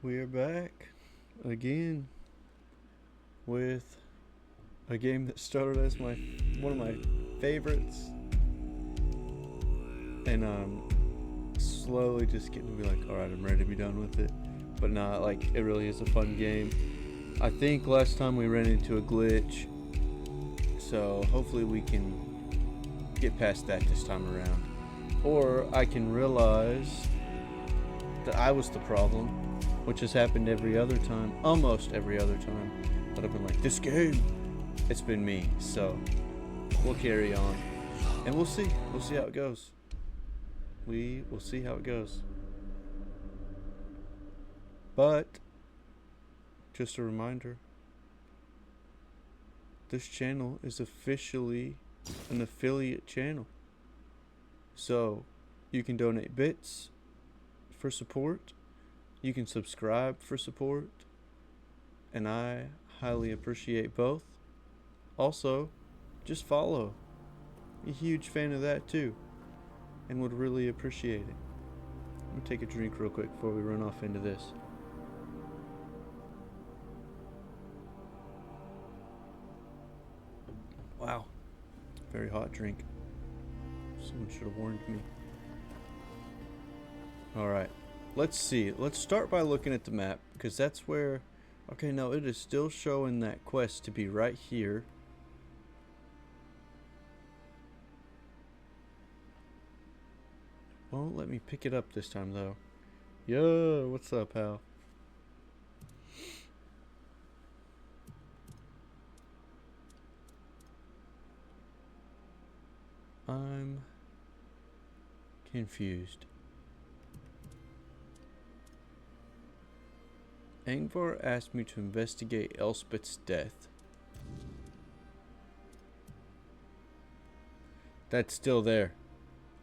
We're back again with a game that started as one of my favorites, and I'm slowly just getting to be like, all right, I'm ready to be done with it. But not like it really is a fun game. I think last time we ran into a glitch, so hopefully we can get past that this time around, or I can realize that I was the problem, which has happened every other time, almost every other time, that I've been like, this game, it's been me. So we'll carry on, and we'll see how it goes. We will see how it goes. But just a reminder, this channel is officially an affiliate channel, so you can donate bits for support, you can subscribe for support, and I highly appreciate both. Also, just follow. I'm a huge fan of that too, and would really appreciate it. Let me take a drink real quick before we run off into this. Wow, very hot drink. Someone should have warned me. Alright, let's see. Let's start by looking at the map, because that's where... Okay, no, it is still showing that quest to be right here. Won't let me pick it up this time, though. Yo, what's up, pal? I'm confused. Angvar asked me to investigate Elspeth's death. That's still there.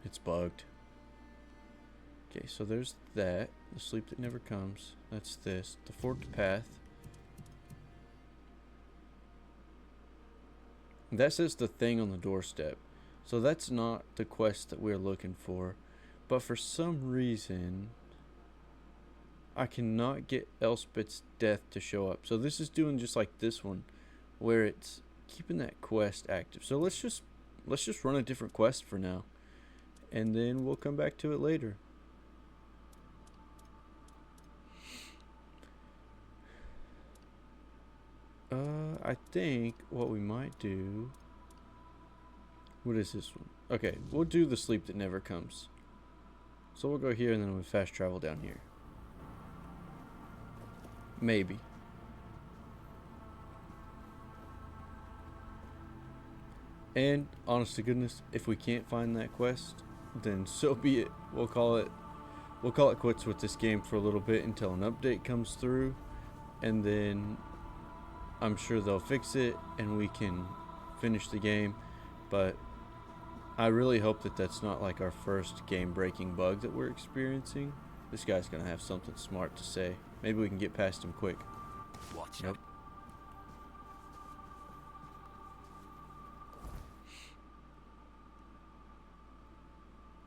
It's bugged. Okay, so there's that. The sleep that never comes. That's this. The forked path. That says the thing on the doorstep. So that's not the quest that we're looking for. But for some reason, I cannot get Elspeth's death to show up. So this is doing just like this one, where it's keeping that quest active. So let's just run a different quest for now, and then we'll come back to it later. I think what we might do... What is this one? Okay, we'll do the sleep that never comes. So we'll go here and then we'll fast travel down here. Maybe. And honest to goodness, if we can't find that quest, then so be it. We'll call it quits with this game for a little bit until an update comes through, and then I'm sure they'll fix it and we can finish the game. But I really hope that that's not like our first game-breaking bug that we're experiencing. This guy's gonna have something smart to say. Maybe we can get past him quick. Watch Nope.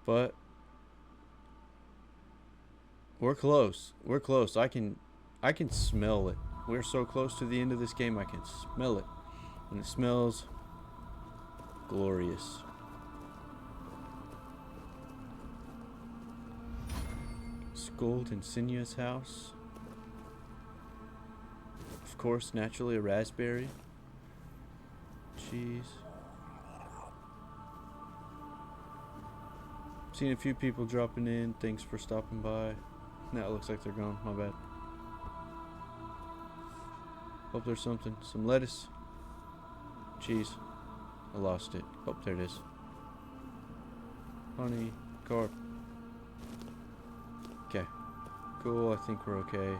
But we're close. We're close. I can smell it. We're so close to the end of this game. I can smell it, and it smells glorious. Skuld and Sinya's house. Of course, naturally a raspberry. Jeez. Seen a few people dropping in. Thanks for stopping by. Now it looks like they're gone. My bad. Hope there's something. Some lettuce. Cheese. I lost it. Oh, there it is. Honey. Carp. Okay. Cool. I think we're okay.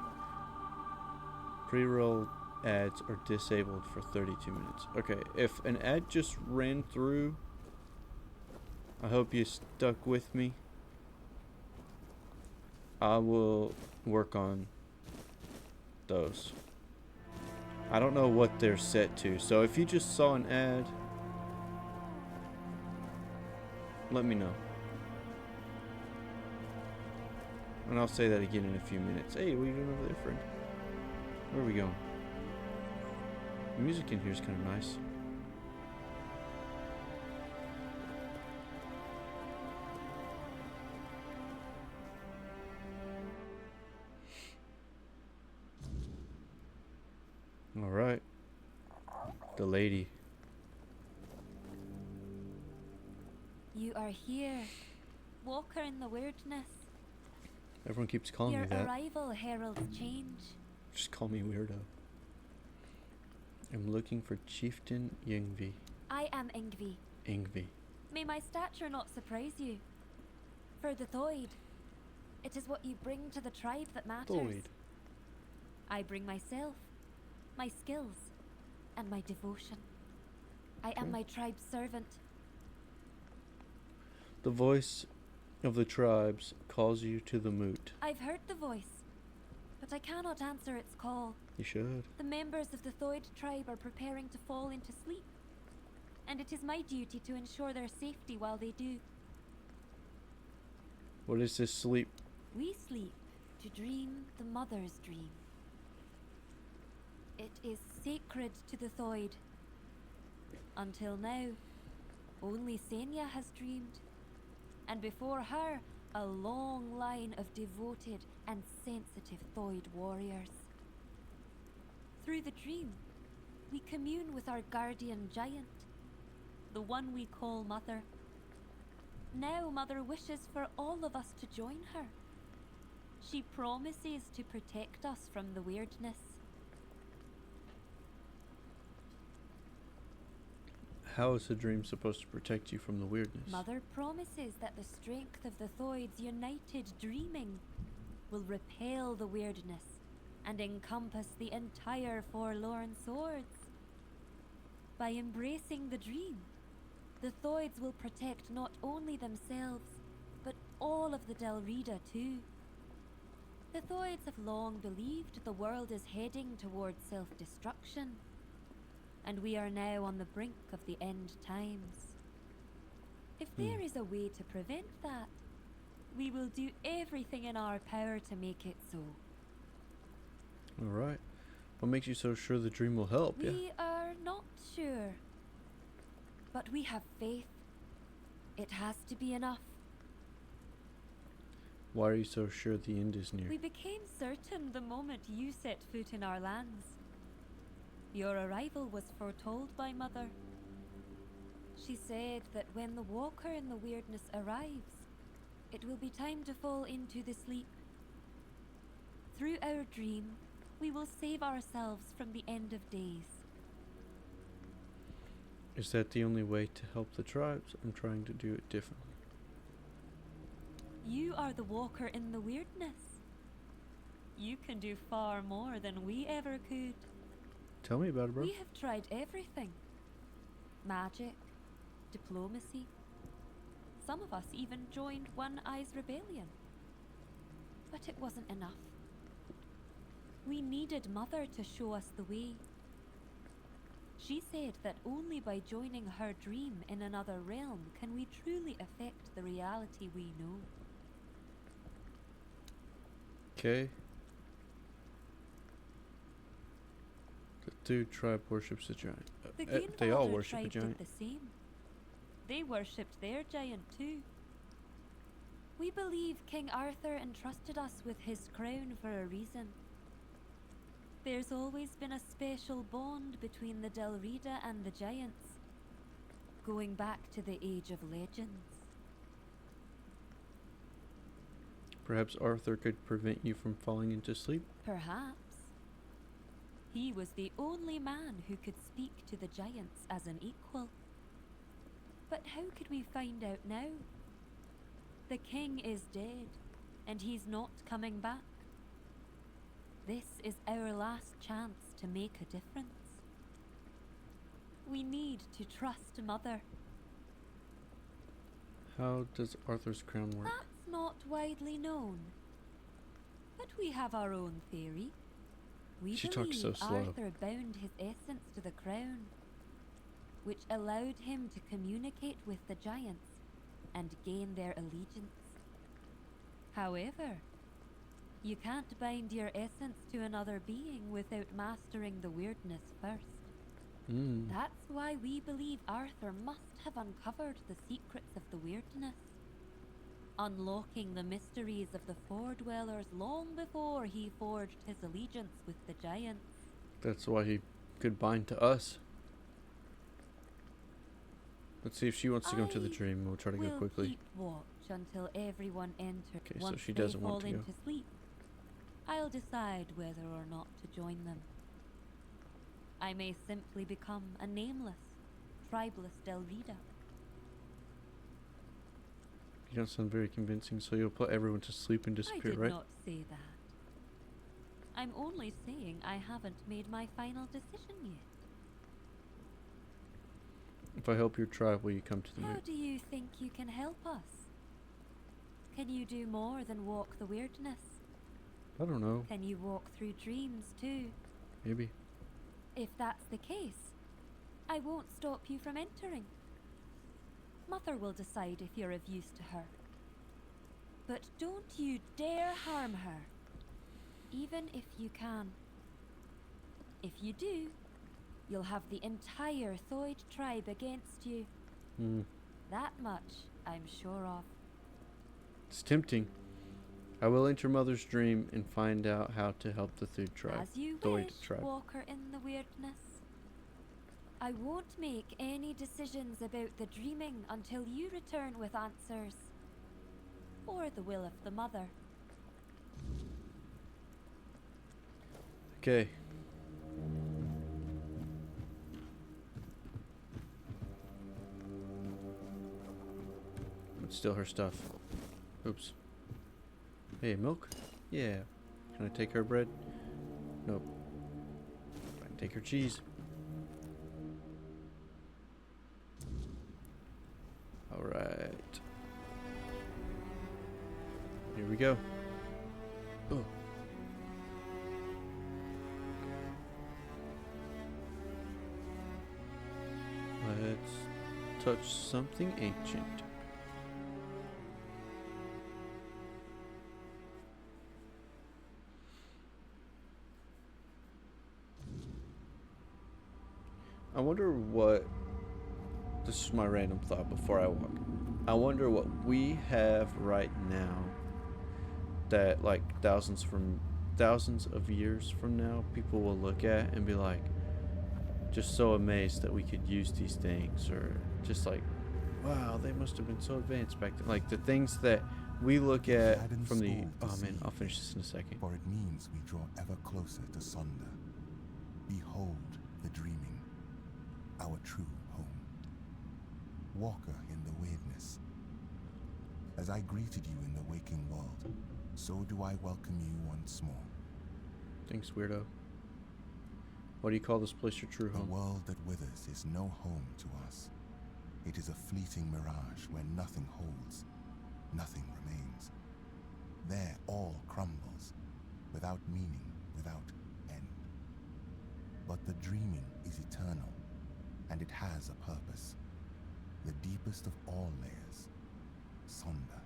Pre-roll ads are disabled for 32 minutes. Okay. If an ad just ran through, I hope you stuck with me. I will work on those. I don't know what they're set to, so if you just saw an ad, let me know. And I'll say that again in a few minutes. Hey, what are you doing over there, friend? Where are we going? The music in here is kind of nice. All right. The lady. You are here, walker in the weirdness. Everyone keeps calling Your me that. arrival heralds change. Just call me weirdo. I'm looking for Chieftain Yngvi. I am Yngvi. Yngvi. May my stature not surprise you. For the Thoid, it is what you bring to the tribe that matters. Thoid. I bring myself, my skills, and my devotion. I am my tribe's servant. The voice of the tribes calls you to the moot. I've heard the voice, but I cannot answer its call. You should. The members of the Thoid tribe are preparing to fall into sleep, and it is my duty to ensure their safety while they do. What is this sleep? We sleep to dream the mother's dream. It is sacred to the Thoid. Until now, only Senya has dreamed, and before her, a long line of devoted and sensitive Thoid warriors. Through the dream, we commune with our guardian giant, the one we call Mother. Now Mother wishes for all of us to join her. She promises to protect us from the weirdness. How is the dream supposed to protect you from the weirdness? Mother promises that the strength of the Thoid's united dreaming will repel the weirdness and encompass the entire Forlorn Swords. By embracing the dream, the Thoids will protect not only themselves, but all of the Delrida too. The Thoids have long believed the world is heading towards self-destruction, and we are now on the brink of the end times. If there is a way to prevent that, we will do everything in our power to make it so. Alright. What makes you so sure the dream will help? We are not sure, but we have faith. It has to be enough. Why are you so sure the end is near? We became certain the moment you set foot in our lands. Your arrival was foretold by Mother. She said that when the walker in the weirdness arrives, it will be time to fall into the sleep. Through our dream, we will save ourselves from the end of days. Is that the only way to help the tribes? I'm trying to do it differently. You are the walker in the weirdness. You can do far more than we ever could. Tell me about it, bro. We have tried everything. Magic, diplomacy. Some of us even joined One Eye's rebellion. But it wasn't enough. We needed Mother to show us the way. She said that only by joining her dream in another realm can we truly affect the reality we know. Okay. The two tribe worships a giant. The They all Greenwalder worship a tribe giant. did the same. They worshipped their giant too. We believe King Arthur entrusted us with his crown for a reason. There's always been a special bond between the Delrida and the giants, going back to the Age of Legends. Perhaps Arthur could prevent you from falling into sleep? Perhaps. He was the only man who could speak to the giants as an equal. But how could we find out now? The king is dead, and he's not coming back. This is our last chance to make a difference. We need to trust Mother. How does Arthur's crown work? That's not widely known. But we have our own theory. We She believe talks so slow. Arthur bound his essence to the crown, which allowed him to communicate with the giants and gain their allegiance. However, You can't bind your essence to another being without mastering the weirdness first. Mm. That's why we believe Arthur must have uncovered the secrets of the weirdness, unlocking the mysteries of the Four Dwellers long before he forged his allegiance with the giants. That's why he could bind to us. Let's see if she wants to go into the dream. We'll try to go We'll quickly. keep watch until everyone enters. Okay, so Once she they doesn't fall want to go. into sleep, I'll decide whether or not to join them. I may simply become a nameless, tribeless Delrida. You don't sound very convincing, so you'll put everyone to sleep and I disappear, did right? not say that. I'm only saying I haven't made my final decision yet. If I help your tribe, will you come to the How meet? do you think you can help us? Can you do more than walk the weirdness? I don't know. Can you walk through dreams too? Maybe. If that's the case, I won't stop you from entering. Mother will decide if you're of use to her. But don't you dare harm her, even if you can. If you do, you'll have the entire Thoid tribe against you. That much I'm sure of. It's tempting. I will enter Mother's dream and find out how to help the Thoid tribe. As you Thoid wish, tribe. Walker in the Weirdness. I won't make any decisions about the dreaming until you return with answers. Or the will of the Mother. Okay. It's still her stuff. Oops. Hey, milk? Yeah. Can I take her bread? Nope. I can take her cheese. Alright. Here we go. Oh. Let's touch something ancient. I wonder what, this is my random thought before I walk. I wonder what we have right now that like thousands of years from now people will look at and be like just so amazed that we could use these things, or just like, wow, they must have been so advanced back then. Like the things that we look at from the, oh man, I'll finish this in a second. For it means we draw ever closer to Sonder. Behold the dreaming, our true home. Walker in the weirdness. As I greeted you in the waking world, so do I welcome you once more. Thanks, weirdo. What do you call this place your true The home? world that withers is no home to us. It is a fleeting mirage where nothing holds, nothing remains. There all crumbles, without meaning, without end. But the dreaming is eternal, and it has a purpose. The deepest of all layers, Sonder.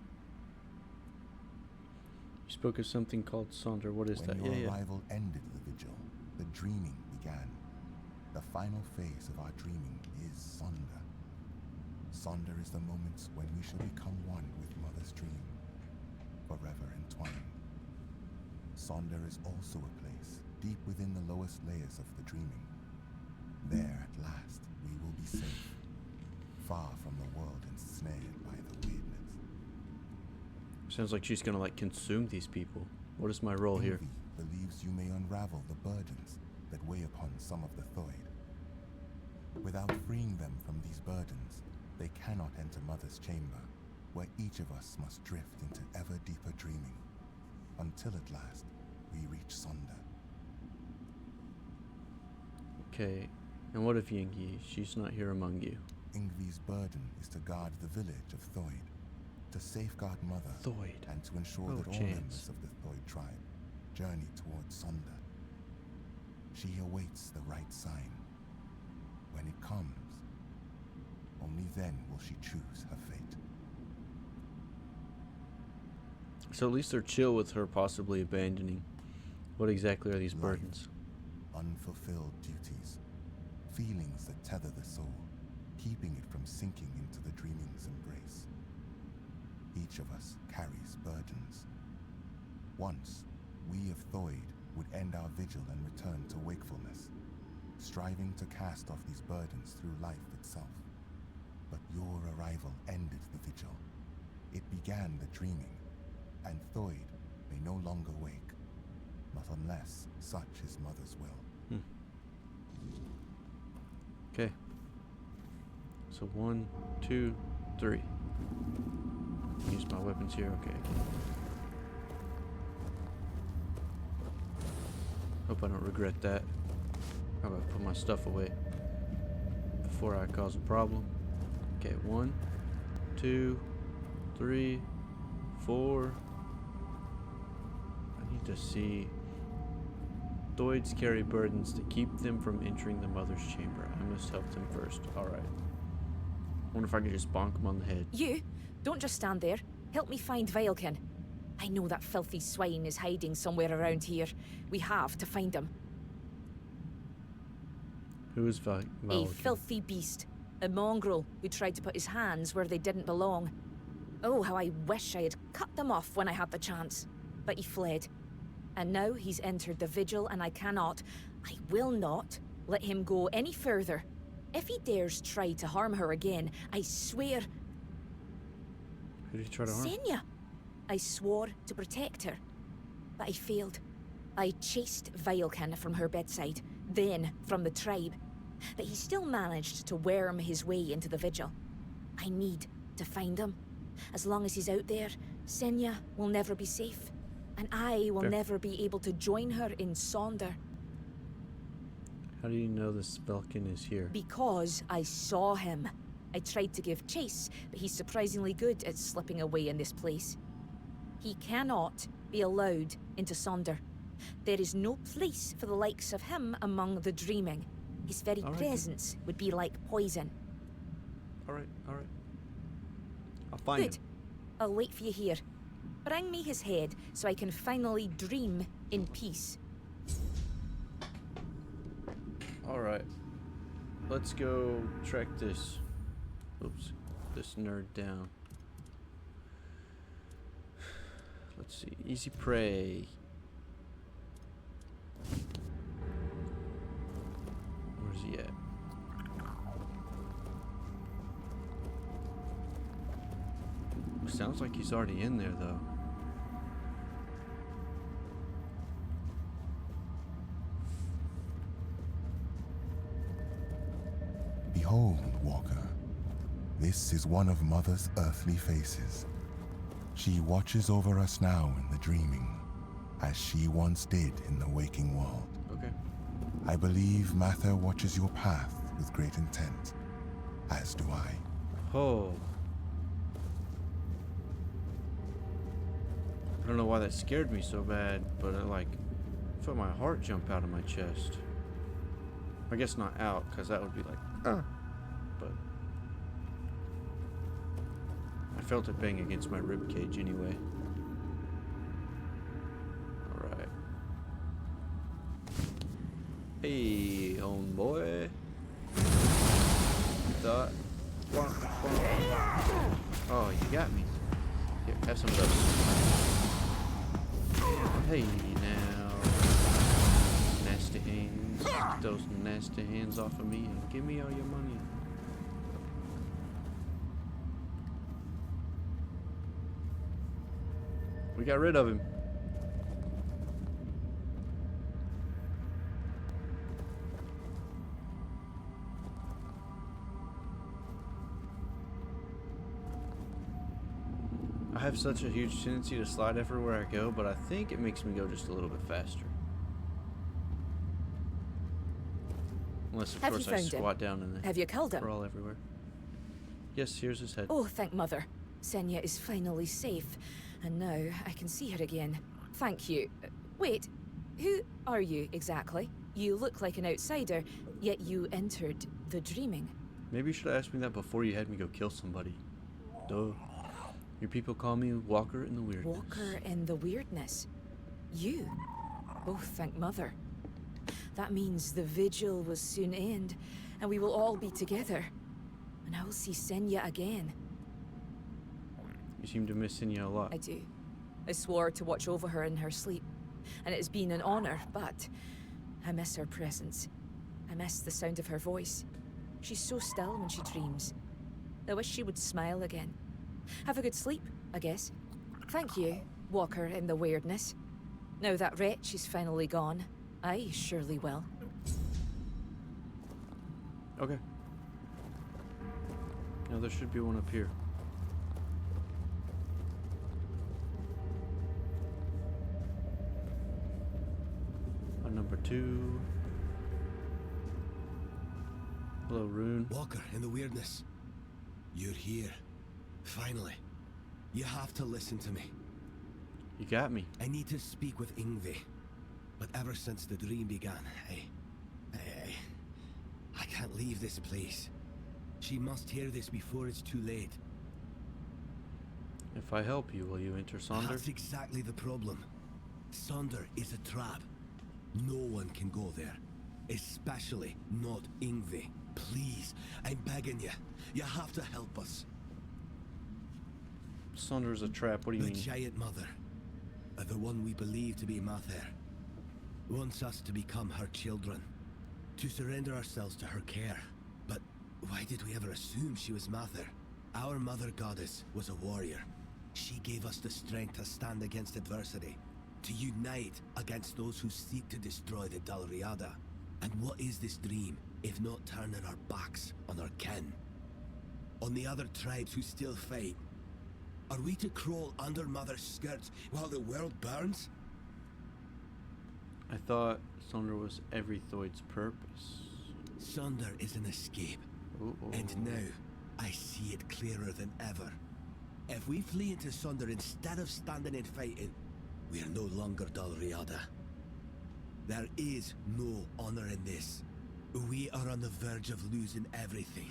You spoke of something called Sonder. What is that? When your Yeah. arrival ended the vigil, the dreaming began. The final phase of our dreaming is Sonder. Sonder is the moments when we shall become one with Mother's dream, forever entwined. Sonder is also a place deep within the lowest layers of the dreaming. There at last we will be safe, far from the world ensnared by the weirdness. Sounds like she's gonna like consume these people. What is my role here? Envy believes you may unravel the burdens that weigh upon some of the Thoid. Without freeing them from these burdens, they cannot enter Mother's chamber, where each of us must drift into ever deeper dreaming, until at last we reach Sonder. Okay. And what of Yingi? She's not here among you. Ingvi's burden is to guard the village of Thoid, to safeguard Mother, Thoid. and to ensure Oh, that all James. members of the Thoid tribe journey towards Sonder. She awaits the right sign. When it comes, only then will she choose her fate. So at least they're chill with her possibly abandoning. What exactly are these Life, burdens? unfulfilled duties, feelings that tether the soul, keeping it from sinking into the dreaming's embrace. Each of us carries burdens. Once, we of Thoid would end our vigil and return to wakefulness, striving to cast off these burdens through life itself. But your arrival ended the vigil. It began the dreaming, and Thoid may no longer wake, not unless such his mother's will. Okay. So 1, 2, 3. Use my weapons here. Okay. Hope I don't regret that. How about put my stuff away before I cause a problem? Okay, 1, 2, 3, 4. I need to see. Thoids carry burdens to keep them from entering the mother's chamber. I must help them first. Alright. Wonder if I can just bonk him on the head. You, don't just stand there. Help me find Vilekin. I know that filthy swine is hiding somewhere around here. We have to find him. Who is A Vilekin? filthy beast. A mongrel who tried to put his hands where they didn't belong. Oh, how I wish I had cut them off when I had the chance. But he fled. And now he's entered the vigil, and I will not let him go any further. If he dares try to harm her again, I swear... Who did he try to harm? Senya! I swore to protect her, but I failed. I chased Vilekin from her bedside, then from the tribe. But he still managed to worm his way into the vigil. I need to find him. As long as he's out there, Senya will never be safe. And I will Fair. never be able to join her in Sonder. How do you know this Vilekin is here? Because I saw him. I tried to give chase, but he's surprisingly good at slipping away in this place. He cannot be allowed into Sonder. There is no place for the likes of him among the dreaming. His very All right, presence would be like poison. Alright, alright. I'll find Good. him. I'll wait for you here. Bring me his head so I can finally dream in peace. Alright. Let's go track this. Oops. This nerd down. Let's see. Easy prey. Where's he at? Sounds like he's already in there, though. Behold, Walker, this is one of Mother's earthly faces. She watches over us now in the dreaming, as she once did in the waking world. Okay. I believe Mather watches your path with great intent, as do I. Oh. I don't know why that scared me so bad, but I felt my heart jump out of my chest. I guess not out, because that would be like, but I felt it bang against my rib cage anyway. Alright. Hey, homeboy. Thought. Oh, you got me. Here, have some of those. Hey, now. Nasty hands. Get those nasty hands off of me and give me all your money. We got rid of him. I have such a huge tendency to slide everywhere I go, but I think it makes me go just a little bit faster. Unless, of Have course, you I found him? squat down and Have you killed him? crawl everywhere. Yes, here's his head. Oh, thank Mother. Senya is finally safe, and now I can see her again. Thank you. Wait, who are you exactly? You look like an outsider, yet you entered the dreaming. Maybe you should have asked me that before you had me go kill somebody. Duh. Your people call me Walker in the Weirdness. Walker in the weirdness. You both thank Mother. That means the vigil will soon end, and we will all be together. And I will see Senya again. You seem to miss Senya a lot. I do. I swore to watch over her in her sleep, and it has been an honor, but I miss her presence. I miss the sound of her voice. She's so still when she dreams. I wish she would smile again. Have a good sleep, I guess. Thank you, Walker in the weirdness. Now that wretch is finally gone, I surely will. Okay. Now there should be one up here. On number 2. Hello, Rune. Walker in the weirdness. You're here. Finally. You have to listen to me. You got me. I need to speak with Yngvi. But ever since the dream began, I can't leave this place. She must hear this before it's too late. If I help you, will you enter Sonder? That's exactly the problem. Sonder is a trap. No one can go there. Especially not Yngvi. Please, I'm begging you. You have to help us. Sonder is a trap. What do you The mean? Giant Mother, the one we believe to be Mather, wants us to become her children, to surrender ourselves to her care. But why did we ever assume she was Mather? Our Mother Goddess was a warrior. She gave us the strength to stand against adversity, to unite against those who seek to destroy the Dalriada. And what is this dream, if not turning our backs on our kin? On the other tribes who still fight? Are we to crawl under Mother's skirts while the world burns? I thought Sonder was every Thoid's purpose. Sonder is an escape. Ooh. And now, I see it clearer than ever. If we flee into Sonder instead of standing and fighting, we are no longer Dalriada. There is no honor in this. We are on the verge of losing everything.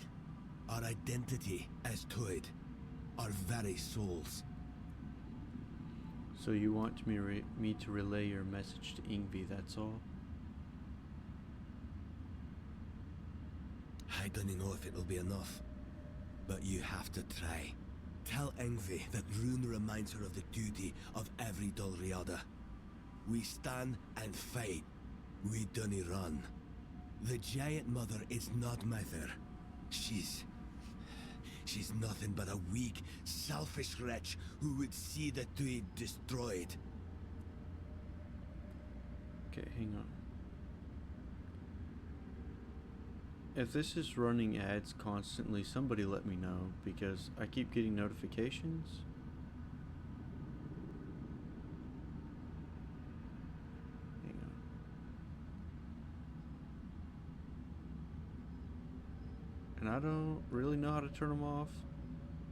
Our identity as Thoid. Our very souls. So you want me to relay your message to Yngvi, that's all? I don't know if it'll be enough, but you have to try. Tell Yngvi that Rune reminds her of the duty of every Dalriada. We stand and fight. We dunny run. The Giant Mother is not Mather. She's nothing but a weak, selfish wretch who would see the Tweed destroyed. Okay, hang on. If this is running ads constantly, somebody let me know, because I keep getting notifications. Hang on. And I don't really know how to turn them off,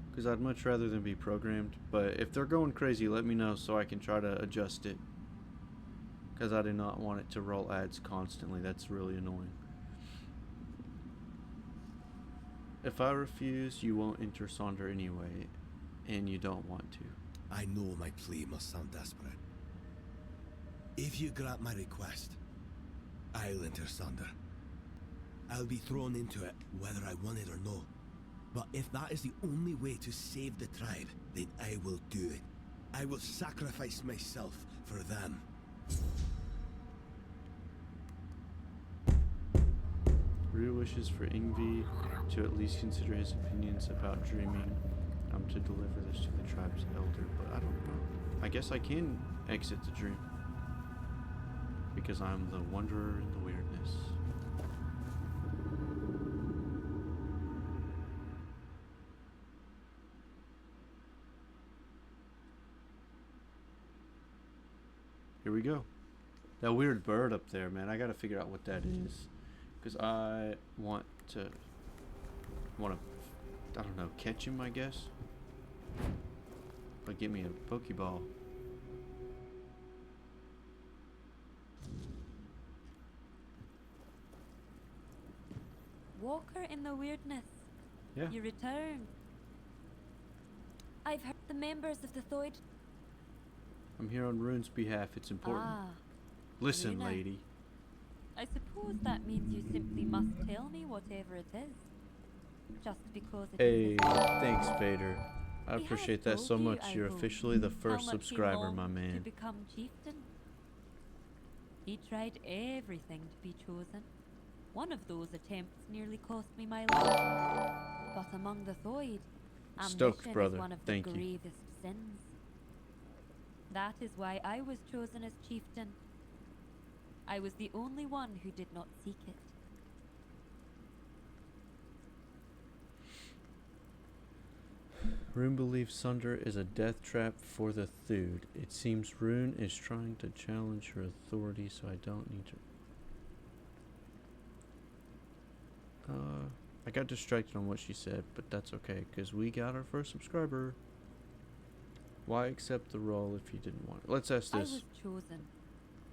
because I'd much rather than be programmed. But if they're going crazy, let me know so I can try to adjust it, because I do not want it to roll ads constantly. That's really annoying. If I refuse, you won't enter Sonder anyway, and you don't want to. I know my plea must sound desperate. If you grant my request, I'll enter Sonder. I'll be thrown into it, whether I want it or no. But if that is the only way to save the tribe, then I will do it. I will sacrifice myself for them. Rue wishes for Yngvi to at least consider his opinions about dreaming. I'm to deliver this to the tribe's elder, but I don't know. I guess I can exit the dream, because I'm the wanderer in the weirdness. Here we go. That weird bird up there, man. I gotta figure out what that is, because I want to, I don't know, catch him, I guess. But give me a Pokeball. Walker in the weirdness. Yeah. You return. I've heard the members of the Thoid. I'm here on Rune's behalf. It's important. Ah, Listen, Runa. lady. I suppose that means you simply must tell me whatever it is. Just because it Hey, is. thanks, Vader. I He has appreciate that told so you, much. I You're hope, officially the how first much he subscriber, my longed man. To become chieftain. He tried everything to be chosen. One of those attempts nearly cost me my life. But among the Thoid, Stoked, ambition brother. is one of the Thank you. gravest sins. That is why I was chosen as chieftain. I was the only one who did not seek it. Rune believes Sunder is a death trap for the Thood. It seems Rune is trying to challenge her authority, so I don't need to. I got distracted on what she said, but that's okay, because we got our first subscriber. Why accept the role if you didn't want it? Let's ask I this. was chosen,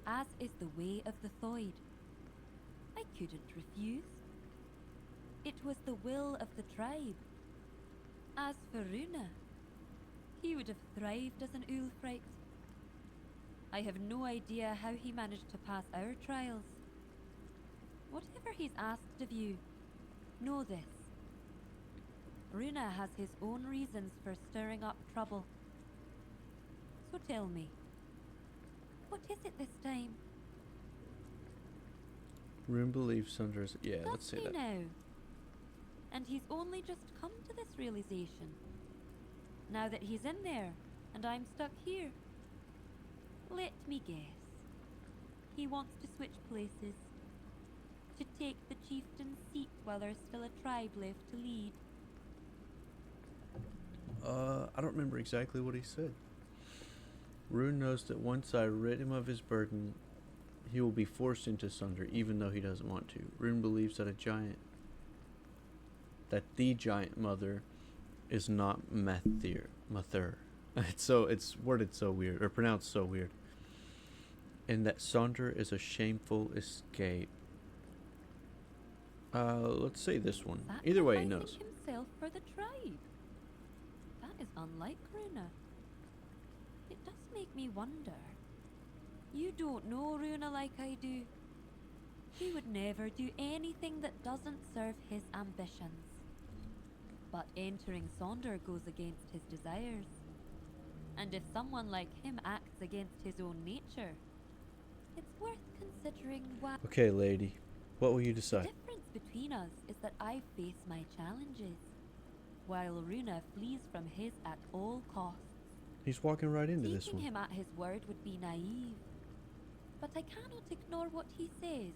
as is the way of the Thoid. I couldn't refuse. It was the will of the tribe. As for Runa, he would have thrived as an Ulfright. I have no idea how he managed to pass our trials. Whatever he's asked of you, know this. Runa has his own reasons for stirring up trouble. So tell me, what is it this time? Rune believes Sunder's. Yeah, let's say Does he that. now? And he's only just come to this realization. Now that he's in there, and I'm stuck here. Let me guess. He wants to switch places. To take the chieftain's seat while there's still a tribe left to lead. I don't remember exactly what he said. Rune knows that once I rid him of his burden, he will be forced into Sunder, even though he doesn't want to. Rune believes that the giant mother is not Mather. It's worded so weird, or pronounced so weird. And that Sunder is a shameful escape. Let's say this one. Either way, he knows. Sacrificing himself for the tribe. That is unlike Runa. It does make me wonder. You don't know Runa like I do. He would never do anything that doesn't serve his ambitions. But entering Sonder goes against his desires. And if someone like him acts against his own nature, it's worth considering why. Okay, lady. What will you The decide? difference between us is that I face my challenges, while Runa flees from his at all costs. He's walking right into this Taking one. him at his word would be naive, but I cannot ignore what he says.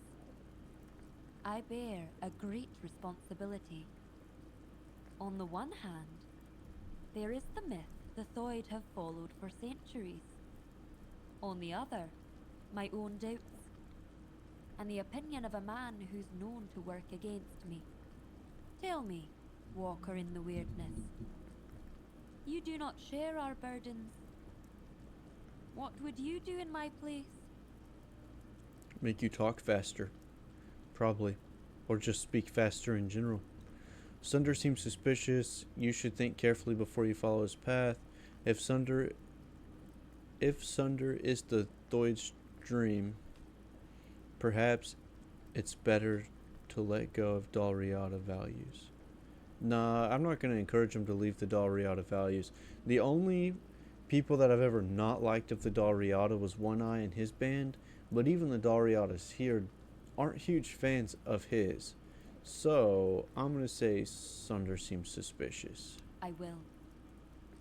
I bear a great responsibility. On the one hand, there is the myth the Thoid have followed for centuries. On the other, my own doubts, and the opinion of a man who's known to work against me. Tell me, Walker in the Weirdness, you do not share our burdens. What would you do in my place? Make you talk faster. Probably. Or just speak faster in general. Sunder seems suspicious. You should think carefully before you follow his path. If Sunder is the Thoid's dream, perhaps it's better to let go of Dalriada values. Nah, I'm not going to encourage him to leave the Dalriada values. The only people that I've ever not liked of the Dalriada was One Eye and his band, but even the Dalriadas here aren't huge fans of his. So, I'm going to say Sunder seems suspicious. I will.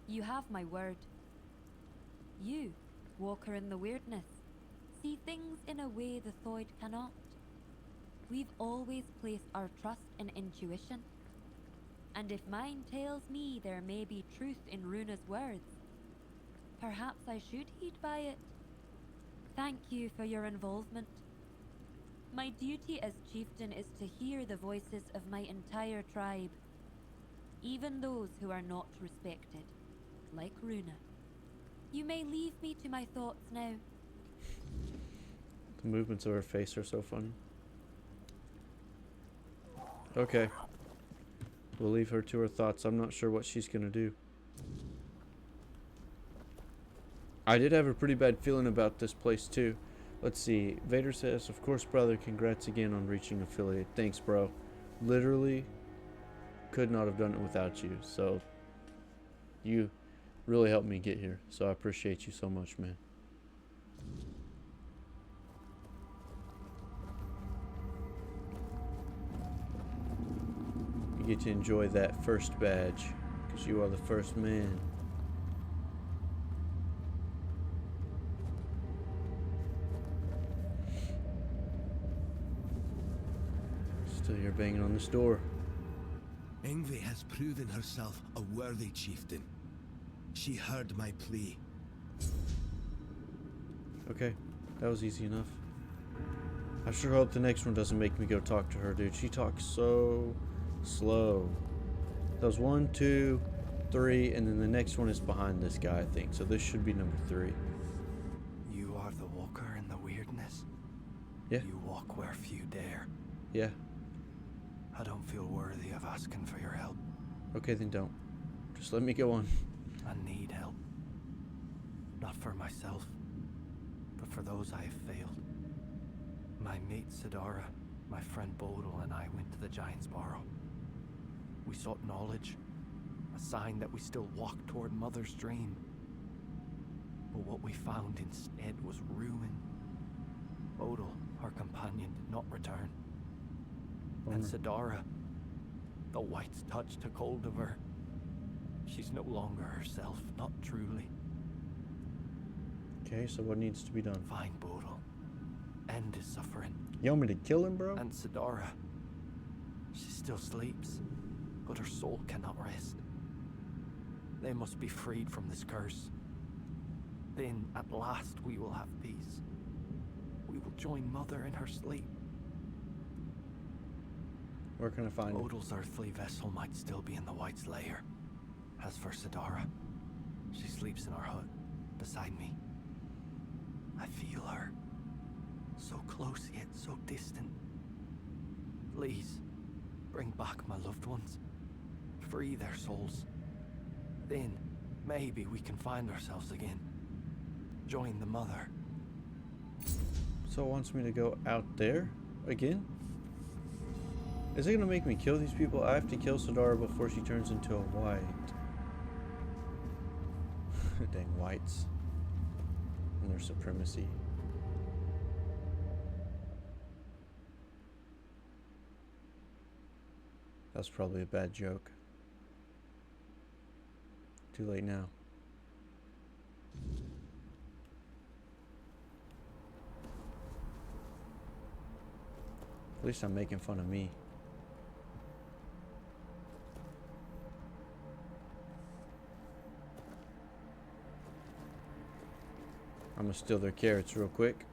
You have my word. You, Walker in the Weirdness, see things in a way the Thoid cannot. We've always placed our trust in intuition. And if mine tells me there may be truth in Runa's words, perhaps I should heed by it. Thank you for your involvement. My duty as chieftain is to hear the voices of my entire tribe, even those who are not respected, like Runa. You may leave me to my thoughts now. The movements of her face are so funny. Okay. We'll leave her to her thoughts. I'm not sure what she's gonna do. I did have a pretty bad feeling about this place too. Let's see. Vader says, "Of course, brother. Congrats again on reaching affiliate. Thanks, bro. Literally could not have done it without you. So you really helped me get here. So I appreciate you so much, man." You get to enjoy that first badge because you are the first man. Still here banging on this door. Ingve has proven herself a worthy chieftain. She heard my plea. Okay, that was easy enough. I sure hope the next one doesn't make me go talk to her, dude. She talks so slow. That was 1, 2, 3, and then the next one is behind this guy, I think. So this should be number 3. You are the walker in the weirdness. Yeah. You walk where few dare. Yeah. I don't feel worthy of asking for your help. Okay, then don't. Just let me go on. I need help. Not for myself, but for those I have failed. My mate Sidara, my friend Bodil, and I went to the Giant's Barrow. We sought knowledge, a sign that we still walked toward Mother's dream. But what we found instead was ruin. Bodil, our companion, did not return. And Sidara, the White's touch took hold of her. She's no longer herself, not truly. Okay, so what needs to be done? Find Bodil. End his suffering. You want me to kill him, bro? And Sidara, she still sleeps, but her soul cannot rest. They must be freed from this curse. Then, at last, we will have peace. We will join Mother in her sleep. Where can I find him? Bodil's earthly vessel might still be in the White's lair. As for Sidara, she sleeps in our hut, beside me. I feel her. So close yet so distant. Please, bring back my loved ones. Free their souls. Then, maybe we can find ourselves again. Join the Mother. So it wants me to go out there again? Is it gonna make me kill these people? I have to kill Sidara before she turns into a white. Dang whites. And their supremacy. That's probably a bad joke. Too late now. At least I'm making fun of me. I'm gonna steal their carrots real quick.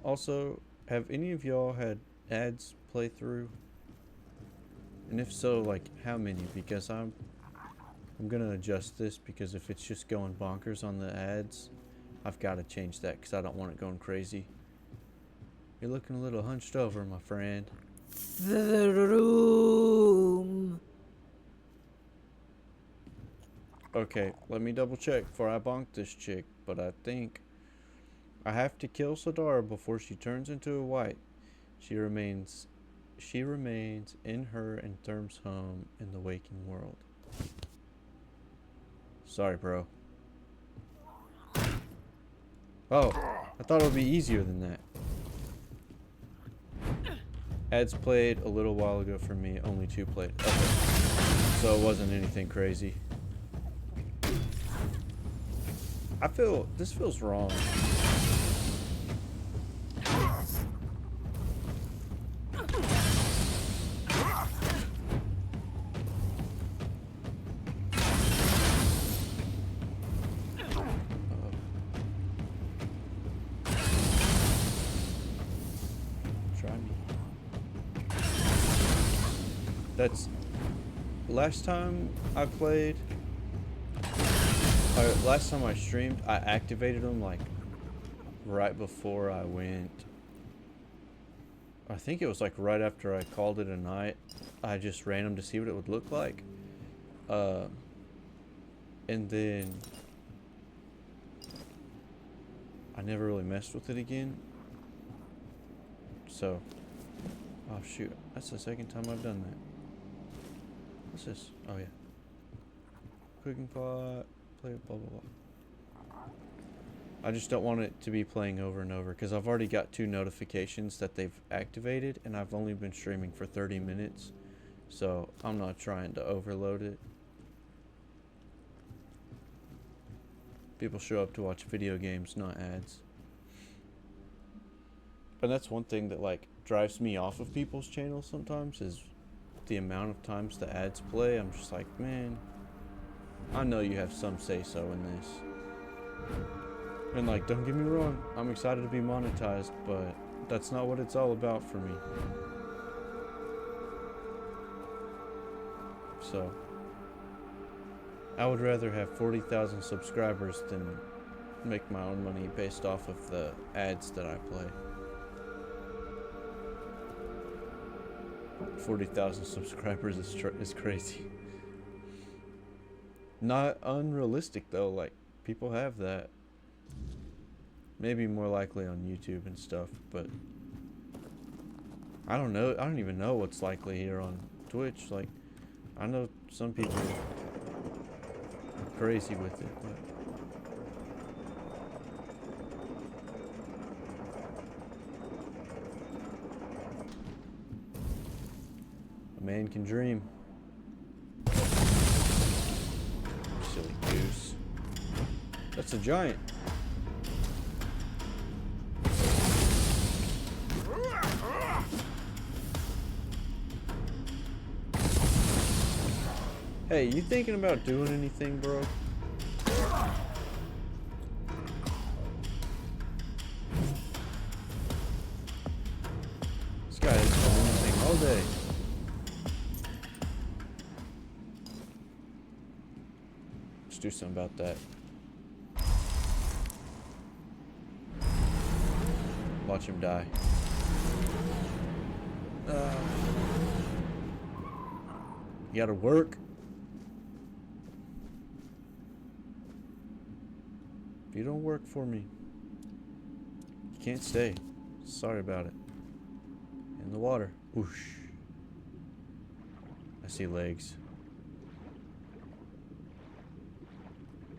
Also, have any of y'all had ads play through? And if so, like how many? Because I'm gonna adjust this, because if it's just going bonkers on the ads, I've got to change that because I don't want it going crazy. You're looking a little hunched over, my friend. The room. Okay, let me double check before I bonk this chick, but I think I have to kill Sidara before she turns into a white. She remains in her and Therm's home in the waking world. Sorry, bro. Oh, I thought it would be easier than that. Ads played a little while ago for me, only 2 played. Okay. So it wasn't anything crazy. This feels wrong. Try me. That's last time I played. Last time I streamed, I activated them like right before I went. I think it was like right after I called it a night. I just ran them to see what it would look like. And then I never really messed with it again. So, oh shoot, that's the second time I've done that. What's this? Oh yeah. Cooking pot, play blah blah blah. I just don't want it to be playing over and over because I've already got 2 notifications that they've activated and I've only been streaming for 30 minutes. So I'm not trying to overload it. People show up to watch video games, not ads. And that's one thing that like drives me off of people's channels sometimes is the amount of times the ads play. I'm just like, man, I know you have some say-so in this. And like, don't get me wrong, I'm excited to be monetized, but that's not what it's all about for me. So, I would rather have 40,000 subscribers than make my own money based off of the ads that I play. 40,000 subscribers is crazy. Not unrealistic though, like people have that. Maybe more likely on YouTube and stuff, but I don't know. I don't even know what's likely here on Twitch. Like, I know some people are crazy with it, but a man can dream. Silly goose. That's a giant. Hey, you thinking about doing anything, bro? This guy hasn't done anything all day. Let's do something about that. Watch him die. You gotta work. If you don't work for me, you can't stay. Sorry about it. In the water. Whoosh. I see legs.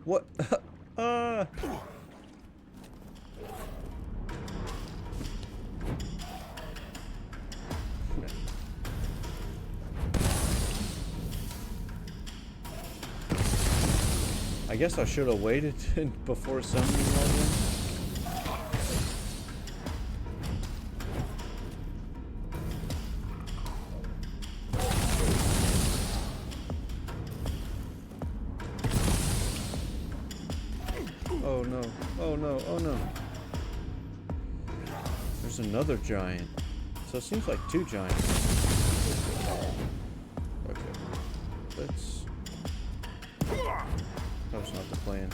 What? I guess I should have waited before summoning all of them. Oh no, oh no, oh no. There's another giant. So it seems like 2 giants. Okay. Let's... That was not the plan.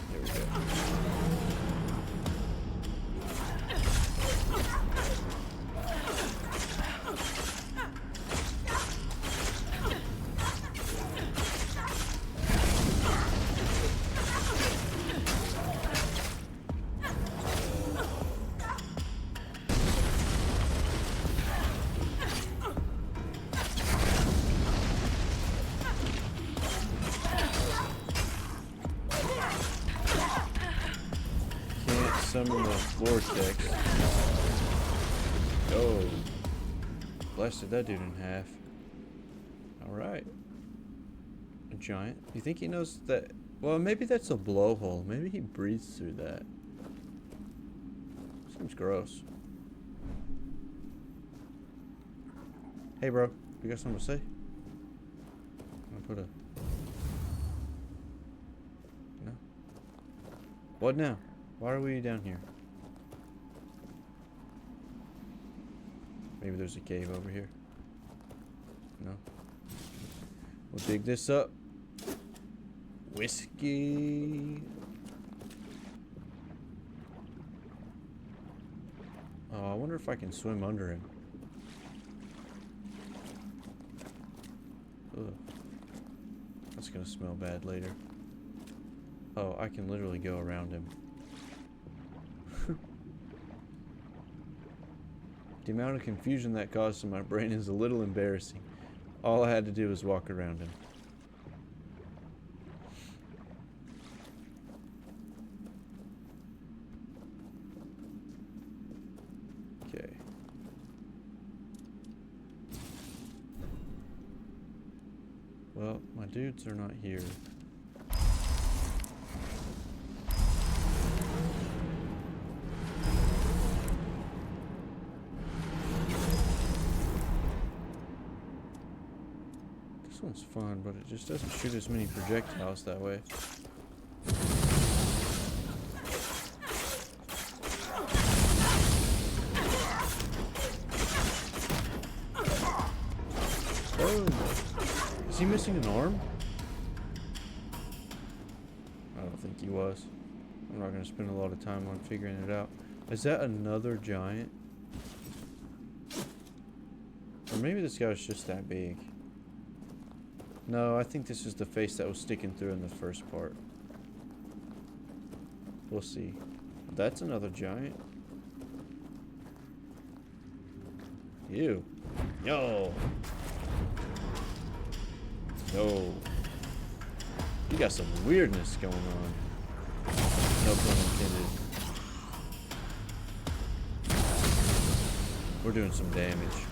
There we go. Summon the vortex. Oh, blasted that dude in half. Alright. A giant. You think he knows that? Well, maybe that's a blowhole. Maybe he breathes through that. Seems gross. Hey bro, you got something to say? I'm gonna put a... No? What now? Why are we down here? Maybe there's a cave over here. No? We'll dig this up. whiskey. Oh, I wonder if I can swim under him. Ugh. That's gonna smell bad later. Oh, I can literally go around him. The amount of confusion that caused in my brain is a little embarrassing. All I had to do was walk around him. Okay. Well, my dudes are not here. This one's fun, but it just doesn't shoot as many projectiles that way. Oh! Is he missing an arm? I don't think he was. I'm not going to spend a lot of time on figuring it out. Is that another giant? Or maybe this guy was just that big. No, I think this is the face that was sticking through in the first part. We'll see. That's another giant. Ew. Yo. Yo. You got some weirdness going on. No pun intended. We're doing some damage.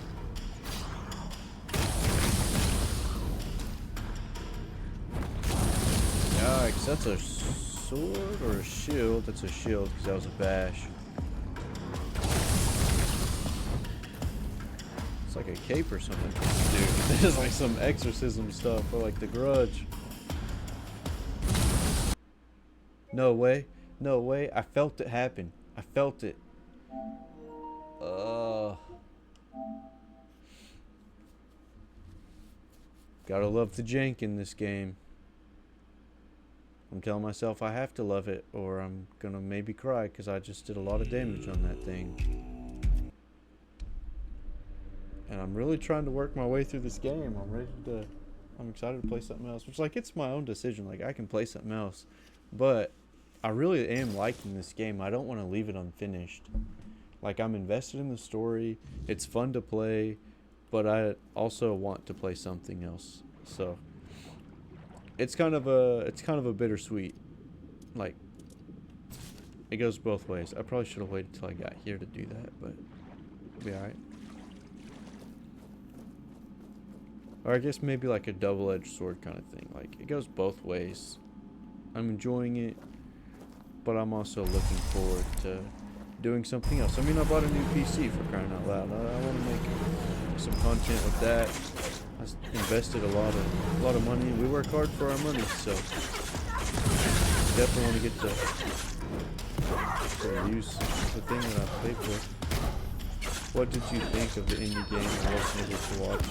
Yikes, that's a sword or a shield? That's a shield because that was a bash. It's like a cape or something. Dude, this is like some exorcism stuff or like the Grudge. No way. No way. I felt it happen. I felt it. Gotta love the jank in this game. I'm telling myself I have to love it or I'm gonna maybe cry because I just did a lot of damage on that thing. And I'm really trying to work my way through this game. I'm excited to play something else. Which, like, it's my own decision. Like, I can play something else. But I really am liking this game. I don't want to leave it unfinished. Like, I'm invested in the story. It's fun to play. But I also want to play something else. So it's kind of a bittersweet. Like, it goes both ways. I probably should have waited till I got here to do that, but it'll be alright. Or I guess maybe like a double-edged sword kind of thing. Like, it goes both ways. I'm enjoying it, but I'm also looking forward to doing something else. I mean, I bought a new PC for crying out loud. I want to make some content with that. I invested a lot of money. We work hard for our money, so definitely want to get to use the thing that I paid for. What did you think of the indie game I wasn't able to watch?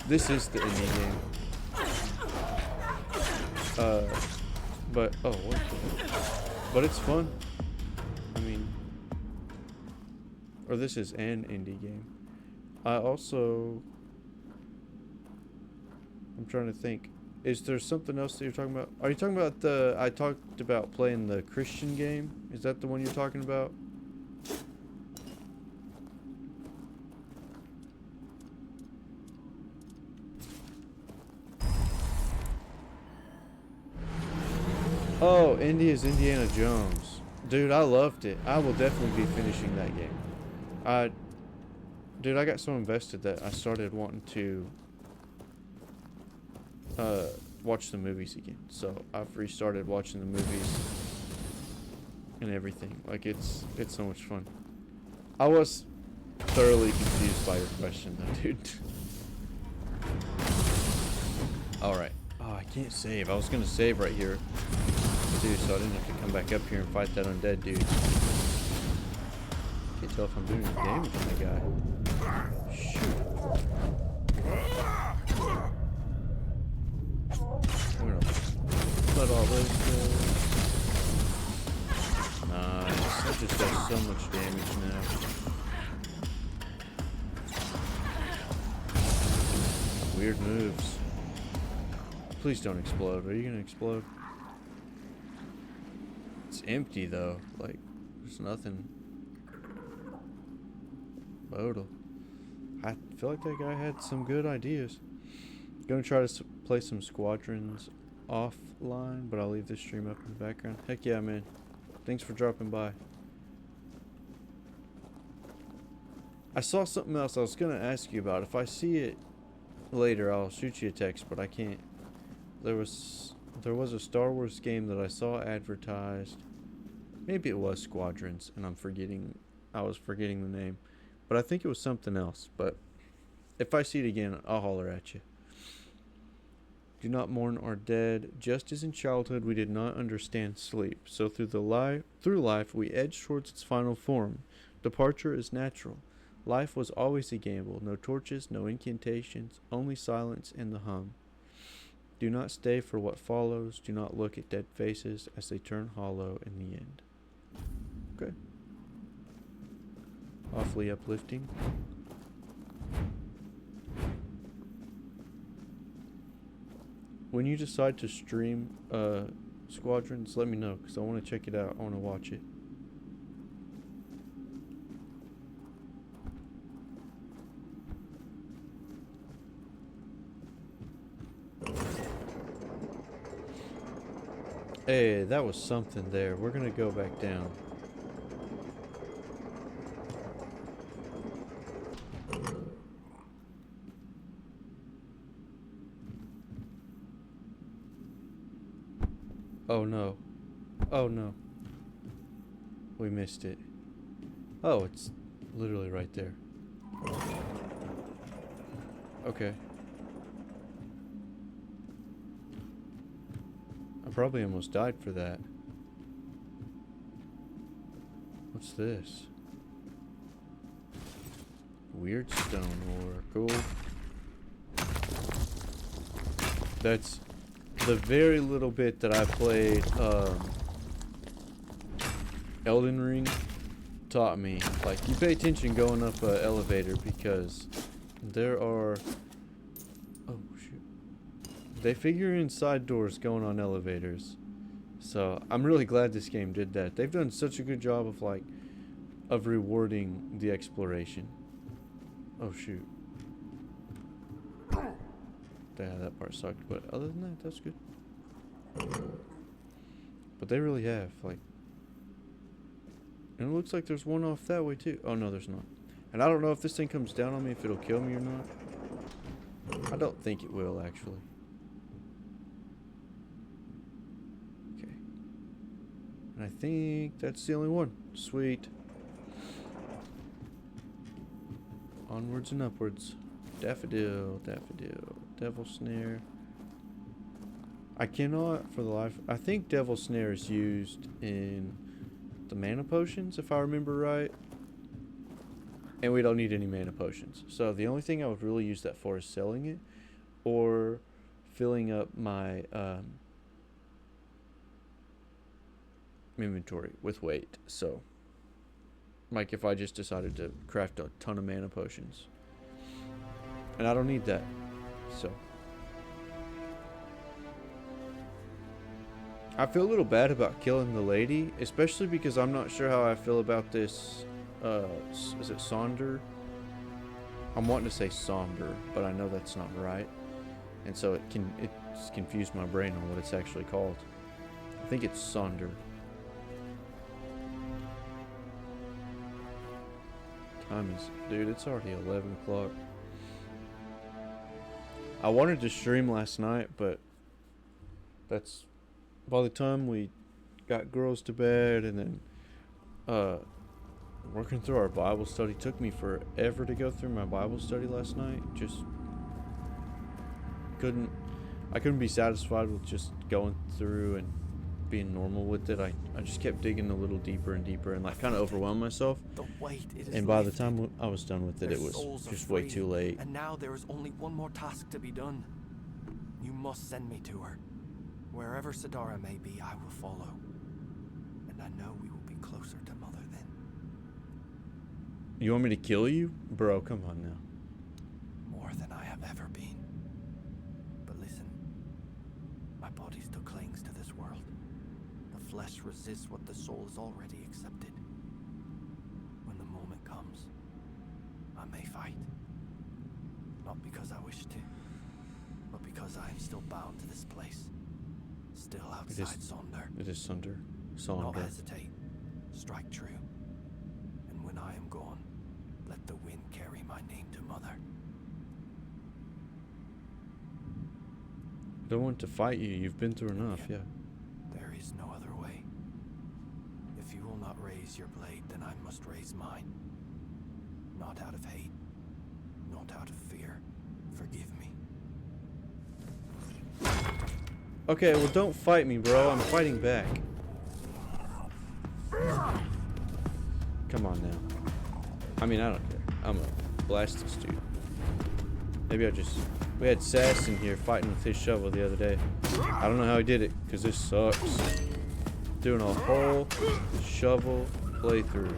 This is the indie game. But it's fun. I mean, or this is an indie game. I'm trying to think. Is there something else that you're talking about? Are you talking about I talked about playing the Christian game? Is that the one you're talking about? Oh, India's Indiana Jones. Dude, I loved it. I will definitely be finishing that game. Dude, I got so invested that I started wanting to watch the movies again. So I've restarted watching the movies and everything. Like, it's so much fun. I was thoroughly confused by your question though, dude. Alright. Oh, I can't save. I was gonna save right here, dude, so I didn't have to come back up here and fight that undead dude. Can't tell if I'm doing any damage on the guy. Shoot. We're gonna let all those go. Nice. That just does so much damage now. Weird moves. Please don't explode. Are you gonna explode? It's empty though. Like, there's nothing. Bodil. I feel like that guy had some good ideas. Gonna try to play some squadrons offline, but I'll leave this stream up in the background. Heck yeah, man. Thanks for dropping by. I saw something else I was gonna ask you about. If I see it later, I'll shoot you a text, but I can't. There was a Star Wars game that I saw advertised. Maybe it was Squadrons, and I was forgetting the name. But I think it was something else. But if I see it again, I'll holler at you. Do not mourn our dead. Just as in childhood we did not understand sleep, so through life we edge towards its final form. Departure is natural. Life was always a gamble. No torches, no incantations, only silence and the hum. Do not stay for what follows. Do not look at dead faces as they turn hollow in the end. Okay. Awfully uplifting. When you decide to stream Squadrons, let me know, because I want to check it out. I want to watch it. Hey, that was something there. We're going to go back down. Oh no. Oh no. We missed it. Oh, it's literally right there. Okay. I probably almost died for that. What's this? Weird stone ore. Cool. That's the very little bit that I played Elden Ring taught me. Like, you pay attention going up an elevator because there are... Oh, shoot. They figure in side doors going on elevators. So, I'm really glad this game did that. They've done such a good job of, like, of rewarding the exploration. Oh, shoot. Yeah, that part sucked, but other than that, that's good. But they really have, like... And it looks like there's one off that way, too. Oh, no, there's not. And I don't know if this thing comes down on me, if it'll kill me or not. I don't think it will, actually. Okay. And I think that's the only one. Sweet. Onwards and upwards. Daffodil, daffodil. Devil Snare. I cannot for the life... I think Devil Snare is used in the mana potions, if I remember right. And we don't need any mana potions. So the only thing I would really use that for is selling it. Or filling up my inventory with weight. So, like if I just decided to craft a ton of mana potions. And I don't need that. So I feel a little bad about killing the lady, especially because I'm not sure how I feel about this. Is it Sonder? I'm wanting to say Somber, but I know that's not right, and so it's confused my brain on what it's actually called. I think it's Sonder. Time is, dude, it's already 11 o'clock. I wanted to stream last night, but that's by the time we got girls to bed and then working through our Bible study. Took me forever to go through my Bible study last night. Just couldn't be satisfied with just going through and being normal with it. I just kept digging a little deeper and deeper and like kind of overwhelmed myself. The weight it is and by the lifted. time I was done with it, Their it was souls are just way free, too late. And now there is only one more task to be done. You must send me to her. Wherever Sidara may be, I will follow. And I know we will be closer to Mother then. You want me to kill you? Bro, come on now. More than I have ever been. But listen, my body still clings to this world. The flesh resists what the soul has already accepted. When the moment comes, I may fight. Not because I wish to, but because I am still bound to this place. Still outside Sonder. It is Sonder. Not hesitate. Strike true. And when I am gone, let the wind carry my name to Mother. I don't want to fight you. You've been through enough, yeah. There is no other way. If you will not raise your blade, then I must raise mine. Not out of hate, not out of fear. Forgive me. Okay, well don't fight me, bro. I'm fighting back. Come on now. I mean, I don't care. I'm gonna blast this dude. Maybe I just... We had Sass in here fighting with his shovel the other day. I don't know how he did it, because this sucks. Doing a whole shovel playthrough.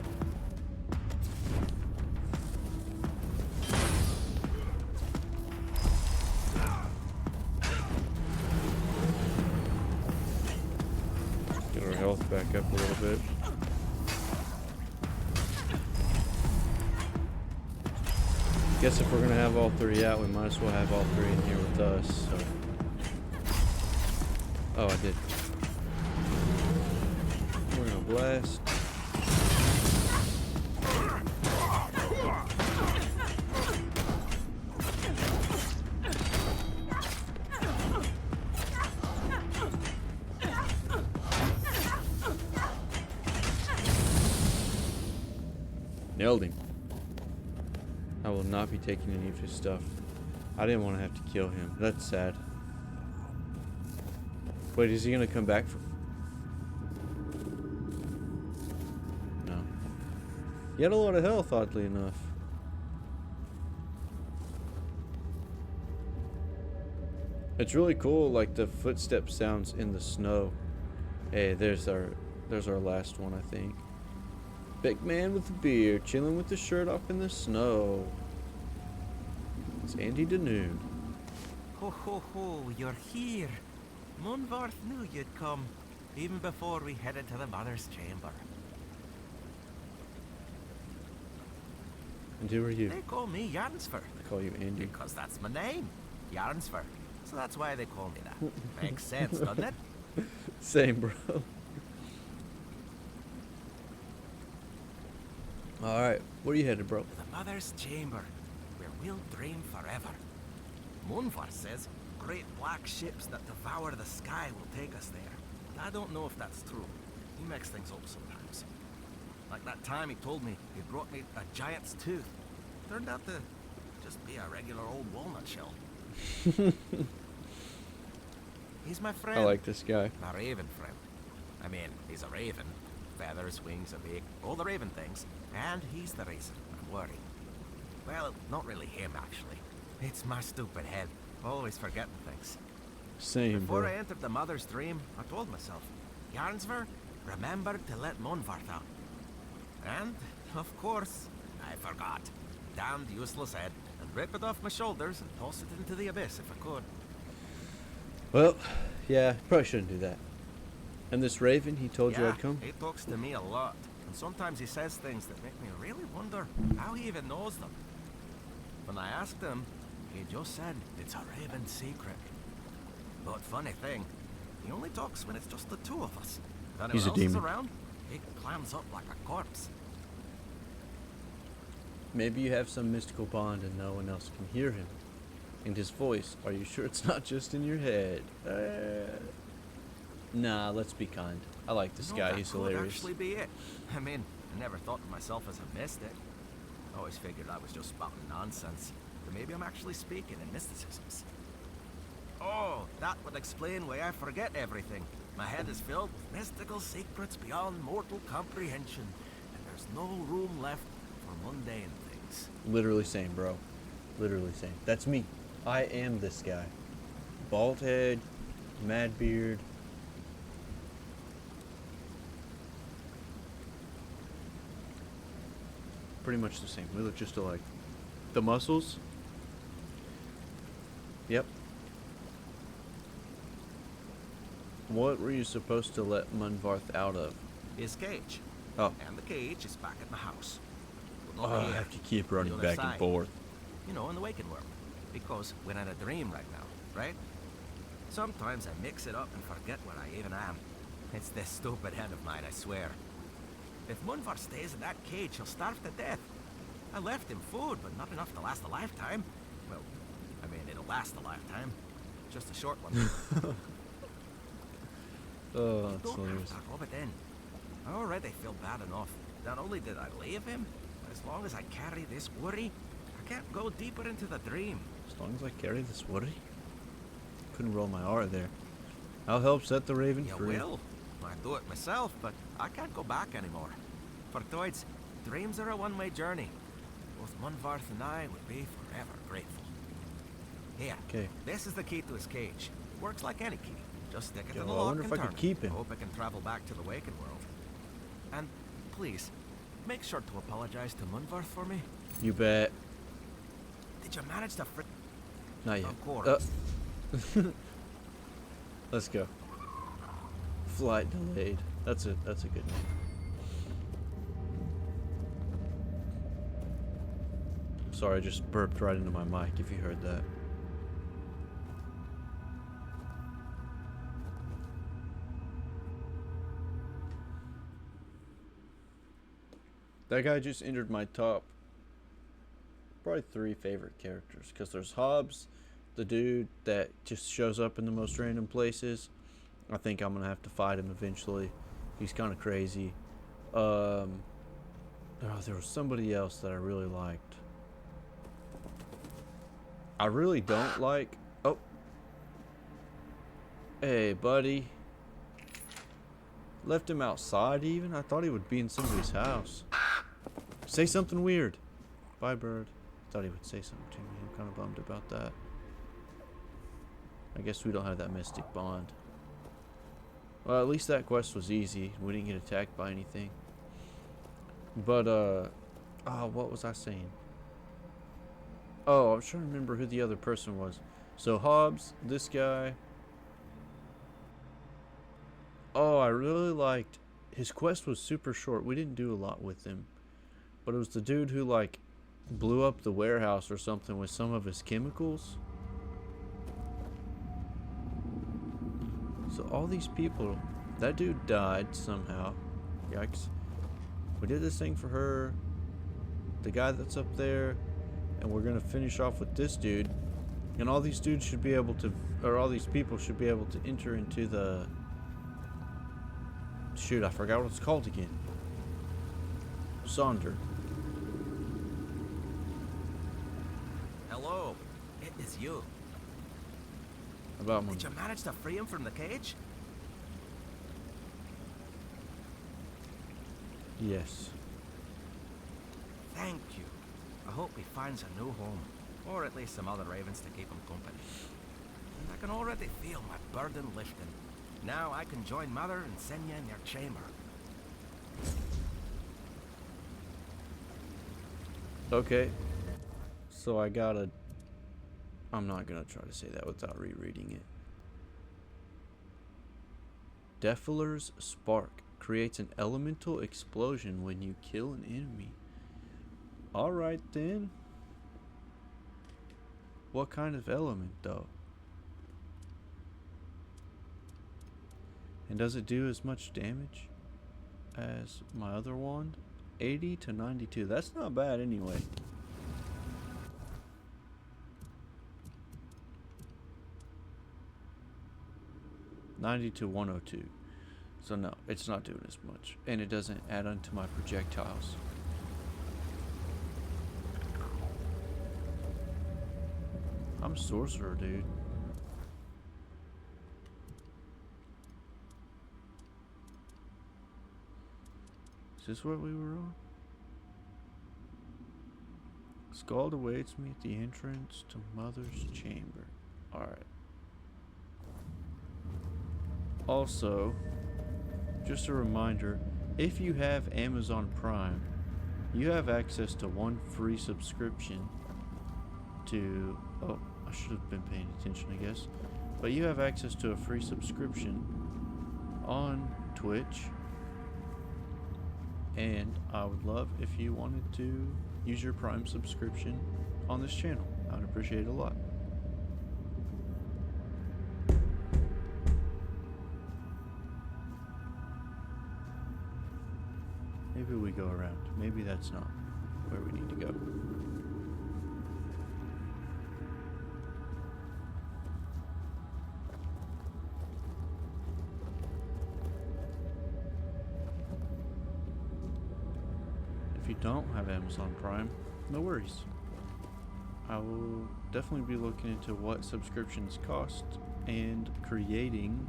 Get our health back up a little bit. Guess if we're gonna have all three out, we might as well have all three in here with us. So. Oh, I did. We're gonna blast. Nailed him. I will not be taking any of his stuff. I didn't want to have to kill him. That's sad. Wait, is he gonna come back for... No. He had a lot of health, oddly enough. It's really cool, like the footstep sounds in the snow. Hey, there's our last one, I think. Big man with a beard, chilling with the shirt off in the snow. It's Andy Danoon. Ho ho ho, you're here. Munvarth knew you'd come, even before we headed to the Mother's Chamber. And who are you? They call me Jarnsford. I call you Andy. Because that's my name, Jarnsford. So that's why they call me that. Makes sense, doesn't it? Same, bro. Alright, where are you headed, bro? The Mother's Chamber, where we'll dream forever. Munvarth says great black ships that devour the sky will take us there. But I don't know if that's true. He makes things up sometimes. Like that time he told me he brought me a giant's tooth. Turned out to just be a regular old walnut shell. He's my friend. I like this guy. My raven friend. I mean, he's a raven. Feathers, wings, a beak, all the raven things. And he's the reason I'm worried. Well, not really him, actually. It's my stupid head. Always forgetting things. Same, Before bro. I entered the Mother's Dream, I told myself, Jarnsver, remember to let Munvarth out. And, of course, I forgot. Damned useless head. And rip it off my shoulders and toss it into the abyss if I could. Well, yeah, probably shouldn't do that. And this raven, he told you I'd come? He talks to me a lot. And sometimes he says things that make me really wonder how he even knows them. When I asked him, he just said it's a raven secret. But funny thing, he only talks when it's just the two of us. If anyone He's a else is demon. around, he clams up like a corpse. Maybe you have some mystical bond and no one else can hear him. And his voice, are you sure it's not just in your head? Nah, let's be kind. I like this No, guy, that he's could hilarious. actually be it. I mean, I never thought of myself as a mystic. I always figured I was just spouting nonsense. But maybe I'm actually speaking in mysticisms. Oh, that would explain why I forget everything. My head is filled with mystical secrets beyond mortal comprehension. And there's no room left for mundane things. Literally same, bro. Literally same. That's me. I am this guy. Bald head, Mad Beard. Pretty much the same. We look just alike. The muscles. Yep. What were you supposed to let Munvarth out of? His cage. Oh. And the cage is back at my house. But Oh, not I here. have to keep On the running other back and side. forth. You know, in the waking world. Because we're in a dream right now, right? Sometimes I mix it up and forget where I even am. It's this stupid head of mine, I swear. If Munvar stays in that cage, he'll starve to death. I left him food, but not enough to last a lifetime. Well, I mean, it'll last a lifetime. Just a short one. Oh, that's Don't hilarious. have to rub it in. I already feel bad enough. Not only did I leave him, but as long as I carry this worry, I can't go deeper into the dream. As long as I carry this worry. Couldn't roll my R there. I'll help set the Raven You free. will. I do it myself, but I can't go back anymore. For Toids, dreams are a one-way journey. Both Munvarth and I would be forever grateful. Here, Okay. this is the key to his cage. Works like any key. Just stick it Yo, in the I lock wonder and if I turn could it. keep him. Hope I can travel back to the Waken world. And please, make sure to apologize to Munvarth for me. You bet. Did you manage to Not yet. Of course. Let's go. Flight delayed. That's a good name. Sorry, I just burped right into my mic if you heard that. That guy just entered my top probably 3 favorite characters, because there's Hobbs, the dude that just shows up in the most random places. I think I'm gonna have to fight him eventually. He's kind of crazy. Oh, there was somebody else that I really liked. I really don't like. Oh, hey, buddy. Left him outside even? I thought he would be in somebody's house. Say something weird. Bye, bird. Thought he would say something to me. I'm kind of bummed about that. I guess we don't have that mystic bond. Well, at least that quest was easy. We didn't get attacked by anything. But, oh, what was I saying? Oh, I was trying to remember who the other person was. So, Hobbs, this guy. Oh, I really liked... His quest was super short. We didn't do a lot with him. But it was the dude who, like, blew up the warehouse or something with some of his chemicals. So all these people, that dude died somehow. Yikes. We did this thing for her, the guy that's up there, and we're gonna finish off with this dude. And all these dudes should be able to, or all these people should be able to enter into the... Shoot, I forgot what it's called again. Sonder. Hello, it is you. About Did you manage to free him from the cage? Yes. Thank you. I hope he finds a new home, or at least some other ravens to keep him company. I can already feel my burden lifting. Now I can join Mother and Senya in your chamber. Okay. So I gotta... I'm not gonna try to say that without rereading it. Defiler's Spark creates an elemental explosion when you kill an enemy. Alright then. What kind of element though? And does it do as much damage as my other wand? 80 to 92. That's not bad anyway. $90 to 102. So no, it's not doing as much. And it doesn't add on to my projectiles. I'm a sorcerer, dude. Is this what we were on? Scald awaits me at the entrance to Mother's chamber. Alright. Also, just a reminder, if you have Amazon Prime, you have access to one free subscription to... Oh, I should have been paying attention, I guess. But you have access to a free subscription on Twitch. And I would love if you wanted to use your Prime subscription on this channel. I would appreciate it a lot. Maybe we go around. Maybe that's not where we need to go. If you don't have Amazon Prime, no worries. I will definitely be looking into what subscriptions cost and creating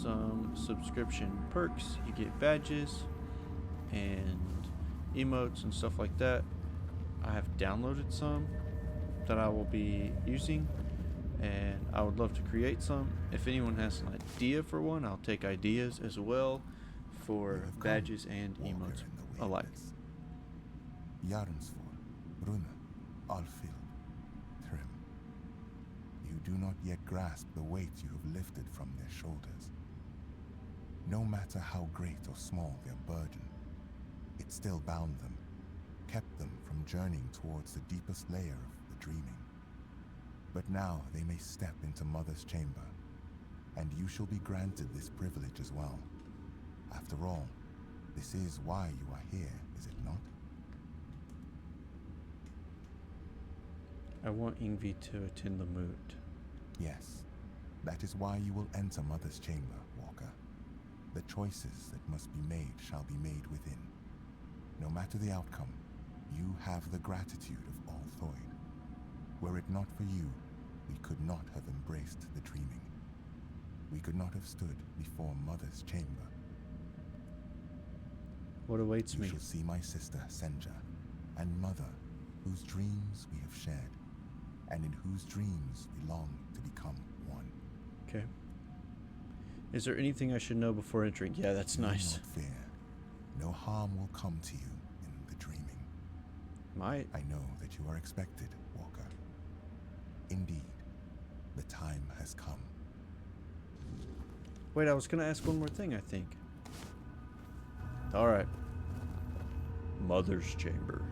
some subscription perks. You get badges and emotes and stuff like that. I have downloaded some that I will be using, and I would love to create some. If anyone has an idea for one, I'll take ideas as well for badges and emotes alike. Jarnsfor, Rune, Alfhild, Thrym. You do not yet grasp the weight you have lifted from their shoulders. No matter how great or small their burden, it still bound them, kept them from journeying towards the deepest layer of the dreaming. But now they may step into Mother's chamber, and you shall be granted this privilege as well. After all, this is why you are here, is it not? I want Ingvi to attend the moot. Yes, that is why you will enter Mother's chamber, Walker. The choices that must be made shall be made within. No matter the outcome, you have the gratitude of all Thoid. Were it not for you, we could not have embraced the dreaming. We could not have stood before Mother's chamber. What awaits me? You shall see my sister, Senja, and Mother, whose dreams we have shared, and in whose dreams we long to become one. Okay. Is there anything I should know before entering? Yeah, that's nice. Do not fear. No harm will come to you in the dreaming. Might. I know that you are expected, Walker. Indeed, the time has come. Wait, I was gonna ask one more thing, I think. Alright. Mother's chamber.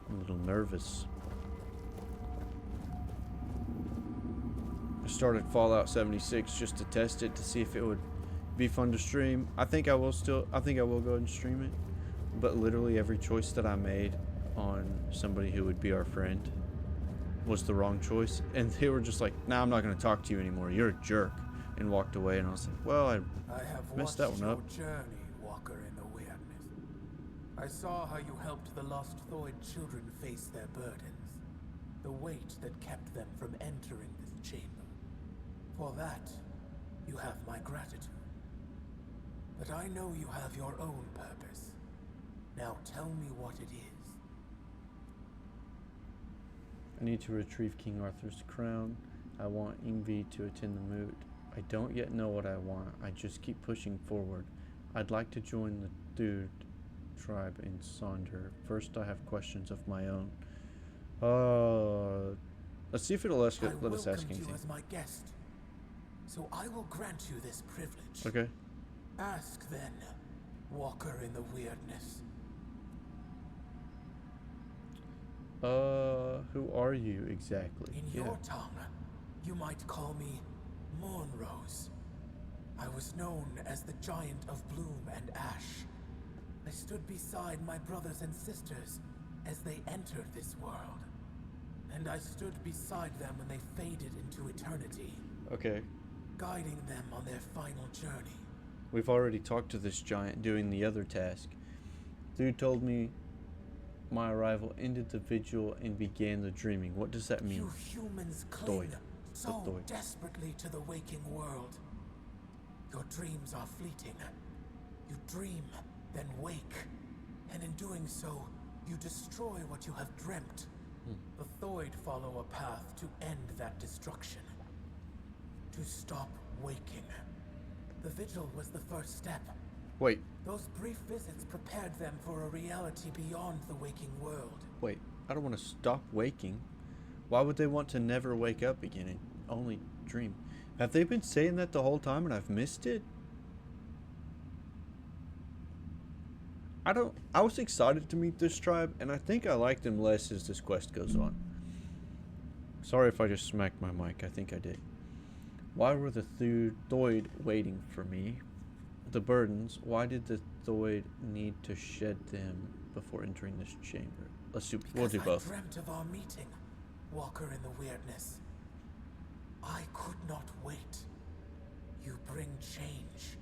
I'm a little nervous. I started Fallout 76 just to test it to see if it would be fun to stream. I think I will go ahead and stream it. But literally every choice that I made on somebody who would be our friend was the wrong choice. And they were just like, nah, I'm not going to talk to you anymore. You're a jerk. And walked away. And I was like, well, I have messed that one up. Your journey, Walker in the Weirdness. I saw how you helped the lost Thoid children face their burdens. The weight that kept them from entering this chamber. For that, you have my gratitude. But I know you have your own purpose. Now tell me what it is. I need to retrieve King Arthur's crown. I want Ingvi to attend the moot. I don't yet know what I want. I just keep pushing forward. I'd like to join the Dude tribe in Sonder. First, I have questions of my own. Let's see if it'll let us ask anything. You as my guest, so I will grant you this privilege. Okay. Ask then, Walker in the Weirdness. Who are you exactly? In your tongue, you might call me Moonrose. I was known as the Giant of Bloom and Ash. I stood beside my brothers and sisters as they entered this world. And I stood beside them when they faded into eternity. Okay. Guiding them on their final journey. We've already talked to this giant doing the other task. Dude told me my arrival ended the vigil and began the dreaming. What does that mean? You humans cling so Thoid. desperately to the waking world. Your dreams are fleeting. You dream, then wake. And in doing so, you destroy what you have dreamt. The Thoid follow a path to end that destruction. To stop waking. The vigil was the first step. Wait, Those brief visits prepared them for a reality beyond the waking world. wait. I don't want to stop waking. Why would they want to never wake up again and only dream? Have they been saying that the whole time and I've missed it? I was excited to meet this tribe, and I think I like them less as this quest goes on. Sorry if I just smacked my mic. I think I did. Why were the Thoid waiting for me? The burdens. Why did the Thoid need to shed them before entering this chamber? We'll do both. I dreamt of our meeting, Walker in the Weirdness. I could not wait. You bring change.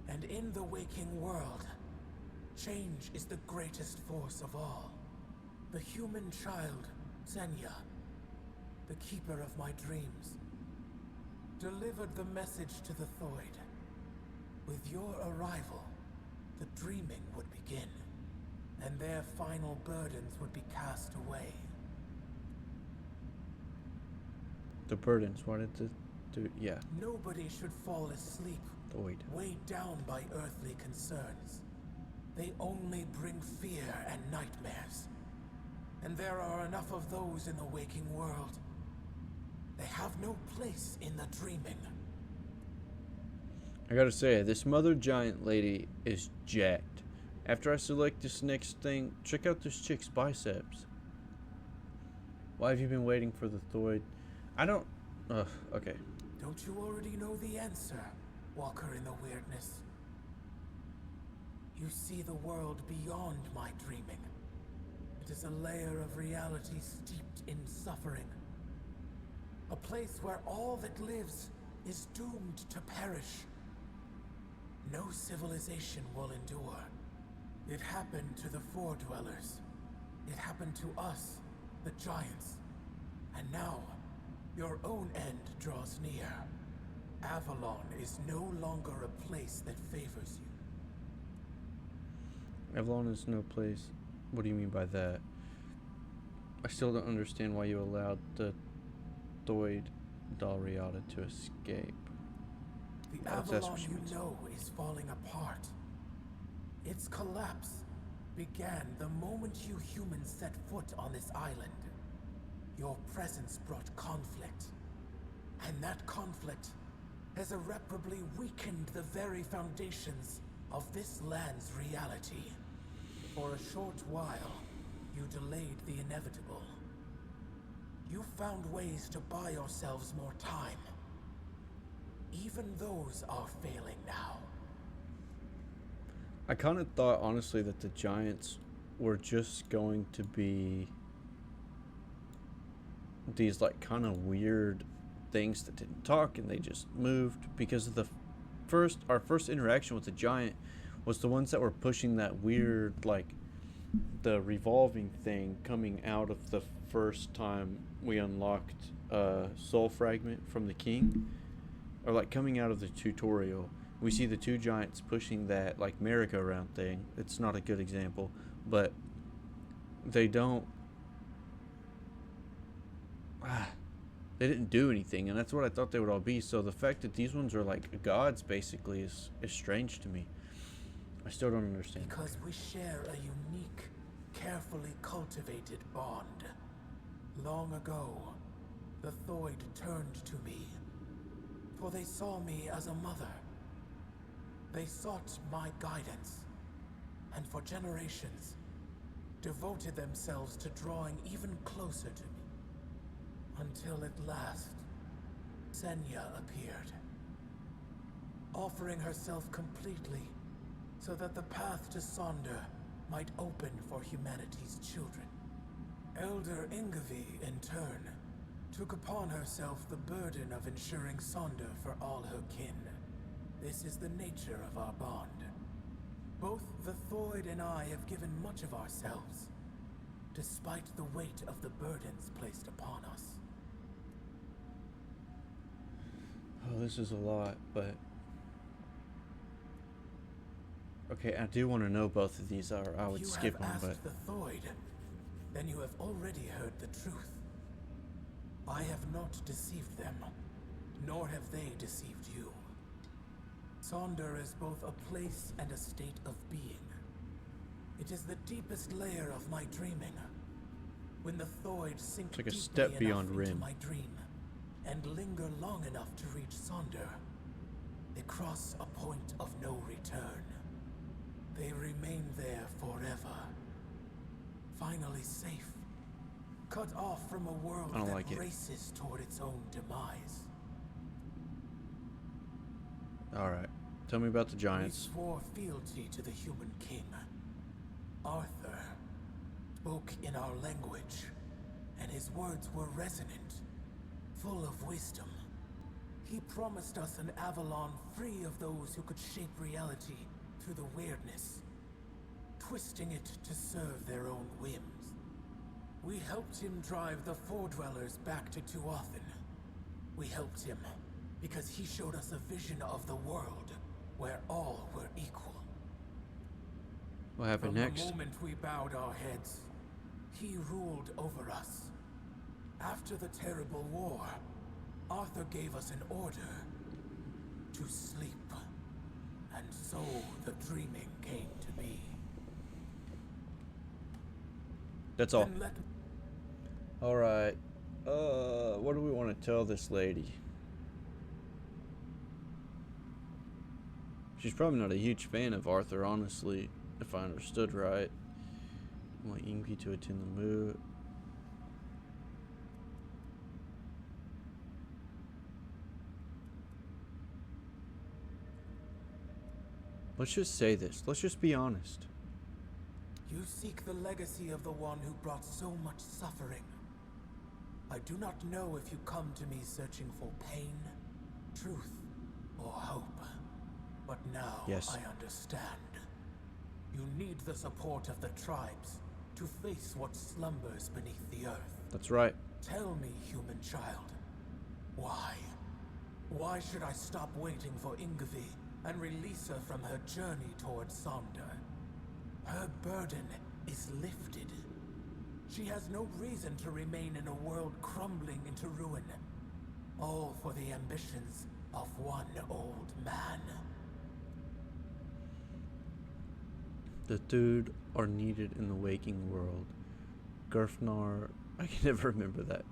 And in the waking world, change is the greatest force of all. The human child, Senya, the keeper of my dreams, delivered the message to the Thoid. With your arrival, the dreaming would begin, and their final burdens would be cast away. The burdens. Why did the yeah. Nobody should fall asleep, Thoid. weighed down by earthly concerns. They only bring fear and nightmares. And there are enough of those in the waking world. They have no place in the dreaming. I gotta say, this mother giant lady is jacked. After I select this next thing, check out this chick's biceps. Why have you been waiting for the Thoid? I don't... okay. Don't you already know the answer, Walker in the Weirdness? You see the world beyond my dreaming. It is a layer of reality steeped in suffering. A place where all that lives is doomed to perish. No civilization will endure. It happened to the Four Dwellers. It happened to us, the Giants. And now, your own end draws near. Avalon is no longer a place that favors you. Avalon is no place. What do you mean by that? I still don't understand why you allowed the Thoid Dalriada to escape. The That's Avalon what she you means. know is falling apart. Its collapse began the moment you humans set foot on this island. Your presence brought conflict. And that conflict has irreparably weakened the very foundations of this land's reality. For a short while, you delayed the inevitable. You found ways to buy yourselves more time. Even those are failing now. I kind of thought, honestly, that the Giants were just going to be these, like, kind of weird things that didn't talk and they just moved, because of our first interaction with the Giant was the ones that were pushing that weird, like, the revolving thing coming out of the first time we unlocked Soul Fragment from the King, or like coming out of the tutorial. We see the two Giants pushing that like merry-go-round thing. It's not a good example, but they don't they didn't do anything, and that's what I thought they would all be. So the fact that these ones are like gods basically is strange to me. I still don't understand. Because we share a unique, carefully cultivated bond. Long ago, the Thoid turned to me, for they saw me as a mother. They sought my guidance, and for generations, devoted themselves to drawing even closer to me. Until at last, Senya appeared, offering herself completely so that the path to Sonder might open for humanity's children. Elder Ingavi, in turn, took upon herself the burden of ensuring Sonder for all her kin. This is the nature of our bond. Both the Thoid and I have given much of ourselves, despite the weight of the burdens placed upon us. Oh, this is a lot, but okay, I do want to know both of these. I would skip one, but You have asked the Thoid, then you have already heard the truth. I have not deceived them, nor have they deceived you. Sonder is both a place and a state of being. It is the deepest layer of my dreaming. When the Thoids sink It's like a deeply step beyond enough into Rim. my dream, and linger long enough to reach Sonder, they cross a point of no return. They remain there forever. Finally safe. Cut off from a world I don't that like it. races toward its own demise. Alright. Tell me about the We giants. swore fealty to the human king. Arthur spoke in our language, and his words were resonant, full of wisdom. He promised us an Avalon free of those who could shape reality through the weirdness, twisting it to serve their own whims. We helped him drive the Four-Dwellers back to Tuathan. We helped him because he showed us a vision of the world where all were equal. What happened From next? the moment we bowed our heads, he ruled over us. After the terrible war, Arthur gave us an order to sleep. And so the dreaming came to be. That's all. Then let Alright. What do we want to tell this lady? She's probably not a huge fan of Arthur, honestly, if I understood right. I want Ingvi to attend the moot. Let's just say this. Let's just be honest. you seek the legacy of the one who brought so much suffering. I do not know if you come to me searching for pain, truth, or hope. But now Yes. I understand. You need the support of the tribes to face what slumbers beneath the earth. That's right. Tell me, human child, why? Why should I stop waiting for Ingvi and release her from her journey towards Sonder? Her burden is lifted. She has no reason to remain in a world crumbling into ruin, all for the ambitions of one old man. The dude are needed in the waking world. Gurfnar, I can never remember that.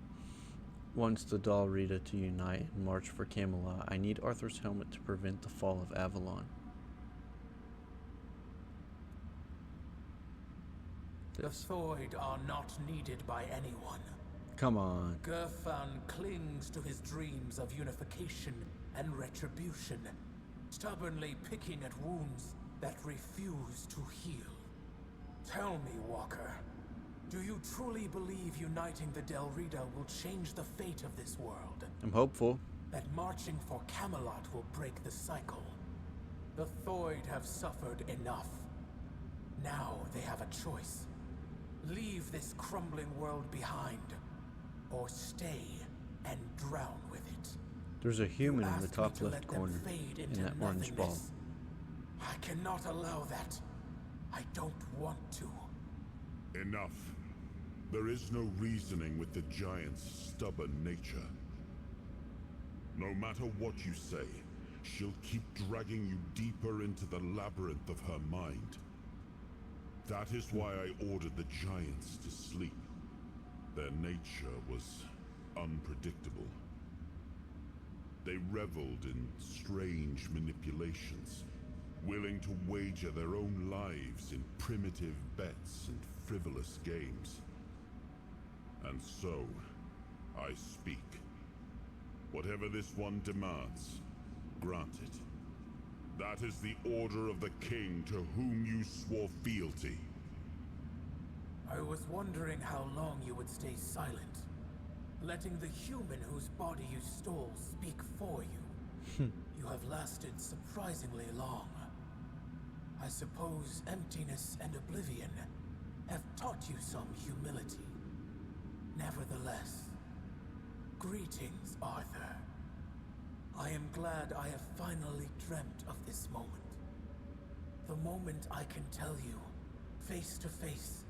Wants the Dalrita to unite and march for Camelot. I need Arthur's helmet to prevent the fall of Avalon. The Thoid are not needed by anyone. Come on. Gurfan clings to his dreams of unification and retribution, stubbornly picking at wounds that refuse to heal. Tell me, Walker, do you truly believe uniting the Dalrita will change the fate of this world? I'm hopeful. That marching for Camelot will break the cycle? The Thoid have suffered enough. Now they have a choice. Leave this crumbling world behind, or stay and drown with it. There's a human in the Ask me top to left let them corner fade in into that orange ball. nothingness. I cannot allow that. I don't want to. Enough. There is no reasoning with the giant's stubborn nature. No matter what you say, she'll keep dragging you deeper into the labyrinth of her mind. That is why I ordered the giants to sleep. Their nature was unpredictable. They reveled in strange manipulations, willing to wager their own lives in primitive bets and frivolous games. And so, I speak. Whatever this one demands, grant it. That is the order of the king to whom you swore fealty. I was wondering how long you would stay silent, letting the human whose body you stole speak for you. You have lasted surprisingly long. I suppose emptiness and oblivion have taught you some humility. Nevertheless, greetings, Arthur. I am glad I have finally dreamt of this moment. The moment I can tell you, face to face,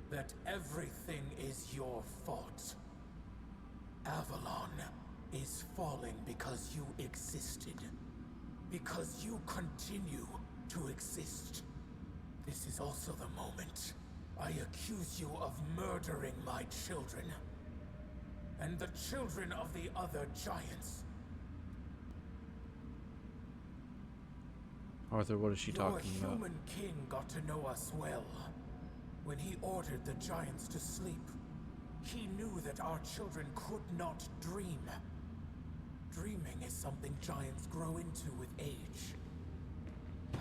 that everything is your fault. Avalon is falling because you existed. Because you continue to exist. This is also the moment I accuse you of murdering my children. And the children of the other giants. Arthur, what is she talking Your about? human king got to know us well. When he ordered the giants to sleep, he knew that our children could not dream. Dreaming is something giants grow into with age.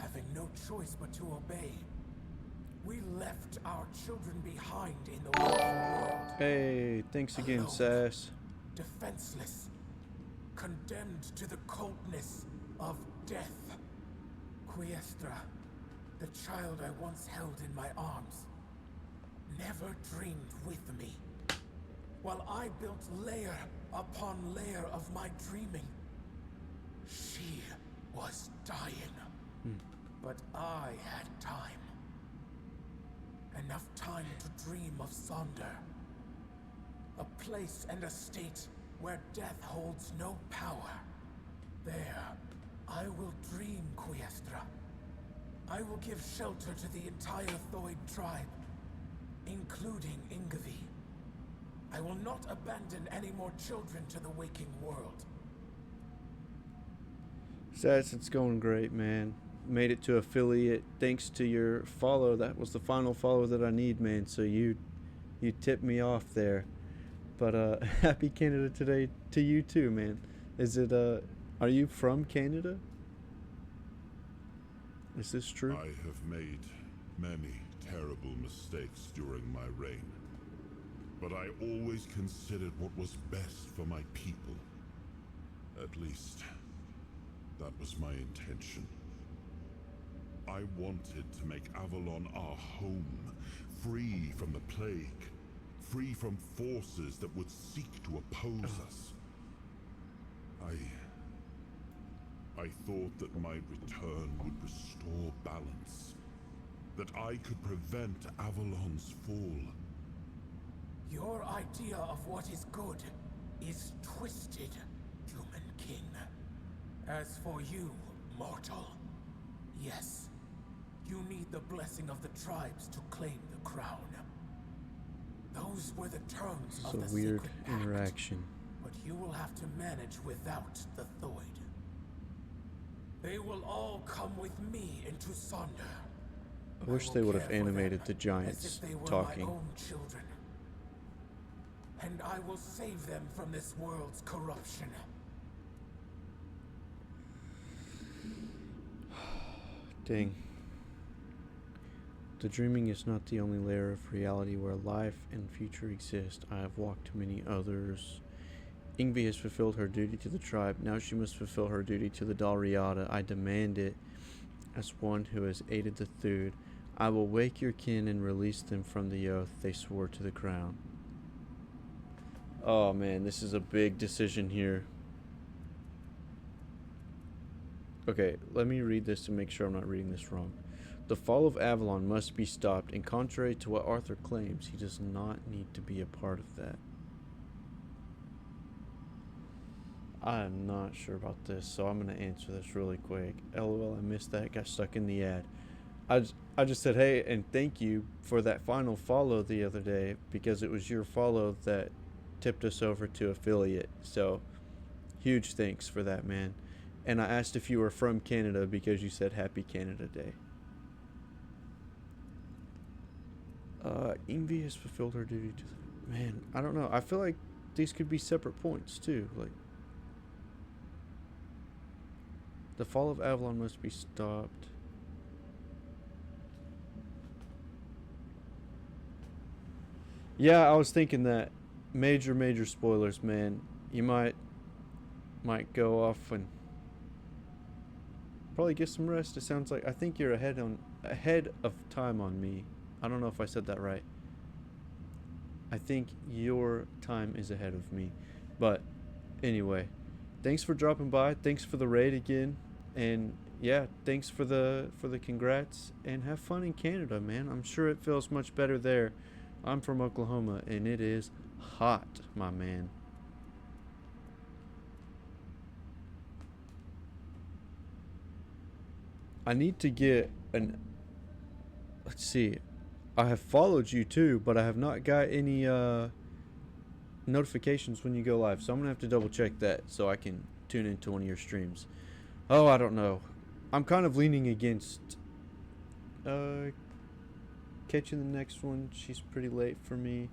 Having no choice but to obey, we left our children behind in the waking world. Hey, thanks again, Alone, Sass. defenseless, condemned to the coldness of death. Quiestra, the child I once held in my arms, never dreamed with me. While I built layer upon layer of my dreaming, she was dying. But I had time. Enough time to dream of Sonder. A place and a state where death holds no power. There, I will dream, Quiestra. I will give shelter to the entire Thoid tribe, including Ingavi. I will not abandon any more children to the waking world. Sass, it's going great, man. Made it to affiliate thanks to your follow. That was the final follow that I need, man. So you tipped me off there. But happy Canada today to you too, man. Is it are you from Canada? Is this true? I have made many terrible mistakes during my reign, but I always considered what was best for my people. At least, that was my intention. I wanted to make Avalon our home, free from the plague, free from forces that would seek to oppose us. I thought that my return would restore balance, that I could prevent Avalon's fall. Your idea of what is good is twisted, human king. As for you, mortal, yes, you need the blessing of the tribes to claim the crown. Those were the terms It's of a the weird sacred pact, interaction. but you will have to manage without the Thoid. They will all come with me into Sonder. I wish they would have animated the giants talking. My own children. And I will save them from this world's corruption. Dang. The dreaming is not the only layer of reality where life and future exist. I have walked many others. Ingvi has fulfilled her duty to the tribe. Now she must fulfill her duty to the Dalriada. I demand it as one who has aided the Thud. I will wake your kin and release them from the oath they swore to the crown. Oh man, this is a big decision here. Okay, let me read this to make sure I'm not reading this wrong. The fall of Avalon must be stopped, and contrary to what Arthur claims, he does not need to be a part of that. I am not sure about this, so I'm going to answer this really quick. LOL, I missed that. Got stuck in the ad. I just said, hey, and thank you for that final follow the other day, because it was your follow that tipped us over to affiliate. So, huge thanks for that, man. And I asked if you were from Canada because you said Happy Canada Day. Ingvi has fulfilled her duty to the... Man, I don't know. I feel like these could be separate points, too. Like, the fall of Avalon must be stopped. Yeah, I was thinking that. Major spoilers, man. You might go off and probably get some rest. It sounds like I think you're ahead of time on me. I don't know if I said that right. I think your time is ahead of me. But anyway, thanks for dropping by. Thanks for the raid again. And yeah, thanks for the congrats, and have fun in Canada, man. I'm sure it feels much better there. I'm from Oklahoma, and it is hot, my man. I need to get an... Let's see. I have followed you too, but I have not got any notifications when you go live. So I'm going to have to double check that so I can tune into one of your streams. Oh, I don't know. I'm kind of leaning against catching the next one. She's pretty late for me.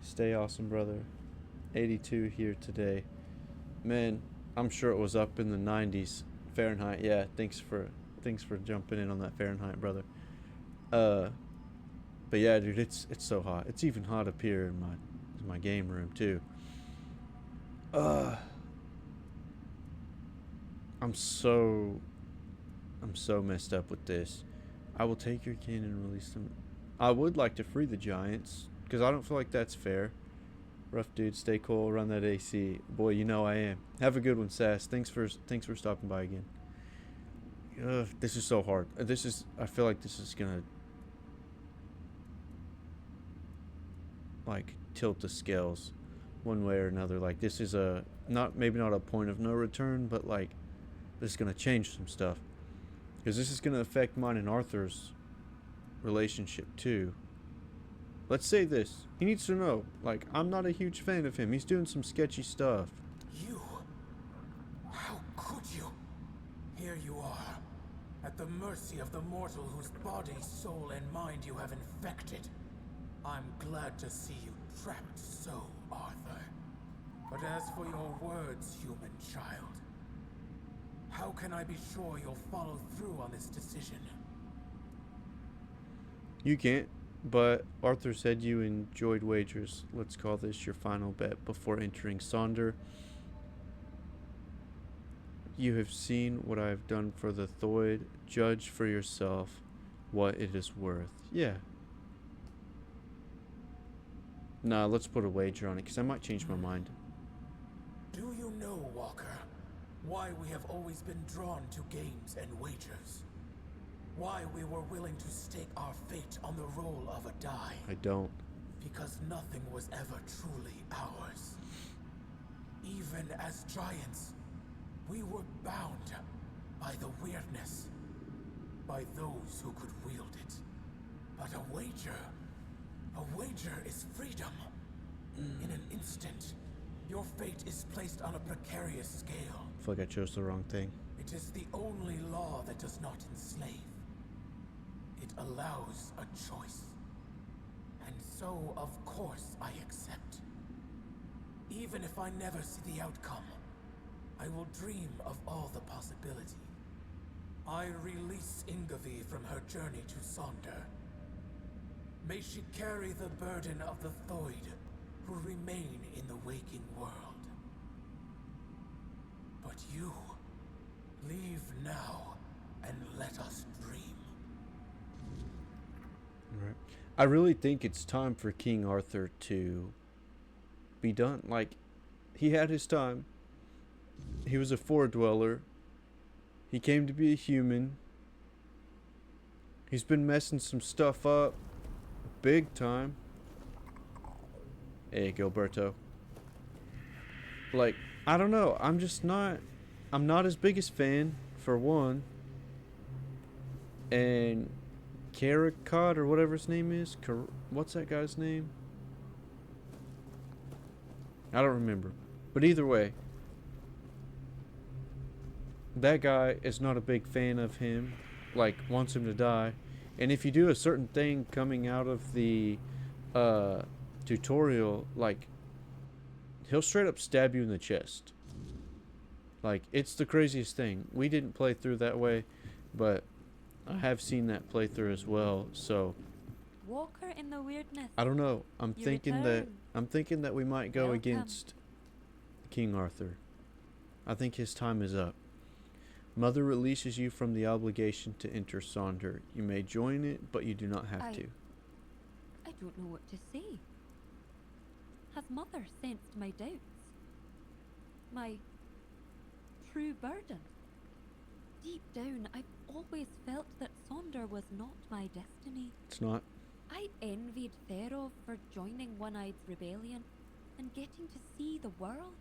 Stay awesome, brother. 82 here today. Man, I'm sure it was up in the 90s Fahrenheit. Yeah, thanks for jumping in on that Fahrenheit, brother. But yeah, dude, it's so hot. It's even hot up here in my game room too. I'm so messed up with this. I will take your kin and release them. I would like to free the giants because I don't feel like that's fair. Rough dude, stay cool, run that AC. Boy, you know I am. Have a good one, Sass. Thanks for stopping by again. This is so hard. I feel like this is gonna like tilt the scales one way or another. Like this is maybe not a point of no return, but like this is gonna change some stuff because this is gonna affect mine and Arthur's relationship too. Let's say this. He needs to know, like, I'm not a huge fan of him. He's doing some sketchy stuff. You? How could you? Here you are, at the mercy of the mortal whose body, soul, and mind you have infected. I'm glad to see you trapped so, Arthur. But as for your words, human child, how can I be sure you'll follow through on this decision? You can't, but Arthur said you enjoyed wagers. Let's call this your final bet before entering Sonder. You have seen what I have done for the Thoid. Judge for yourself what it is worth. Yeah. Nah, let's put a wager on it, because I might change my mind. Do you know, Walker, why we have always been drawn to games and wagers? Why we were willing to stake our fate on the roll of a die? I don't. Because nothing was ever truly ours. Even as giants, we were bound by the weirdness, by those who could wield it. But a wager is freedom. In an instant, your fate is placed on a precarious scale. I feel like I chose the wrong thing. It is the only law that does not enslave. It allows a choice. And so, of course, I accept. Even if I never see the outcome, I will dream of all the possibility. I release Ingavi from her journey to Sonder. May she carry the burden of the Thoid who remain in the waking world. But you, leave now and let us dream. Right. I really think it's time for King Arthur to be done. Like, he had his time. He was a Four-Dweller. He came to be a human. He's been messing some stuff up. Big time. Hey, Gilberto. Like, I don't know. I'm not his biggest fan, for one. And Karikot, or whatever his name is. What's that guy's name? I don't remember. But either way, that guy is not a big fan of him. Like, wants him to die. And if you do a certain thing coming out of the tutorial, like, he'll straight up stab you in the chest. Like, it's the craziest thing. We didn't play through that way, but I have seen that playthrough as well. So Walker in the weirdness. I don't know. I'm You thinking that we might go Welcome. against King Arthur. I think his time is up. Mother releases you from the obligation to enter Sonder. You may join it, but you do not have to. I don't know what to say. Has Mother sensed my doubts? My true burden? Deep down, I've always felt that Sonder was not my destiny. It's not. I envied Therof for joining One-Eye's rebellion and getting to see the world.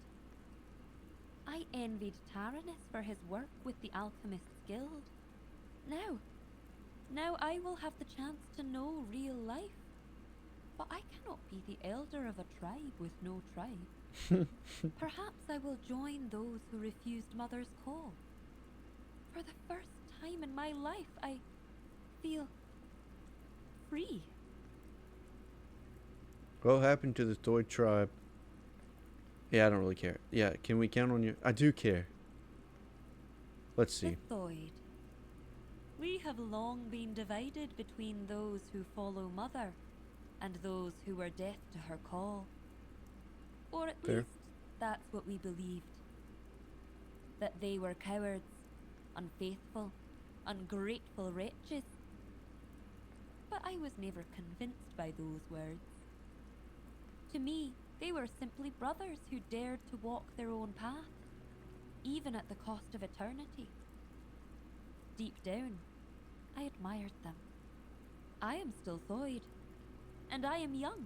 I envied Taranis for his work with the Alchemist's Guild. Now I will have the chance to know real life. But I cannot be the elder of a tribe with no tribe. Perhaps I will join those who refused Mother's call. For the first time in my life, I feel free. What happened to the Thoid tribe? Yeah, I don't really care. Yeah, can we count on you? I do care. Let's see. The Thoid. We have long been divided between those who follow Mother and those who were deaf to her call. Or at Fair. least that's what we believed. That they were cowards, unfaithful, ungrateful wretches. But I was never convinced by those words. To me, they were simply brothers who dared to walk their own path, even at the cost of eternity. Deep down, I admired them. I am still Thoid, and I am young.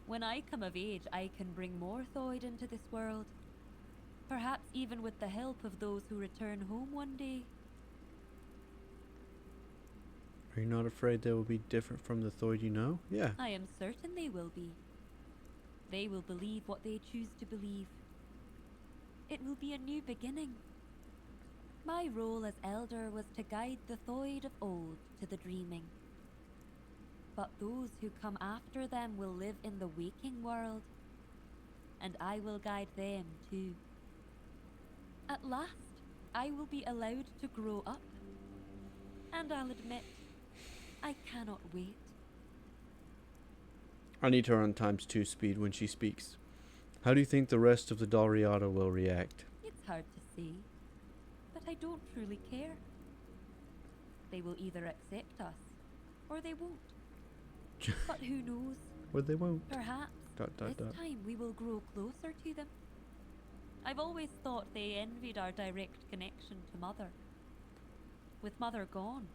When I come of age, I can bring more Thoid into this world, perhaps even with the help of those who return home one day. Are you not afraid they will be different from the Thoid you know? Yeah. I am certain they will be. They will believe what they choose to believe. It will be a new beginning. My role as elder was to guide the Thoid of old to the dreaming. But those who come after them will live in the waking world, and I will guide them too. At last, I will be allowed to grow up, and I'll admit, I cannot wait. I need her on ×2 speed when she speaks. How do you think the rest of the Dalriada will react? It's hard to say, but I don't truly care. They will either accept us, or they won't. But who knows? Or they won't. Perhaps this time we will grow closer to them. I've always thought they envied our direct connection to Mother. With Mother gone,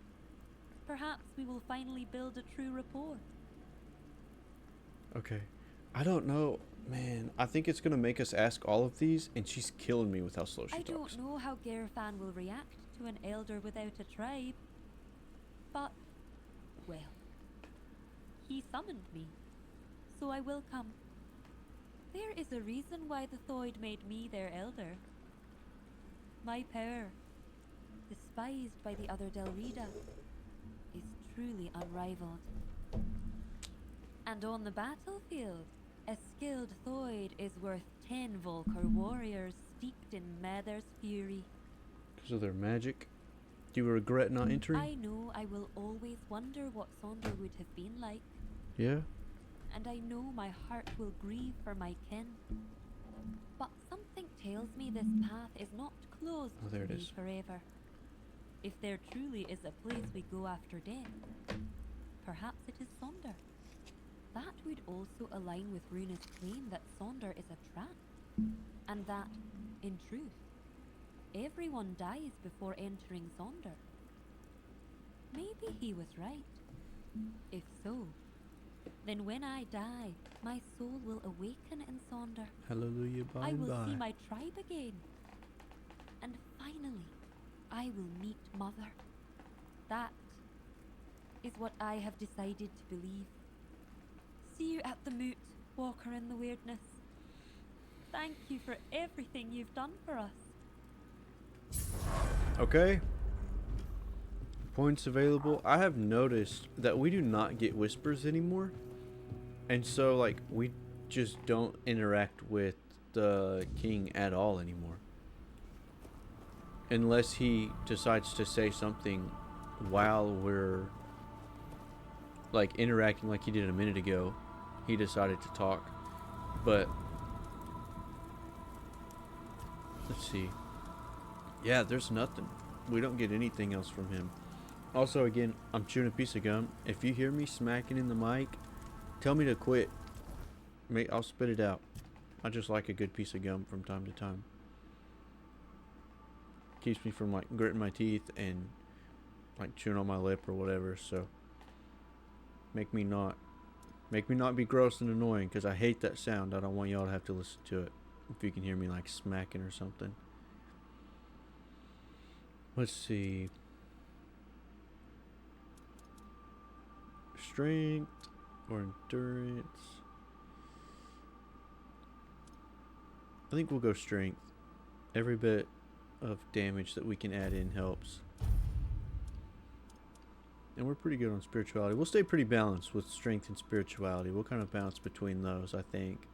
perhaps we will finally build a true rapport. Okay. I don't know. Man, I think it's going to make us ask all of these, and she's killing me with how slow she I talks. don't know how Gerfan will react to an elder without a tribe. But, well, he summoned me, so I will come. There is a reason why the Thoid made me their elder. My power, despised by the other Delrida, is truly unrivaled. And on the battlefield, a skilled Thoid is worth 10 Volker warriors steeped in Mather's fury. Because of their magic? Do you regret not entering? I know I will always wonder what Sonder would have been like. Yeah? And I know my heart will grieve for my kin. But something tells me this path is not closed Oh, there to it me is. forever. If there truly is a place we go after death, perhaps it is Sonder. That would also align with Runa's claim that Sonder is a trap, and that, in truth, everyone dies before entering Sonder. Maybe he was right. If so, then when I die, my soul will awaken in Sonder. Hallelujah, bye I will bye. see my tribe again. And finally, I will meet Mother. That is what I have decided to believe. See you at the moot, Walker in the Weirdness. Thank you for everything you've done for us. Okay. Points available. I have noticed that we do not get whispers anymore. And so, like, we just don't interact with the king at all anymore. Unless he decides to say something while we're, like, interacting like he did a minute ago. He decided to talk. But, let's see. Yeah, there's nothing. We don't get anything else from him. Also, again, I'm chewing a piece of gum. If you hear me smacking in the mic, tell me to quit. I'll spit it out. I just like a good piece of gum from time to time. Keeps me from, like, gritting my teeth and, like, chewing on my lip or whatever, so. Make me not be gross and annoying, because I hate that sound. I don't want y'all to have to listen to it. If you can hear me like smacking or something. Let's see. Strength or endurance. I think we'll go strength. Every bit of damage that we can add in helps. And we're pretty good on spirituality. We'll stay pretty balanced with strength and spirituality. We'll kind of bounce between those, I think.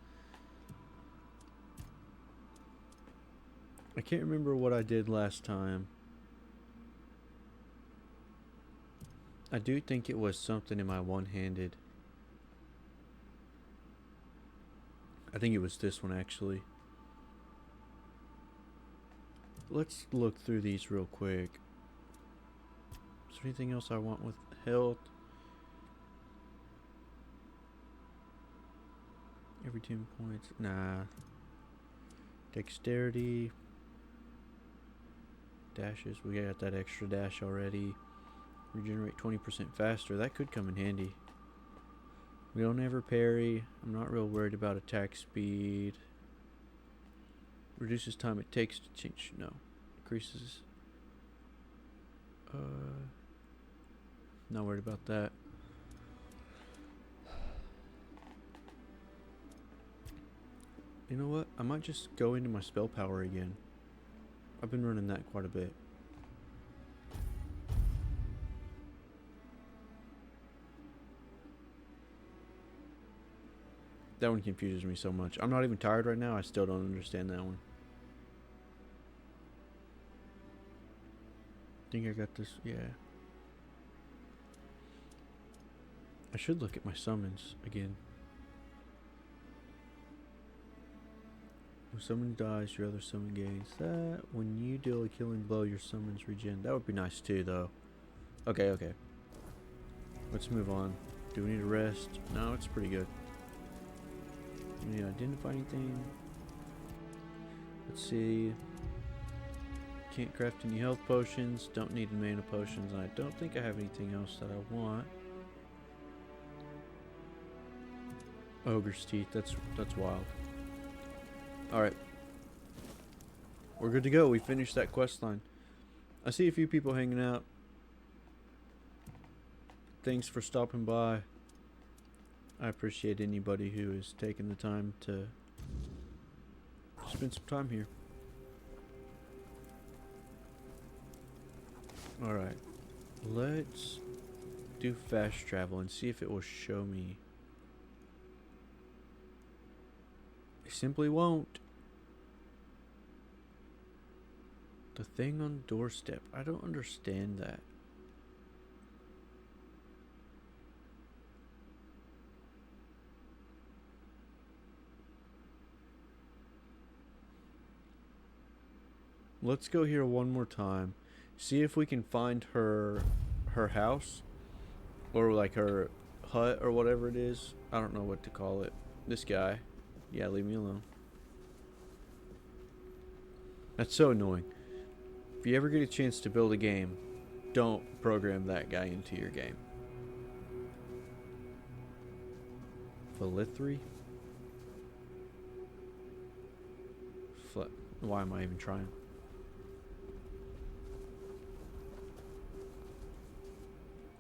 I can't remember what I did last time. I do think it was something in my one-handed. I think it was this one, actually. Let's look through these real quick. Is there anything else I want with health? Every 10 points. Nah. Dexterity. Dashes. We got that extra dash already. Regenerate 20% faster. That could come in handy. We don't ever parry. I'm not real worried about attack speed. Reduces time it takes to change. No. Increases. Not worried about that. You know what? I might just go into my spell power again. I've been running that quite a bit. That one confuses me so much. I'm not even tired right now. I still don't understand that one. Think I got this? Yeah. I should look at my summons again. When someone dies, your other summon gains that. When you deal a killing blow, your summons regen. That would be nice too, though. Okay, okay. Let's move on. Do we need a rest? No, it's pretty good. Do we need to identify anything? Let's see. Can't craft any health potions. Don't need mana potions. And I don't think I have anything else that I want. Ogre's teeth. That's wild. Alright. We're good to go. We finished that quest line. I see a few people hanging out. Thanks for stopping by. I appreciate anybody who is taking the time to spend some time here. Alright. Let's do fast travel and see if it will show me. It simply won't. The thing on the doorstep. I don't understand that. Let's go here one more time. See if we can find her house. Or like her hut or whatever it is. I don't know what to call it. This guy. Yeah, leave me alone. That's so annoying. If you ever get a chance to build a game, don't program that guy into your game. Philithry? Why am I even trying?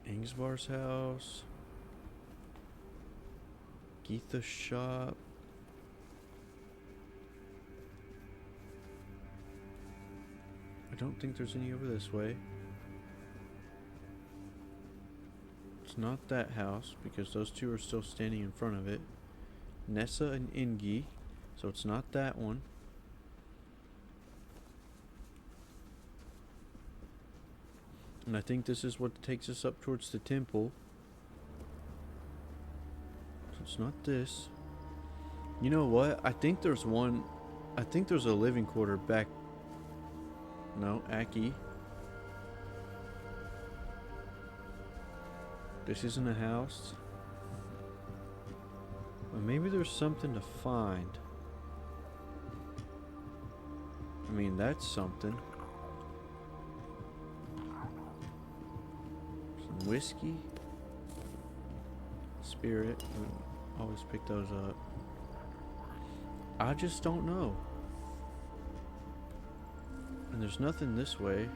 Ingsvar's house. Geetha's shop. I don't think there's any over this way. It's not that house because those two are still standing in front of it. Nessa and Ingi. So it's not that one. And I think this is what takes us up towards the temple. So it's not this. You know what? I think there's one. I think there's a living quarter back. No, Aki. This isn't a house. Well, maybe there's something to find. I mean, that's something. Some whiskey. spirit. Always pick those up. I just don't know. And there's nothing this way.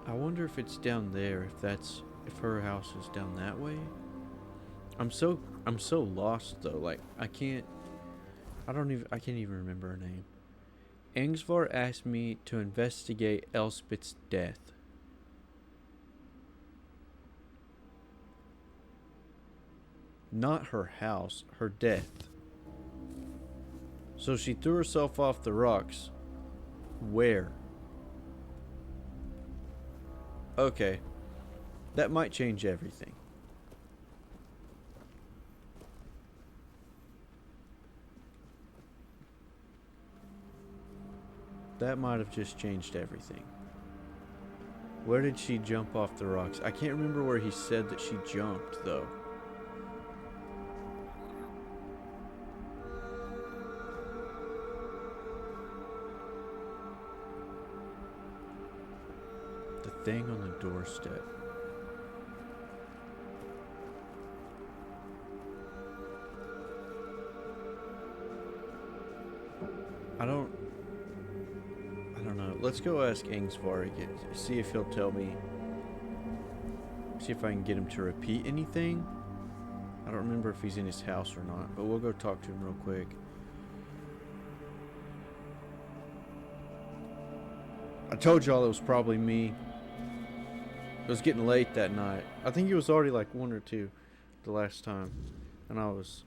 I wonder if it's down there, if her house is down that way. I'm so lost though. Like I can't even remember her name. Angsvar asked me to investigate Elspeth's death. Not her house, her death. So she threw herself off the rocks. Where? Okay. That might change everything. That might have just changed everything. Where did she jump off the rocks? I can't remember where he said that she jumped, though. The thing on the doorstep. I don't know. Let's go ask Angsvar again. See if he'll tell me. See if I can get him to repeat anything. I don't remember if he's in his house or not, but we'll go talk to him real quick. I told y'all it was probably me. It was getting late that night. I think it was already like 1 or 2 the last time. And I was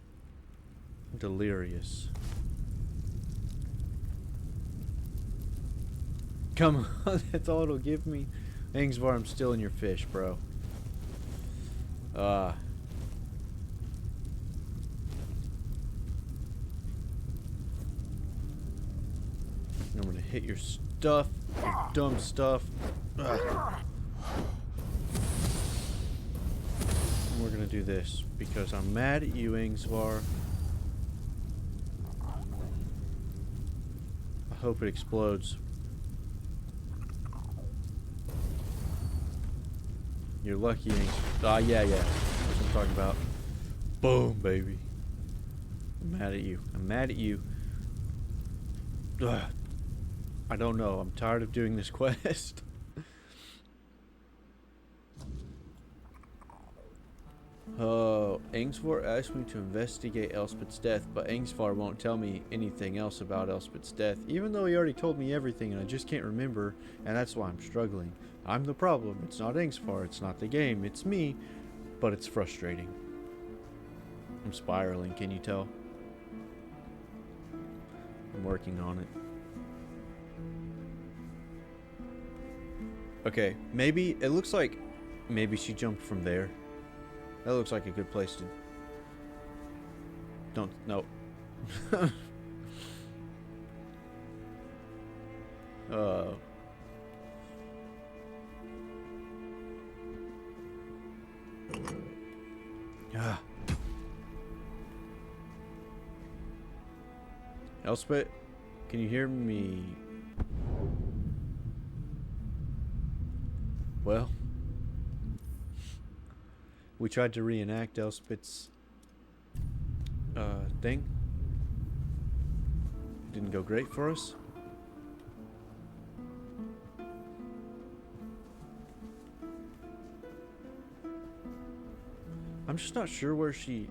delirious. Come on, that's all it'll give me. Angsvar, I'm still in your fish, bro. I'm gonna hit your stuff, your dumb stuff. Ugh. And we're gonna do this because I'm mad at you, Angsvar. I hope it explodes. You're lucky, Angsvar. Yeah. That's what I'm talking about. Boom, baby. I'm mad at you. I'm mad at you. Ugh. I don't know. I'm tired of doing this quest. Angsvar asked me to investigate Elspeth's death, but Angsvar won't tell me anything else about Elspeth's death, even though he already told me everything and I just can't remember, and that's why I'm struggling. I'm the problem. It's not Angsvar. It's not the game. It's me, but it's frustrating. I'm spiraling. Can you tell? I'm working on it. Okay, maybe it looks like maybe she jumped from there. That looks like a good place to. Don't no. Elspeth, can you hear me? Well, we tried to reenact Elspeth's thing. It didn't go great for us. I'm just not sure where she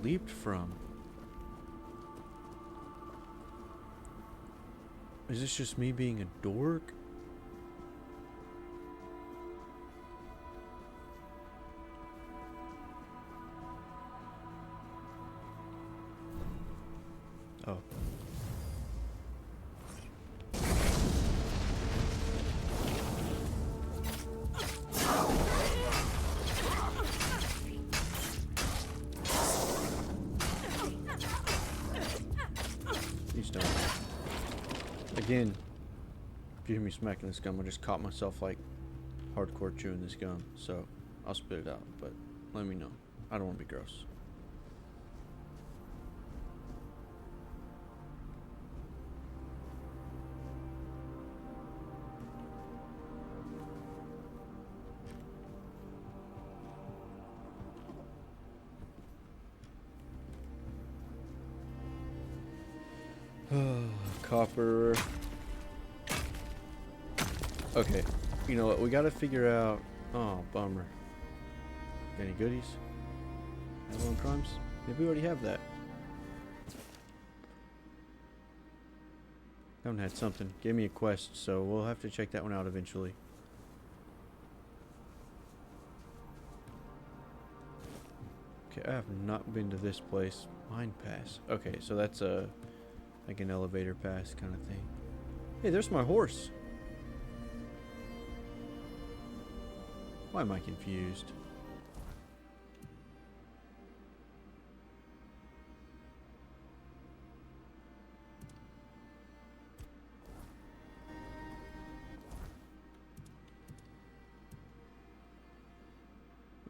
leaped from. Is this just me being a dork? Oh. Please don't. Again, if you hear me smacking this gum, I just caught myself like hardcore chewing this gum, so I'll spit it out, but let me know. I don't want to be gross. Copper. Okay, you know what? We gotta figure out. Oh, bummer. Got any goodies? Avalon crimes? Maybe we already have that. Haven't had something. Gave me a quest, so we'll have to check that one out eventually. Okay, I have not been to this place. Mine pass. Okay, so that's a like an elevator pass kind of thing. Hey, there's my horse. Why am I confused?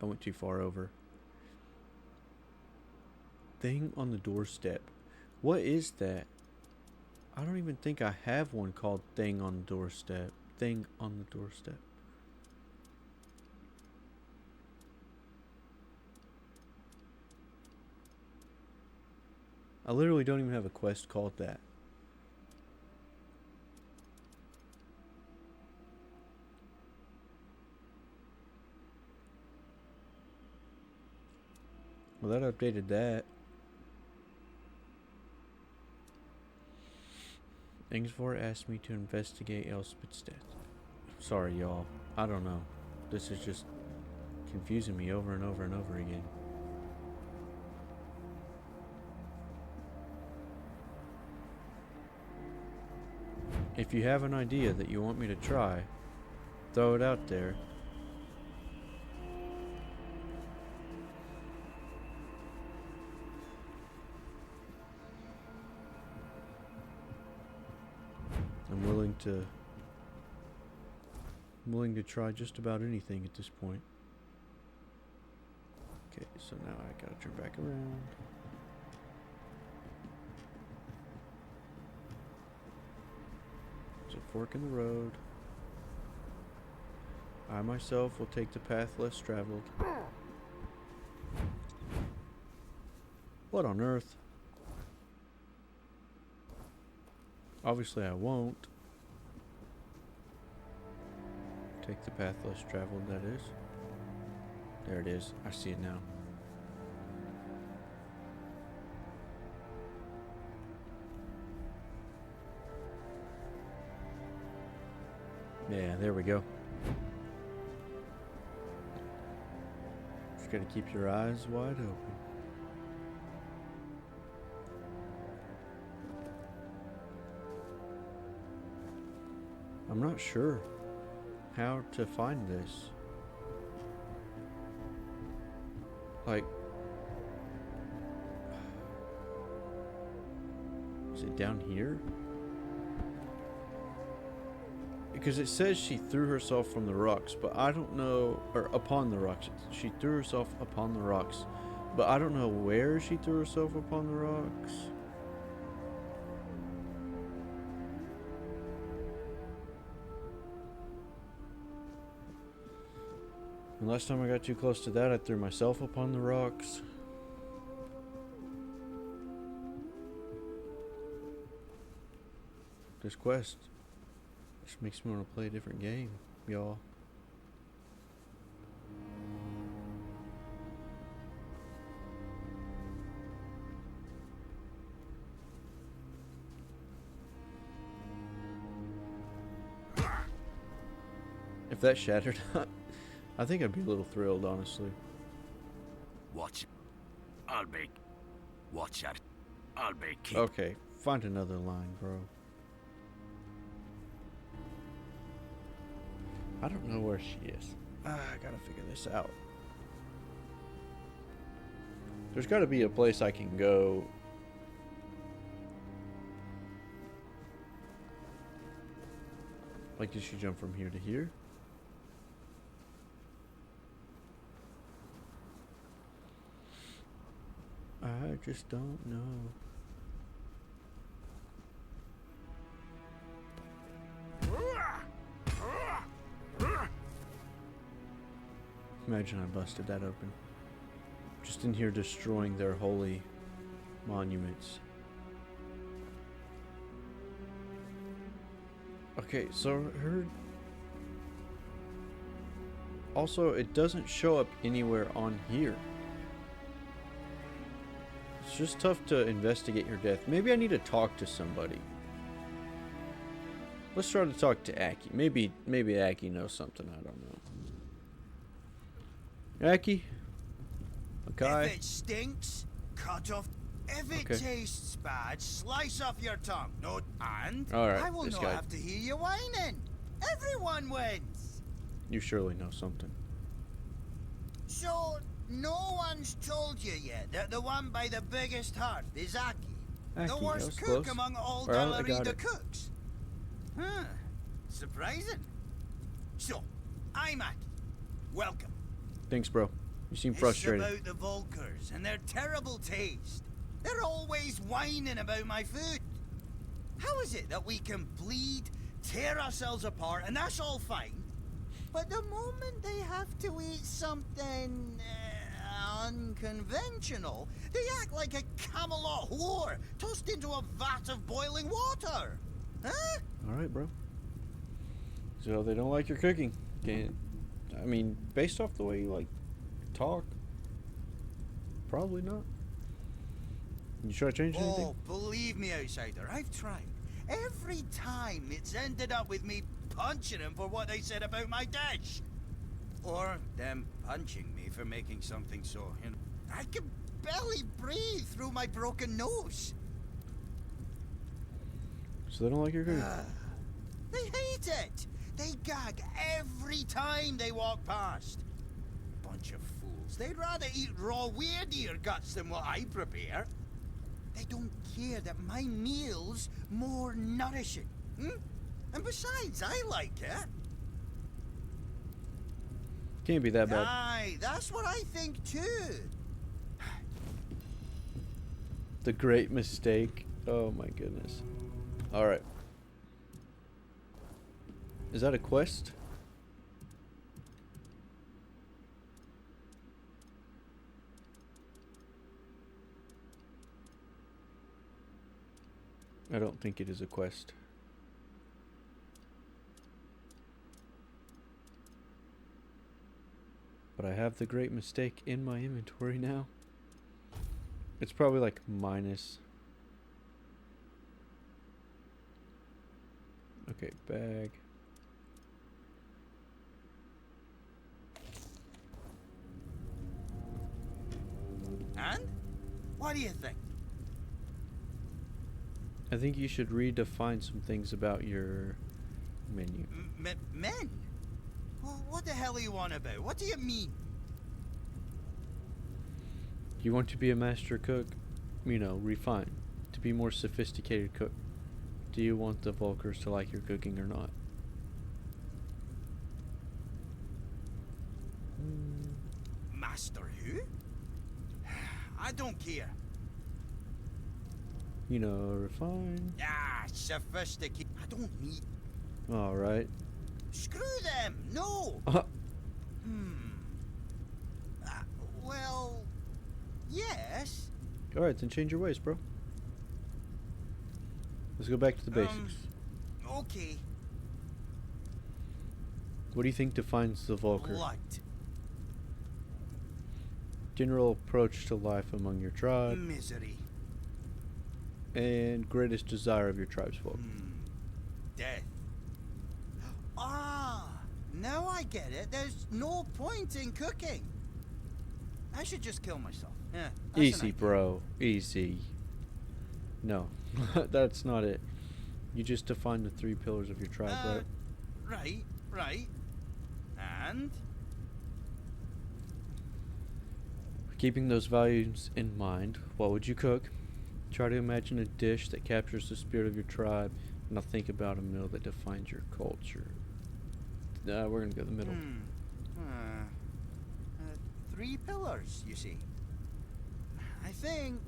I went too far over. Thing on the doorstep. What is that? I don't even think I have one called Thing on the Doorstep. Thing on the Doorstep. I literally don't even have a quest called that. Well, that updated that. Ingsvor asked me to investigate Elspeth's death. Sorry, y'all. I don't know. This is just confusing me over and over and over again. If you have an idea that you want me to try, throw it out there. I'm willing to try just about anything at this point. Okay, so now I gotta turn back around. There's a fork in the road. I myself will take the path less traveled. What on earth? Obviously I won't. Take the path less traveled, that is. There it is. I see it now. Yeah, there we go. Just gotta keep your eyes wide open. I'm not sure how to find this. Like, is it down here? Because it says she threw herself from the rocks, but I don't know, or upon the rocks. She threw herself upon the rocks, but I don't know where she threw herself upon the rocks. And last time I got too close to that, I threw myself upon the rocks. This quest just makes me want to play a different game, y'all. If that shattered, I think I'd be a little thrilled, honestly. Watch. I'll be. Watch out. I'll be keep. Okay, find another line, bro. I don't know where she is. I gotta figure this out. There's gotta be a place I can go. Like, did she jump from here to here? I just don't know. Imagine I busted that open. Just in here destroying their holy monuments. Okay, so her. Also, it doesn't show up anywhere on here. It's just tough to investigate her death. Maybe I need to talk to somebody. Let's try to talk to Aki. Maybe Aki knows something. I don't know. Aki? Okay. If it stinks, cut off. If it Okay. tastes bad, slice off your tongue. No, and Alright, I will this not guy. have to hear you whining. Everyone wins. You surely know something. So, no one's told you yet that the one by the biggest heart is Aki, Aki, the that worst was cook close. among all Well, I got Dalarida it. cooks. Huh. Surprising. So, I'm Aki. Welcome. Thanks, bro. You seem frustrated. It's about the Volkers and their terrible taste. They're always whining about my food. How is it that we can bleed, tear ourselves apart, and that's all fine? But the moment they have to eat something unconventional, they act like a Camelot whore tossed into a vat of boiling water. Huh? Alright, bro. So they don't like your cooking. Can't. I mean, based off the way you like talk, probably not. You try to change anything? Oh, believe me, outsider, I've tried. Every time it's ended up with me punching them for what they said about my dish. Or them punching me for making something so, I can barely breathe through my broken nose. So they don't like your cooking. They hate it. They gag every time they walk past. Bunch of fools. They'd rather eat raw weirdeer guts than what I prepare. They don't care that my meal's more nourishing. And besides, I like it. Can't be that bad. Aye, that's what I think too. The great mistake. Oh my goodness. Alright. Is that a quest? I don't think it is a quest. But I have the great mistake in my inventory now. It's probably like minus. Okay, bag. And? What do you think? I think you should redefine some things about your menu. Men? Well, what the hell are you on about? What do you mean? You want to be a master cook? You know, refine. To be more sophisticated cook. Do you want the Volkers to like your cooking or not? Master who? I don't care. You know, refine. Ah, sophisticated. I don't need. Alright. Screw them! No! Well, yes. Alright, then change your ways, bro. Let's go back to the basics. Okay. What do you think defines the Volker? Blood. General approach to life among your tribe. Misery. And greatest desire of your tribe's folk. Death. Ah, now I get it. There's no point in cooking. I should just kill myself. Yeah. That's an Easy, idea. bro. Easy. No, that's not it. You just defined the 3 pillars of your tribe, right? Right. And? Keeping those values in mind, what would you cook? Try to imagine a dish that captures the spirit of your tribe. Now think about a meal that defines your culture. We're gonna go the middle. 3 pillars, you see. I think,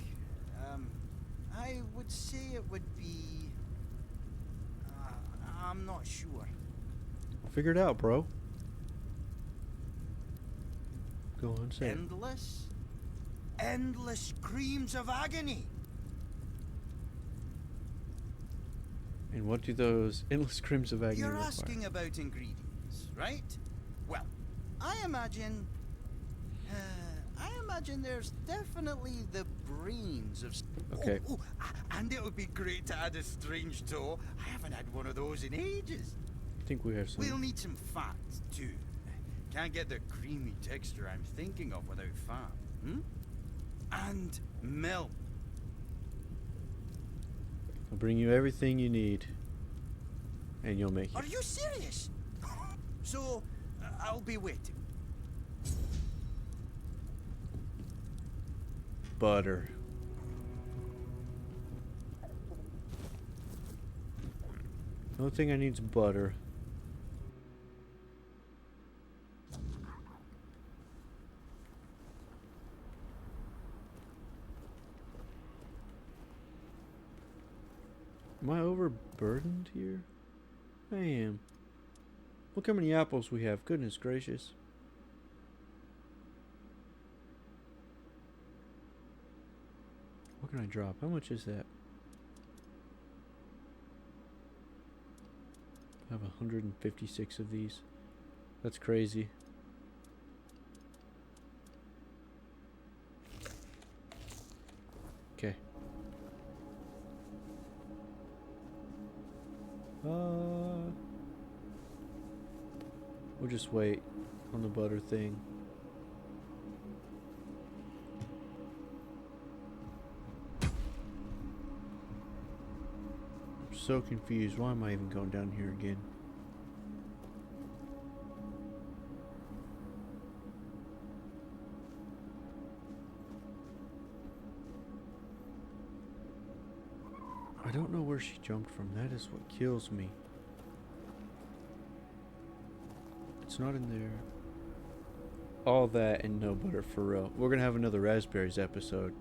I would say it would be... I'm not sure. Figure it out, bro. Go on, say it. Endless screams of agony. And what do those endless crimes of agony You're require? asking about ingredients, right? Well, I imagine there's definitely the brains of... Okay. And it would be great to add a strange toe. I haven't had one of those in ages. I think we have some. We'll need some fat, too. Can't get the creamy texture I'm thinking of without fat. And milk. I'll bring you everything you need. And you'll make Are it. you serious? So, I'll be waiting. Butter. The only thing I need is butter. Am I overburdened here? I am. Look how many apples we have. Goodness gracious. What can I drop? How much is that? I have 156 of these. That's crazy. Okay. We'll just wait on the butter thing. I'm so confused. Why am I even going down here again? I don't know where she jumped from. That is what kills me. It's not in there. All that and no butter for real. We're gonna have another raspberries episode.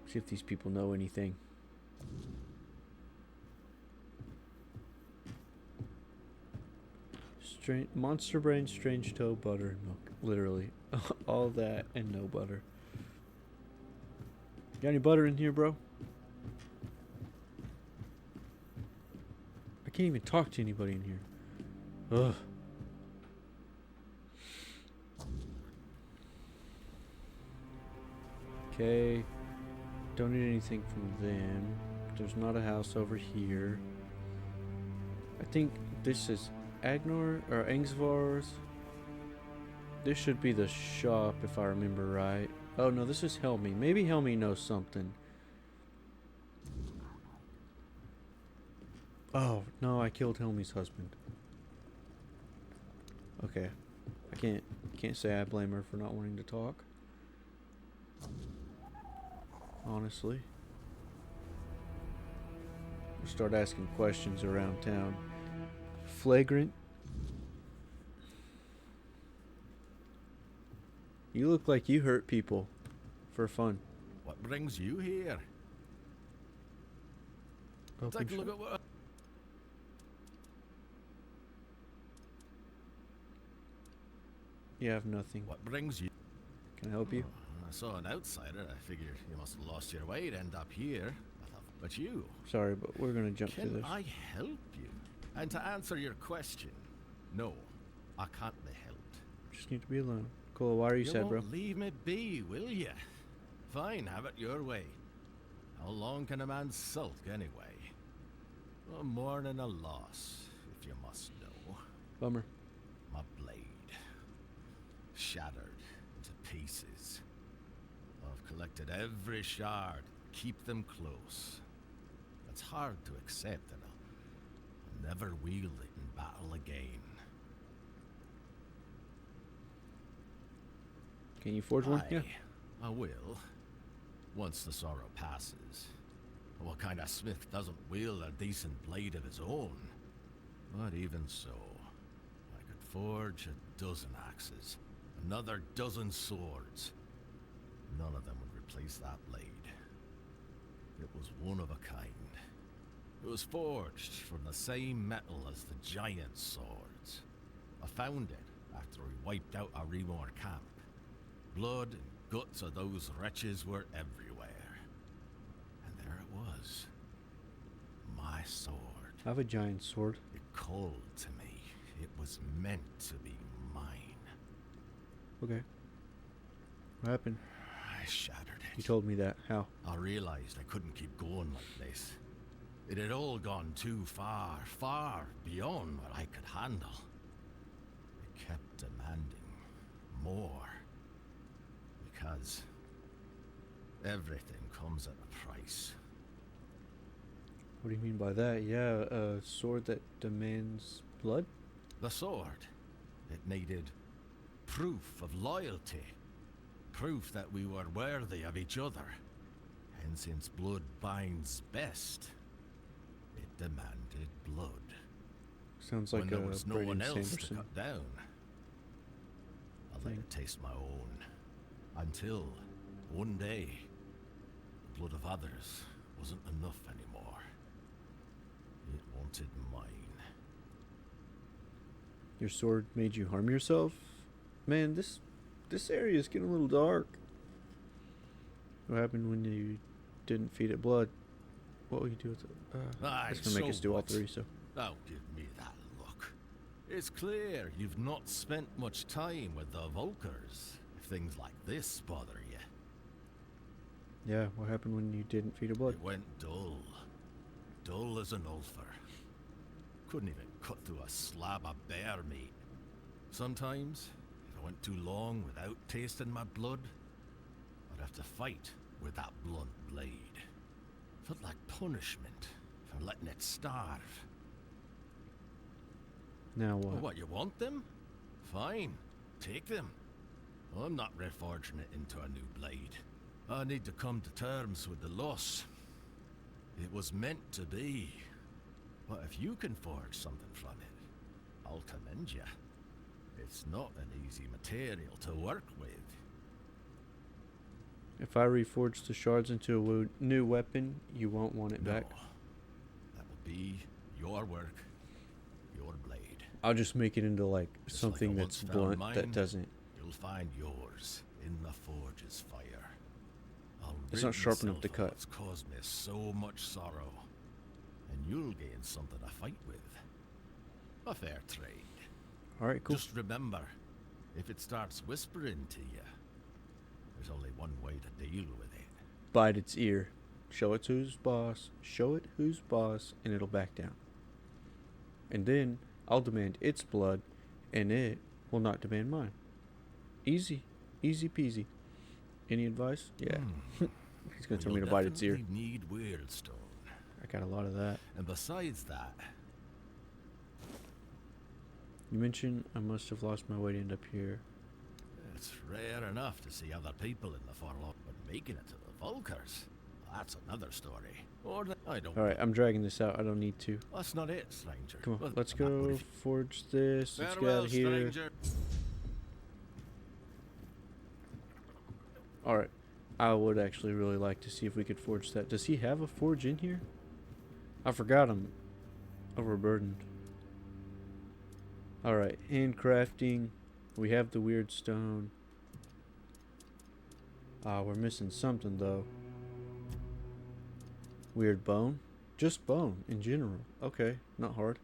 See if these people know anything. Monster brain, strange toe, butter, and milk. Literally. All that and no butter. Got any butter in here, bro? I can't even talk to anybody in here. Ugh. Okay. Don't need anything from them. There's not a house over here. I think this is Agnor or Angsvar's. This should be the shop if I remember right. Oh no, this is Helmi. Maybe Helmi knows something. Oh no, I killed Helmi's husband. Okay. I can't say I blame her for not wanting to talk. Honestly. We'll start asking questions around town. Flagrant. You look like you hurt people for fun. What brings you here? Open Take a look shop. at what... You have nothing. What brings you? Can I help you? I saw an outsider. I figured you must have lost your way to end up here. But you... Sorry, but we're gonna jump through Can this. I help you? And to answer your question, no, I can't be helped. Just need to be alone. Cool. Why are you sad, bro? Won't leave me be, will you? Fine, have it your way. How long can a man sulk anyway? A mourning a loss, if you must know. Bummer. My blade, shattered to pieces. I've collected every shard, keep them close. It's hard to accept, and I'll never wield it in battle again. Can you forge one? Yeah. I will. Once the sorrow passes. What kind of smith doesn't wield a decent blade of his own? But even so, I could forge a dozen axes, another dozen swords. None of them would replace that blade. It was one of a kind. It was forged from the same metal as the giant swords. I found it after we wiped out our Remor camp. Blood and guts of those wretches were everywhere. And there it was. My sword. I have a giant sword. It called to me. It was meant to be mine. Okay. What happened? I shattered it. You told me that. How? I realized I couldn't keep going like this. It had all gone too far, far beyond what I could handle. It kept demanding more. Because everything comes at a price. What do you mean by that? Yeah, a sword that demands blood? The sword. It needed proof of loyalty. Proof that we were worthy of each other. And since blood binds best, it demanded blood. Sounds like when a there was no Brady one else to Sanderson cut down, I let it taste my own. Until one day, the blood of others wasn't enough anymore. It wanted mine. Your sword made you harm yourself? Man, this area is getting a little dark. What happened when you didn't feed it blood? What will you do with it? It's gonna make us do all three, so. Don't give me that look. It's clear you've not spent much time with the Volkers, if things like this bother you. Yeah, what happened when you didn't feed it blood? It went dull. Dull as an ulcer. Couldn't even cut through a slab of bear meat. Sometimes, if I went too long without tasting my blood, I'd have to fight with that blunt blade. Felt like punishment for letting it starve. Now what? What, you want them? Fine, take them. I'm not reforging it into a new blade. I need to come to terms with the loss. It was meant to be. But if you can forge something from it, I'll commend you. It's not an easy material to work with. If I reforge the shards into a new weapon, you won't want it back? That will be your work, your blade. I'll just make it into like Just something like I that's once found blunt mine, that doesn't. You'll find yours in the forge's fire. I'll It's rid not sharp enough myself to of cut. what's caused me so much sorrow, and you'll gain something to fight with. A fair trade. All right, cool. Just remember, if it starts whispering to you, there's only one way to deal with it. Bite its ear. Show it who's boss. Show it who's boss, and it'll back down. And then I'll demand its blood, and it will not demand mine. Easy. Easy peasy. Any advice? Yeah. He's going to tell me to bite its ear. You need Weirdstone. I got a lot of that. And besides that, You mentioned I must have lost my way to end up here. it's rare enough to see other people in the Forlorn, but making it to the Volkers, that's another story. Or I don't. All right, I'm dragging this out. I don't need to. That's not it, stranger. Come on, Well, let's I'm not go worried. forge this. Let's get Farewell, out of here. stranger. All right. I would actually really like to see if we could forge that. Does he have a forge in here? I forgot I'm overburdened. All right, handcrafting. We have the weird stone. We're missing something though. Weird bone? Just bone in general. Okay, not hard.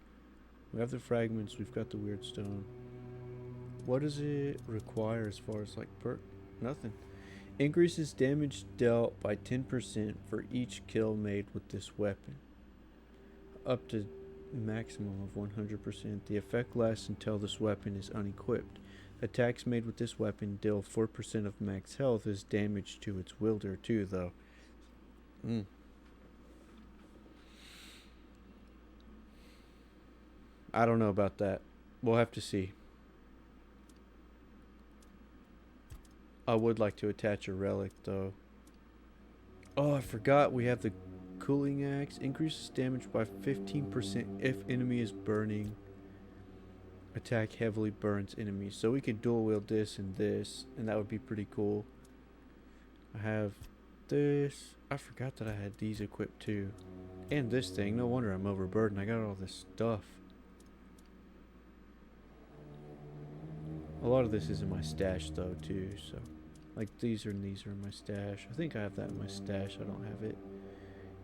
We have the fragments. We've got the weird stone. What does it require as far as like perk? Nothing. Increases damage dealt by 10% for each kill made with this weapon. Up to maximum of 100%. The effect lasts until this weapon is unequipped. Attacks made with this weapon deal 4% of max health as damage to its wielder too, though. I don't know about that. We'll have to see. I would like to attach a relic, though. Oh, I forgot we have the cooling axe. Increases damage by 15% if enemy is burning. Attack heavily burns enemies. So we could dual wield this, and that would be pretty cool. I have this. I forgot that I had these equipped too. And this thing. No wonder I'm overburdened. I got all this stuff. A lot of this is in my stash though too, so like these are in my stash. I think I have that in my stash. I don't have it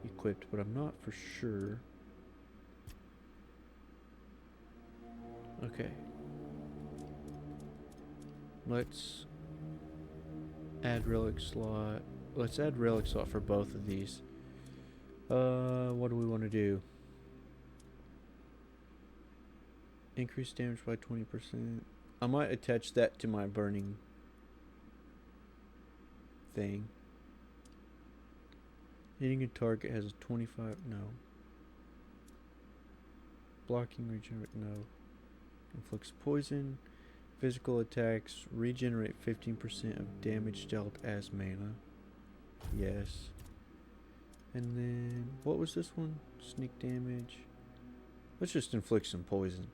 equipped, but I'm not for sure. Okay. Let's add relic slot. Let's add relic slot for both of these. What do we want to do? Increase damage by 20%. I might attach that to my burning thing. Hitting a target has a 25. No. Blocking, regenerate. No. Inflicts poison. Physical attacks regenerate 15% of damage dealt as mana. Yes. And then, what was this one? Sneak damage. Let's just inflict some poison.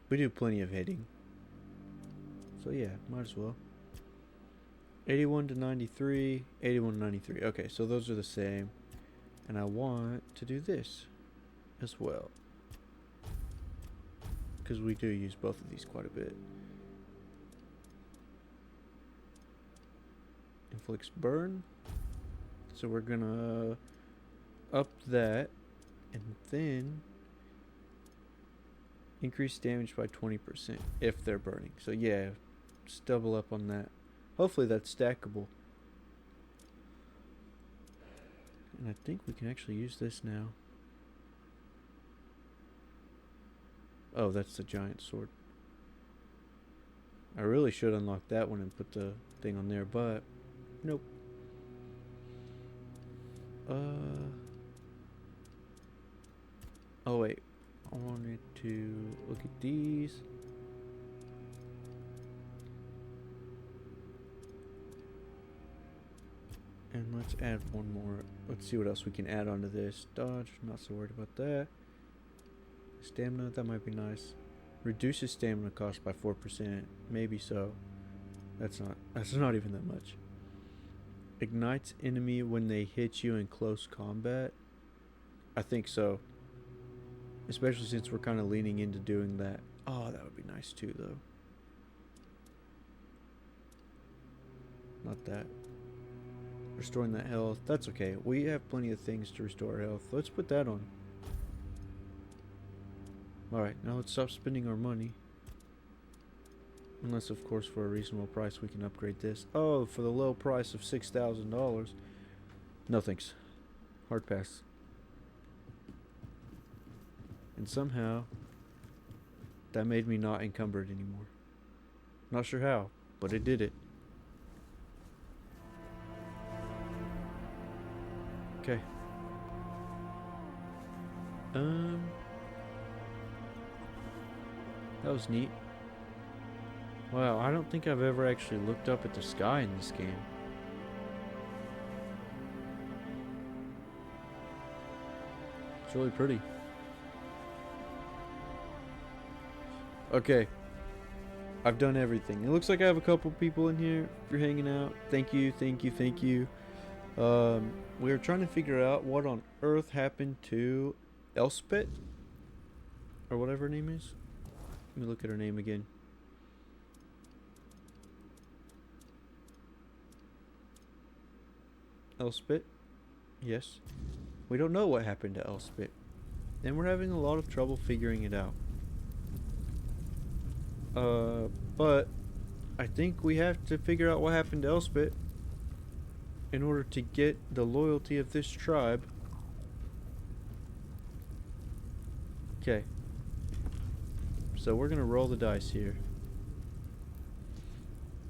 We do plenty of hitting. So yeah, might as well. 81 to 93, 81 to 93. Okay, so those are the same. And I want to do this as well, because we do use both of these quite a bit. Inflicts burn. So we're gonna up that and then increase damage by 20% if they're burning. So yeah, just double up on that. Hopefully that's stackable. And I think we can actually use this now. Oh, that's the giant sword. I really should unlock that one and put the thing on there, but nope. Oh wait, I wanted to look at these. And let's add one more. Let's see what else we can add onto this. Dodge, not so worried about that. Stamina, that might be nice. Reduces stamina cost by 4%. Maybe so. That's not even that much. Ignites enemy when they hit you in close combat. I think so. Especially since we're kind of leaning into doing that. Oh, that would be nice too, though. Not that. Restoring that health. That's okay. We have plenty of things to restore our health. Let's put that on. Alright, now let's stop spending our money. Unless, of course, for a reasonable price we can upgrade this. Oh, for the low price of $6,000. No thanks. Hard pass. And somehow, that made me not encumbered anymore. Not sure how, but it did it. Okay. That was neat. Wow, I don't think I've ever actually looked up at the sky in this game. It's really pretty. Okay. I've done everything. It looks like I have a couple people in here. If you're hanging out, thank you, thank you, thank you. We were trying to figure out what on earth happened to Elspeth, or whatever her name is. Let me look at her name again. Elspeth? Yes. We don't know what happened to Elspeth, and we're having a lot of trouble figuring it out. But I think we have to figure out what happened to Elspeth in order to get the loyalty of this tribe. Okay. So we're gonna roll the dice here.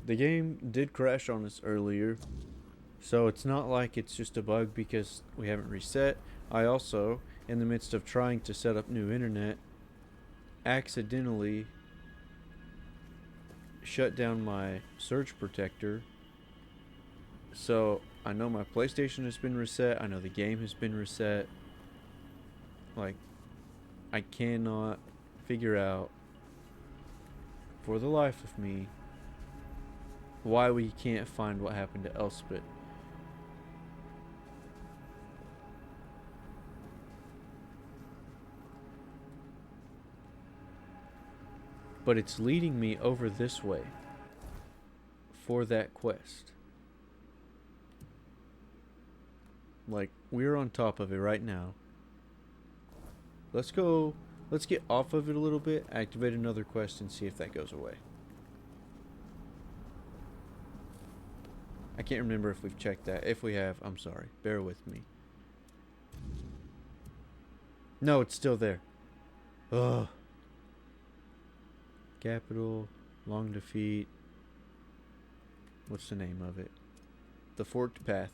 The game did crash on us earlier, so it's not like it's just a bug because we haven't reset. I also, in the midst of trying to set up new internet, accidentally shut down my surge protector. So I know my PlayStation has been reset. I know the game has been reset. Like, I cannot figure out for the life of me why we can't find what happened to Elspeth. but it's leading me over this way for that quest. Like, we're on top of it right now. Let's get off of it a little bit, activate another quest, and see if that goes away. I can't remember if we've checked that. If we have, I'm sorry. Bear with me. No, it's still there. Ugh. Capital, long defeat. What's the name of it? The Forked Path.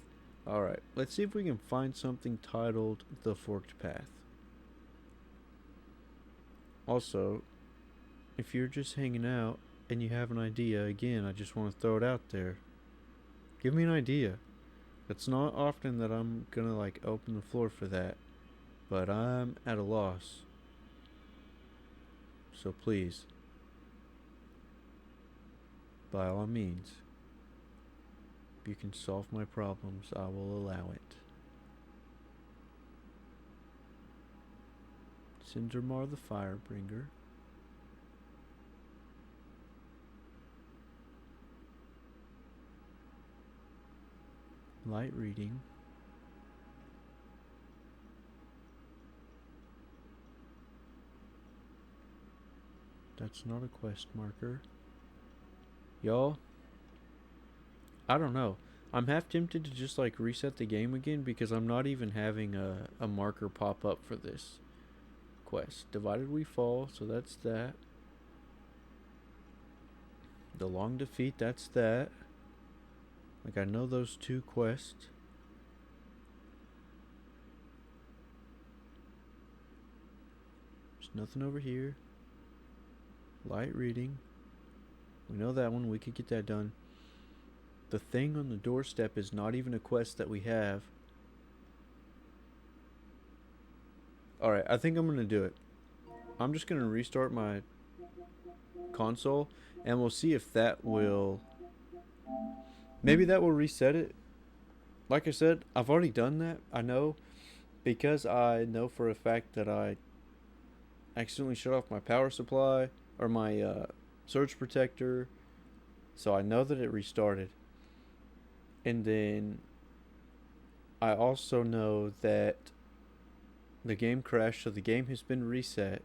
Alright, let's see if we can find something titled The Forked Path. Also, if you're just hanging out and you have an idea, again, I just want to throw it out there. Give me an idea. It's not often that I'm gonna like open the floor for that, but I'm at a loss. So please, by all means, if you can solve my problems, I will allow it. Cindermar the Firebringer. Light reading. That's not a quest marker. Y'all, I don't know. I'm half tempted to just like reset the game again because I'm not even having a marker pop up for this quest. Divided we fall, so that's that. The long defeat, that's that. Like, I know those two quests. There's nothing over here. Light reading. We know that one. We could get that done. The thing on the doorstep is not even a quest that we have. Alright, I think I'm going to do it. I'm just going to restart my console, and we'll see if that will... Maybe that will reset it. Like I said, I've already done that. I know, because I know for a fact that I accidentally shut off my power supply or my surge protector. So I know that it restarted. And then I also know that the game crashed, so the game has been reset.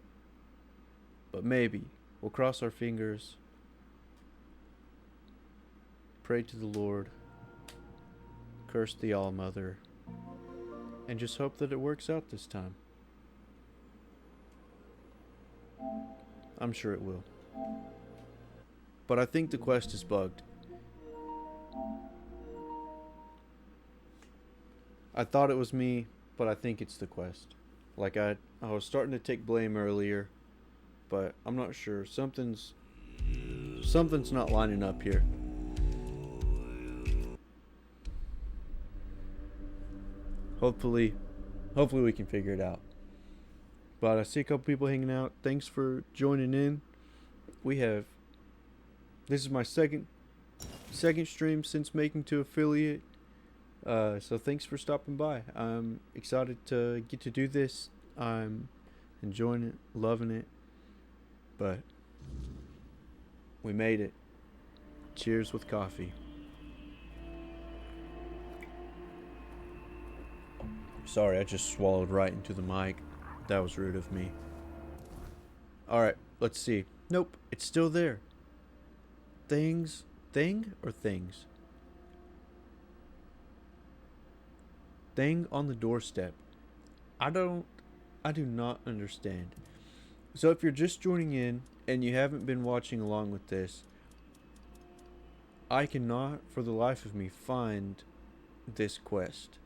But maybe we'll cross our fingers, pray to the Lord, curse the All-Mother, and just hope that it works out this time. I'm sure it will. But I think the quest is bugged. I thought it was me, but I think it's the quest. Like, I was starting to take blame earlier, but I'm not sure. Something's not lining up here. Hopefully we can figure it out. But I see a couple people hanging out. Thanks for joining in. This is my second stream since making to affiliate. So thanks for stopping by. I'm excited to get to do this. I'm enjoying it, loving it. But we made it. Cheers with coffee. Sorry, I just swallowed right into the mic. That was rude of me. Alright, let's see. Nope, it's still there. Thing or things? Thing on the doorstep. I do not understand. So if you're just joining in and you haven't been watching along with this, I cannot for the life of me find this quest.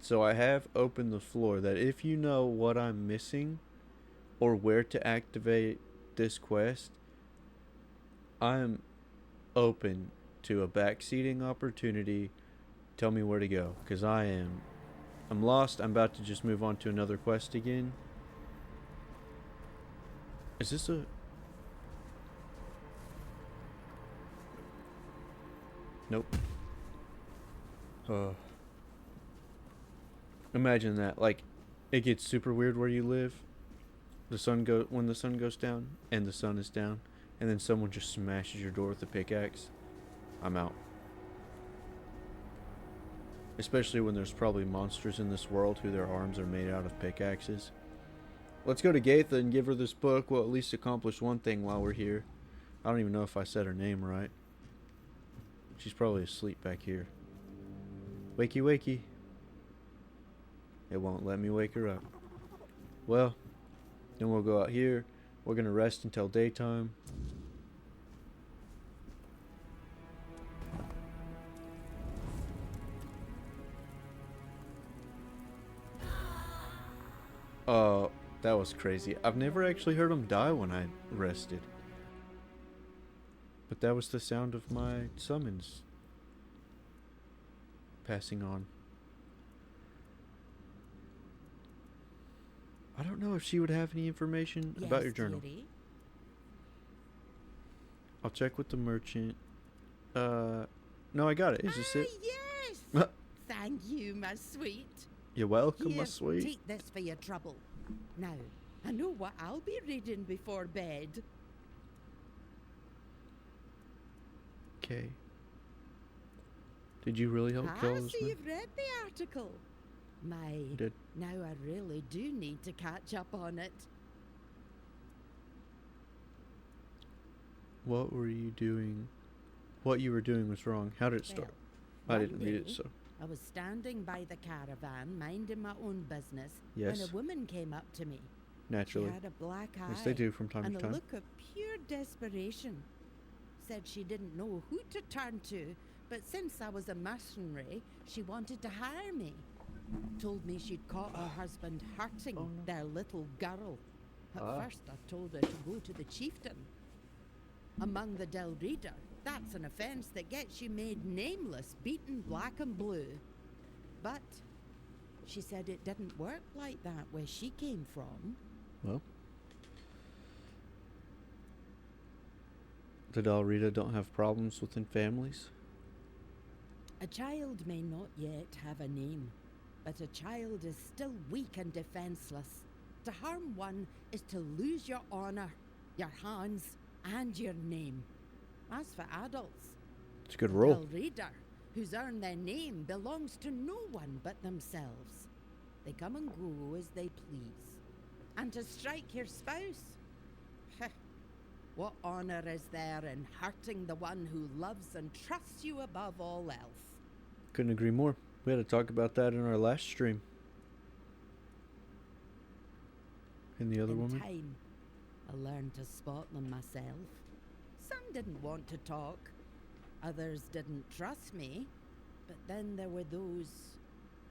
So I have opened the floor that if you know what I'm missing or where to activate this quest, I'm open to a backseating opportunity. Tell me where to go, because I'm lost. I'm about to just move on to another quest again. Is this a... Nope. Imagine that. Like, it gets super weird where you live. When the sun goes down, and the sun is down, and then someone just smashes your door with a pickaxe, I'm out. Especially when there's probably monsters in this world who their arms are made out of pickaxes. Let's go to Gaitha and give her this book. We'll at least accomplish one thing while we're here. I don't even know if I said her name right. She's probably asleep back here. Wakey, wakey. It won't let me wake her up. Well, then we'll go out here. We're going to rest until daytime. Oh, that was crazy. I've never actually heard him die when I rested. But that was the sound of my summons passing on. I don't know if she would have any information about your journal. Dearie? I'll check with the merchant. No, I got it. Is this it? Yes! Thank you, my sweet. You're welcome, Here, my sweet. take this for your trouble. Now, I know what I'll be reading before bed. Okay. Did you really help kill Ah, this so man? you've read the article. My, Did. now I really do need to catch up on it. What were you doing? What you were doing was wrong. How did it start? I one didn't read it, day, so. I was standing by the caravan, minding my own business, Yes. when a woman came up to me. Naturally. She had a black eye. Yes, they do from time and to a time. look of pure desperation. Said she didn't know who to turn to, but since I was a mercenary, she wanted to hire me. Told me she'd caught her husband hurting Oh, no. their little girl. At Ah. first, I told her to go to the chieftain. Among the Del Reader, that's an offence that gets you made nameless, beaten black and blue. But she said it didn't work like that where she came from. Well. The Dalrita don't have problems within families. A child may not yet have a name, but a child is still weak and defenseless. To harm one is to lose your honor, your hands, and your name. As for adults, It's a good role. Del Reader, who's earned their name, belongs to no one but themselves. They come and go as they please. And to strike your spouse? Heh, what honor is there in hurting the one who loves and trusts you above all else? Couldn't agree more. We had to talk about that in our last stream. And the other In woman? time, I learned to spot them myself. Some didn't want to talk, others didn't trust me, but then there were those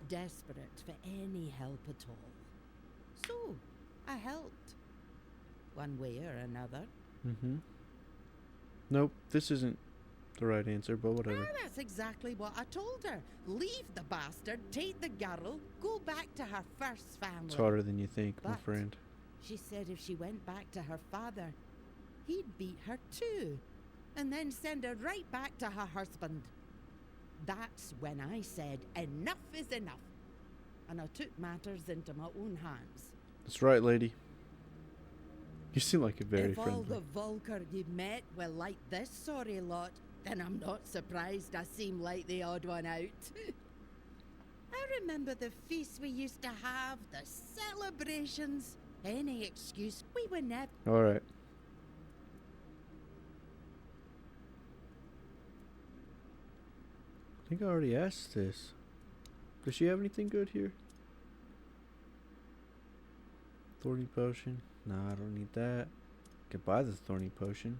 desperate for any help at all. So, I helped, one way or another. Mm-hmm. Nope, this isn't the right answer, but whatever. Ah, that's exactly what I told her. Leave the bastard, take the girl, go back to her first family. It's harder than you think, my But friend. She said if she went back to her father, he'd beat her too, and then send her right back to her husband. That's when I said enough is enough, and I took matters into my own hands. That's right, lady. You seem like a very If all friendly. the Volker you met were like this sorry lot, then I'm not surprised I seem like the odd one out. I remember the feasts we used to have, the celebrations. Any excuse, we were never. Alright. I think I already asked this. Does she have anything good here? Thorny potion? Nah, I don't need that. Could buy the thorny potion.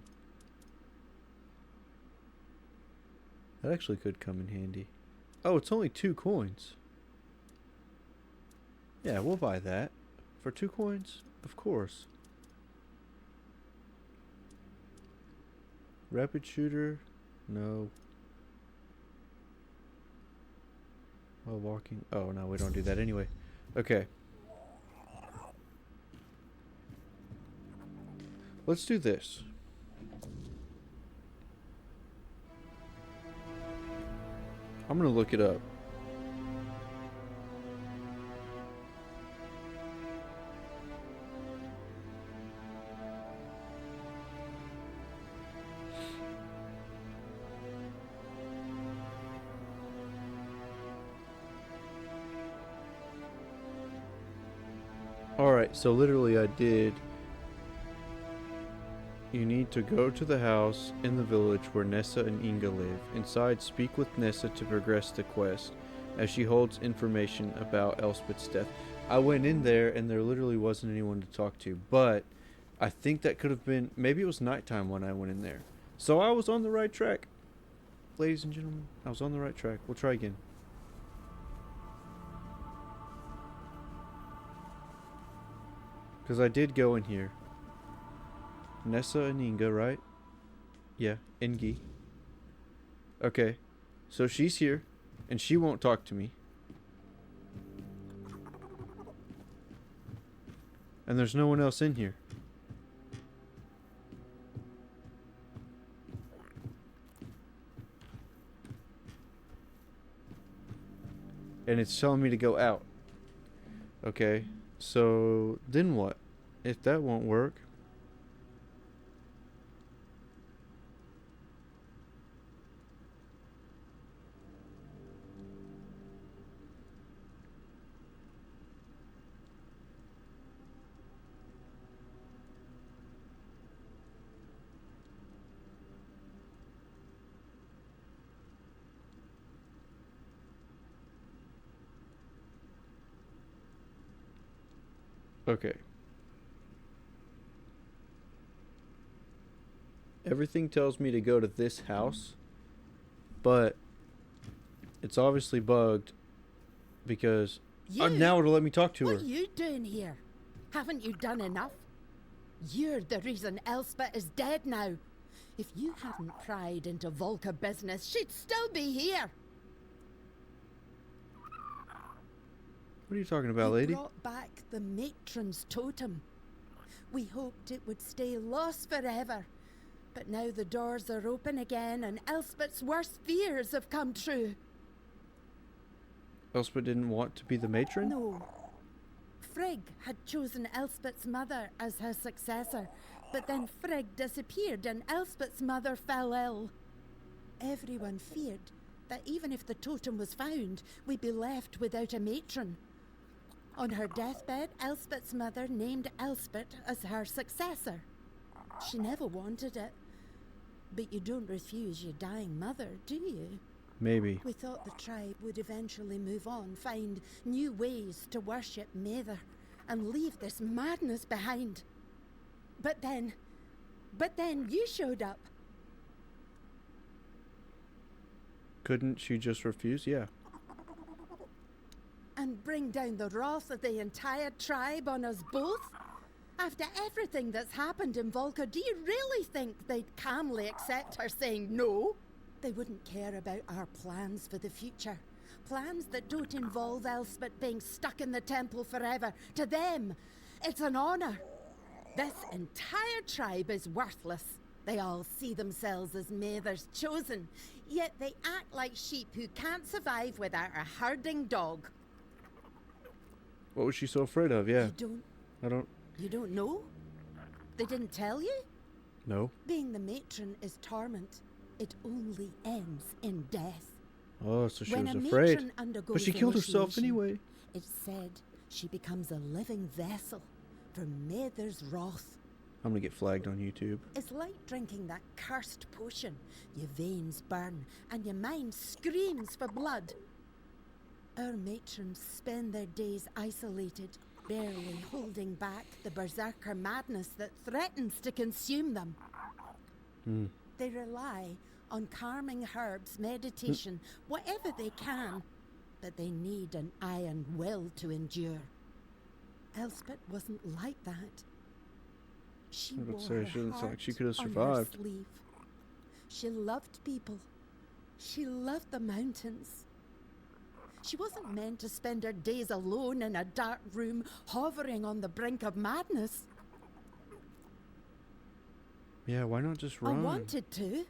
That actually could come in handy. Oh, it's only 2 coins. Yeah, we'll buy that. For 2 coins? Of course. Rapid shooter? No. While walking? Oh, no, we don't do that anyway. Okay. Let's do this. I'm gonna look it up. Alright, so literally I did. You need to go to the house in the village where Nessa and Inga live. Inside, speak with Nessa to progress the quest, as she holds information about Elspeth's death. I went in there and there literally wasn't anyone to talk to, but I think that could have been, maybe it was nighttime when I went in there. So I was on the right track. Ladies and gentlemen, I was on the right track. We'll try again. Because I did go in here. Nessa and Inga, right? Yeah, Ingi. Okay. So she's here, and she won't talk to me. And there's no one else in here. And it's telling me to go out. Okay. So, then what? If that won't work. Okay. Everything tells me to go to this house, but it's obviously bugged because now it'll let me talk to her. What are you doing here? Haven't you done enough? You're the reason Elspeth is dead now. If you hadn't pried into Volca business, she'd still be here. What are you talking about, lady? You brought back the matron's totem. We hoped it would stay lost forever. But now the doors are open again and Elspeth's worst fears have come true. Elspeth didn't want to be the matron? No. Frigg had chosen Elspeth's mother as her successor, but then Frigg disappeared and Elspeth's mother fell ill. Everyone feared that even if the totem was found, we'd be left without a matron. On her deathbed, Elspeth's mother named Elspeth as her successor. She never wanted it. But you don't refuse your dying mother, do you? Maybe. We thought the tribe would eventually move on, find new ways to worship Mather, and leave this madness behind. But then you showed up. Couldn't she just refuse? Yeah. And bring down the wrath of the entire tribe on us both? After everything that's happened in Volca, do you really think they'd calmly accept her saying no? They wouldn't care about our plans for the future. Plans that don't involve Elspeth being stuck in the temple forever. To them, it's an honor. This entire tribe is worthless. They all see themselves as Mather's chosen, yet they act like sheep who can't survive without a herding dog. What was she so afraid of? Yeah. You don't know? They didn't tell you? No. Being the matron is torment. It only ends in death. Oh, so she When was a afraid. matron undergoes But she killed herself initiation, anyway. It's said she becomes a living vessel for Mather's wrath. I'm gonna get flagged on YouTube. It's like drinking that cursed potion. Your veins burn and your mind screams for blood. Our matrons spend their days isolated, barely holding back the berserker madness that threatens to consume them. They rely on calming herbs, meditation, whatever they can, but they need an iron will to endure. Elspeth wasn't like that. She I would wore say her she looks like heart she could have on her survived. sleeve. She loved people. She loved the mountains. She wasn't meant to spend her days alone in a dark room, hovering on the brink of madness. Yeah, why not just run? I wanted to.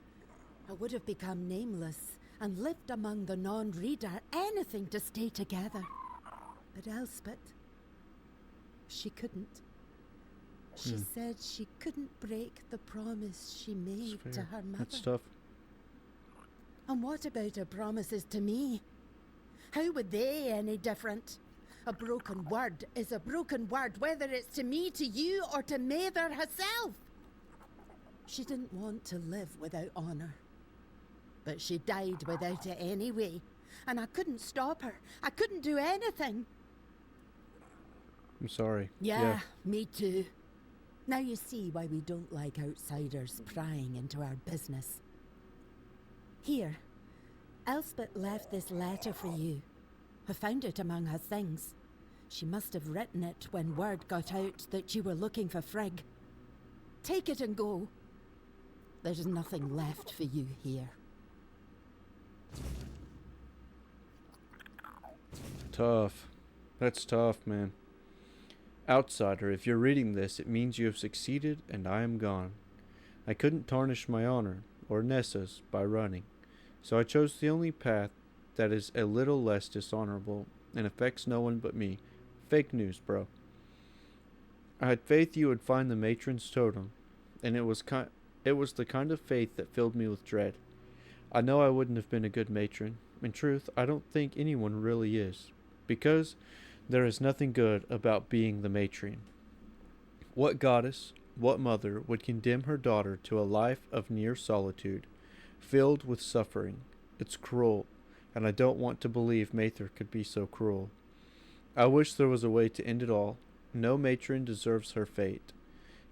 I would have become nameless and lived among the non-reader, anything to stay together. But Elspeth, she couldn't. She said she couldn't break the promise she made to her mother. That's tough. And what about her promises to me? How were they any different? A broken word is a broken word, whether it's to me, to you, or to Mather herself. She didn't want to live without honour. But she died without it anyway. And I couldn't stop her. I couldn't do anything. I'm sorry. Yeah, me too. Now you see why we don't like outsiders prying into our business. Here, Elspeth left this letter for you. I found it among her things. She must have written it when word got out that you were looking for Frigg. Take it and go. There's nothing left for you here. Tough. That's tough, man. Outsider, if you're reading this, it means you have succeeded and I am gone. I couldn't tarnish my honor, or Nessa's, by running. So I chose the only path that is a little less dishonorable and affects no one but me. Fake news, bro. I had faith you would find the matron's totem, and it was the kind of faith that filled me with dread. I know I wouldn't have been a good matron. In truth, I don't think anyone really is, because there is nothing good about being the matron. What goddess, what mother would condemn her daughter to a life of near solitude, filled with suffering? It's cruel, and I don't want to believe Mather could be so cruel. I wish there was a way to end it all. No matron deserves her fate.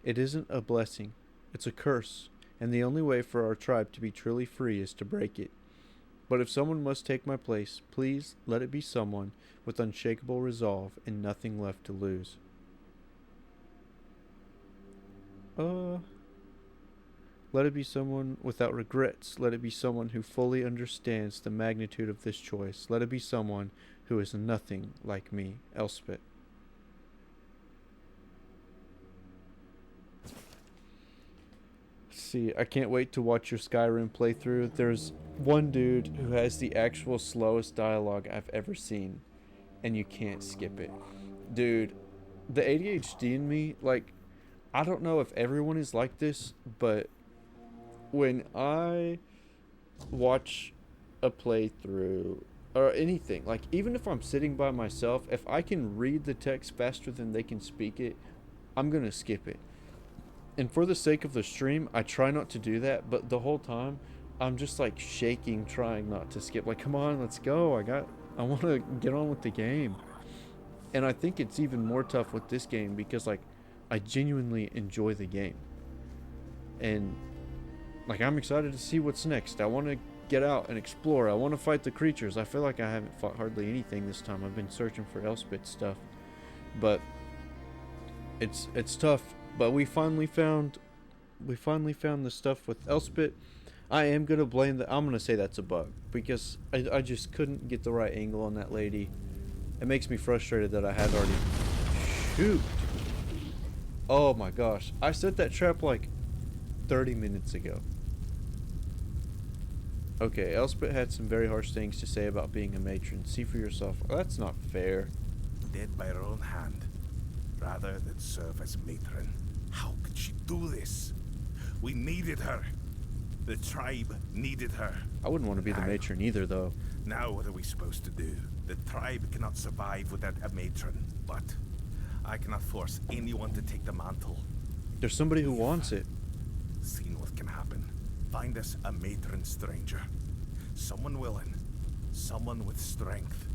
It isn't a blessing, it's a curse, and the only way for our tribe to be truly free is to break it. But if someone must take my place, please let it be someone with unshakable resolve and nothing left to lose. Let it be someone without regrets. Let it be someone who fully understands the magnitude of this choice. Let it be someone who is nothing like me, Elspeth. See, I can't wait to watch your Skyrim playthrough. There's one dude who has the actual slowest dialogue I've ever seen, and you can't skip it. Dude, the ADHD in me, like, I don't know if everyone is like this, but when I watch a playthrough or anything, like, even if I'm sitting by myself, if I can read the text faster than they can speak it, I'm gonna skip it. And for the sake of the stream, I try not to do that, but the whole time, I'm just like shaking, trying not to skip. Like, come on, let's go. I want to get on with the game. And I think it's even more tough with this game because, like, I genuinely enjoy the game. And, like, I'm excited to see what's next. I want to get out and explore. I want to fight the creatures. I feel like I haven't fought hardly anything this time. I've been searching for Elspeth stuff. But it's tough. But we finally found the stuff with Elspeth. I am gonna blame I'm gonna say that's a bug because I just couldn't get the right angle on that lady. It makes me frustrated that I had already. Shoot! Oh my gosh! I set that trap like 30 minutes ago. Okay, Elspeth had some very harsh things to say about being a matron. See for yourself. Oh, that's not fair. Dead by her own hand, rather than serve as matron. How could she do this? We needed her. The tribe needed her. I wouldn't want to be the matron either, though. Now what are we supposed to do? The tribe cannot survive without a matron, but I cannot force anyone to take the mantle. There's somebody who wants it. Seen what can happen. Find us a matron stranger. Someone willing. Someone with strength.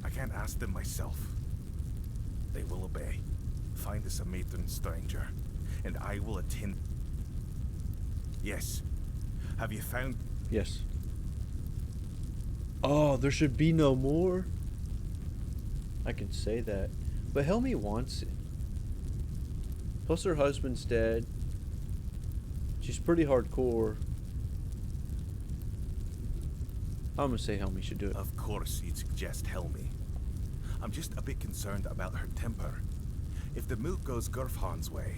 I can't ask them myself. They will obey. Find us a matron stranger, and I will attend. Yes. Have you found? Yes. Oh, there should be no more. I can say that, but Helmi wants it. Plus, her husband's dead. She's pretty hardcore. I'm gonna say Helmi should do it. Of course, you'd suggest Helmi. I'm just a bit concerned about her temper. If the moot goes Gurfhan's way,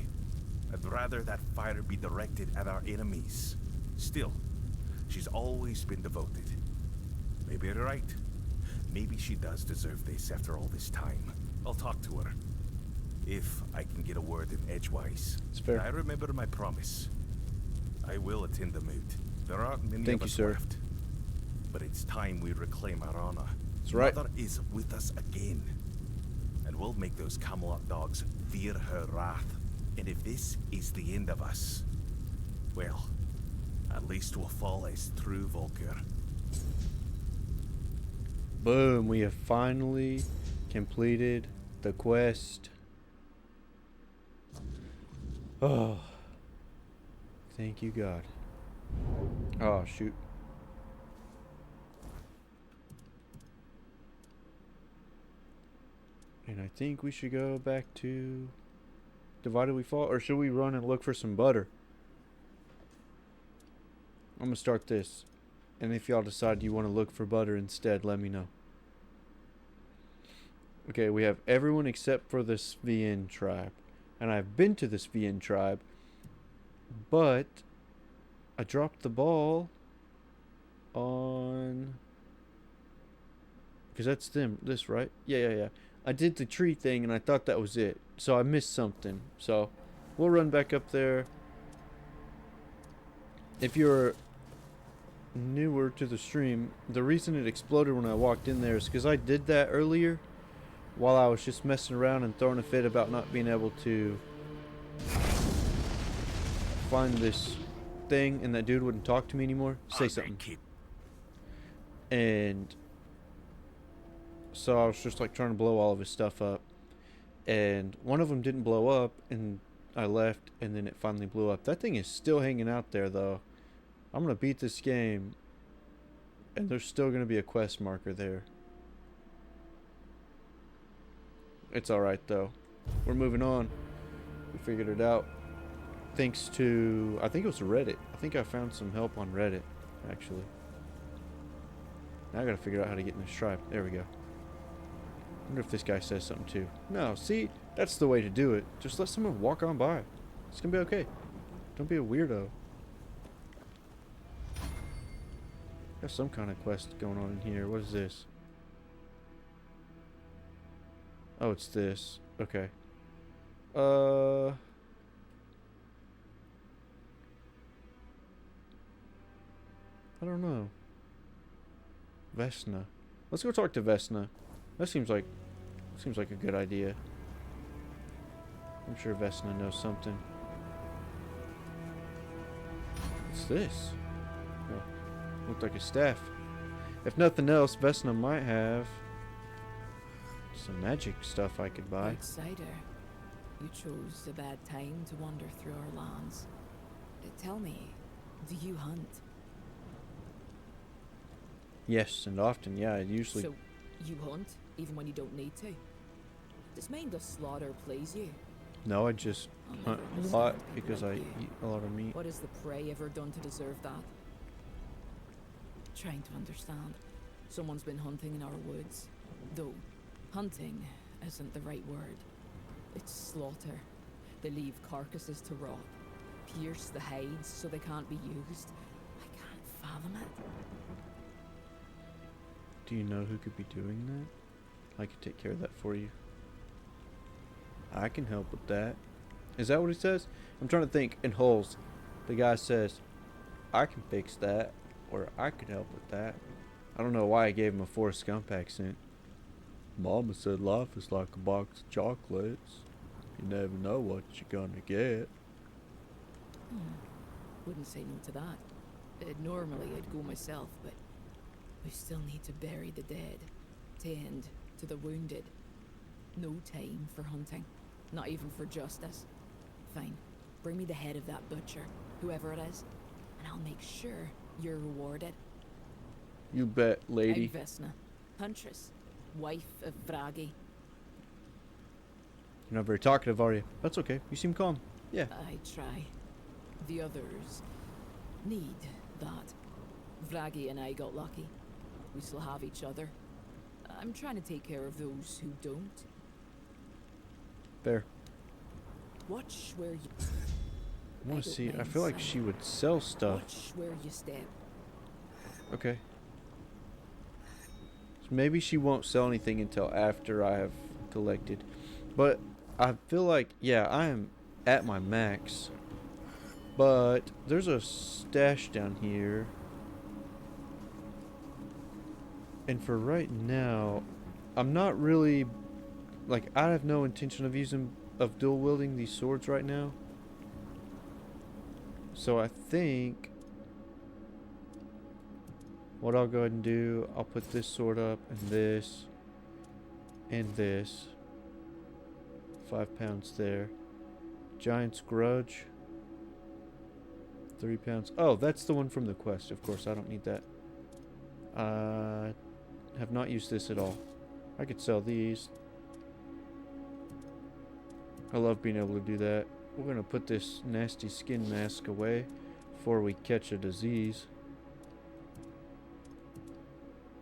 I'd rather that fire be directed at our enemies. Still, she's always been devoted. Maybe you're right. Maybe she does deserve this after all this time. I'll talk to her. If I can get a word in edgewise. It's fair. I remember my promise. I will attend the moot. There aren't many Thank of you, us sir. left. But it's time we reclaim our honor. That's right. Mother is with us again. will make those Camelot dogs fear her wrath. And if this is the end of us, well, at least we'll fall as true Volker. Boom, we have finally completed the quest. Oh, thank you, God. Oh, shoot. And I think we should go back to Divided We Fall, or should we run and look for some butter? I'm gonna start this, and if y'all decide you want to look for butter instead, let me know. Okay, we have everyone except for the Svian tribe, and I've been to the Svian tribe, but I dropped the ball on, because that's them, this, right? Yeah. I did the tree thing, and I thought that was it, so I missed something. So we'll run back up there. If you're newer to the stream, the reason it exploded when I walked in there is because I did that earlier while I was just messing around and throwing a fit about not being able to find this thing, and that dude wouldn't talk to me anymore. Say something. And so I was just like trying to blow all of his stuff up, and one of them didn't blow up, and I left, and then it finally blew up. That thing is still hanging out there though. I'm gonna beat this game, and there's still gonna be a quest marker there. It's alright though. We're moving on. We figured it out. Thanks to, I think it was Reddit. I think I found some help on Reddit, actually. Now I gotta figure out how to get in this tribe. There we go. Wonder if this guy says something too. No, see? That's the way to do it. Just let someone walk on by. It's gonna be okay. Don't be a weirdo. Got some kind of quest going on in here. What is this? Oh, it's this. Okay. I don't know. Vesna. Let's go talk to Vesna. That seems like a good idea. I'm sure Vesna knows something. What's this? Oh, looked like a staff. If nothing else, Vesna might have some magic stuff I could buy. Outsider, you chose a bad time to wander through our lands. Tell me, do you hunt? Yes, and often, yeah, I usually... So, you hunt, even when you don't need to? Does mindless slaughter please you? No, I just hunt a lot because I eat a lot of meat. What has the prey ever done to deserve that? Trying to understand. Someone's been hunting in our woods. Though, hunting isn't the right word. It's slaughter. They leave carcasses to rot. Pierce the hides so they can't be used. I can't fathom it. Do you know who could be doing that? I could take care of that for you. I can help with that. Is that what he says? I'm trying to think in holes. The guy says, I can fix that, or I could help with that. I don't know why I gave him a Forrest Gump accent. Mama said life is like a box of chocolates. You never know what you're gonna get. Wouldn't say no to that. Normally I'd go myself, but we still need to bury the dead, tend to the wounded. No time for hunting, not even for justice. Fine, bring me the head of that butcher, whoever it is, and I'll make sure you're rewarded. You bet, lady. I'm Vesna, huntress, wife of Vragi. You're not very talkative, are you? That's okay. You seem calm. Yeah. I try. The others need that. Vragi and I got lucky. We still have each other. I'm trying to take care of those who don't. Fair. Watch where you... I want to see. I feel like she would sell stuff. Watch where you step. Okay. So maybe she won't sell anything until after I have collected. But I feel like, yeah, I am at my max. But there's a stash down here. And for right now, I'm not really like, I have no intention of dual wielding these swords right now. So I think what I'll go ahead and do, I'll put this sword up and this and this. 5 pounds there. Giant's Grudge. 3 pounds. Oh, that's the one from the quest. Of course, I don't need that. Have not used this at all. I could sell these. I love being able to do that. We're going to put this nasty skin mask away before we catch a disease.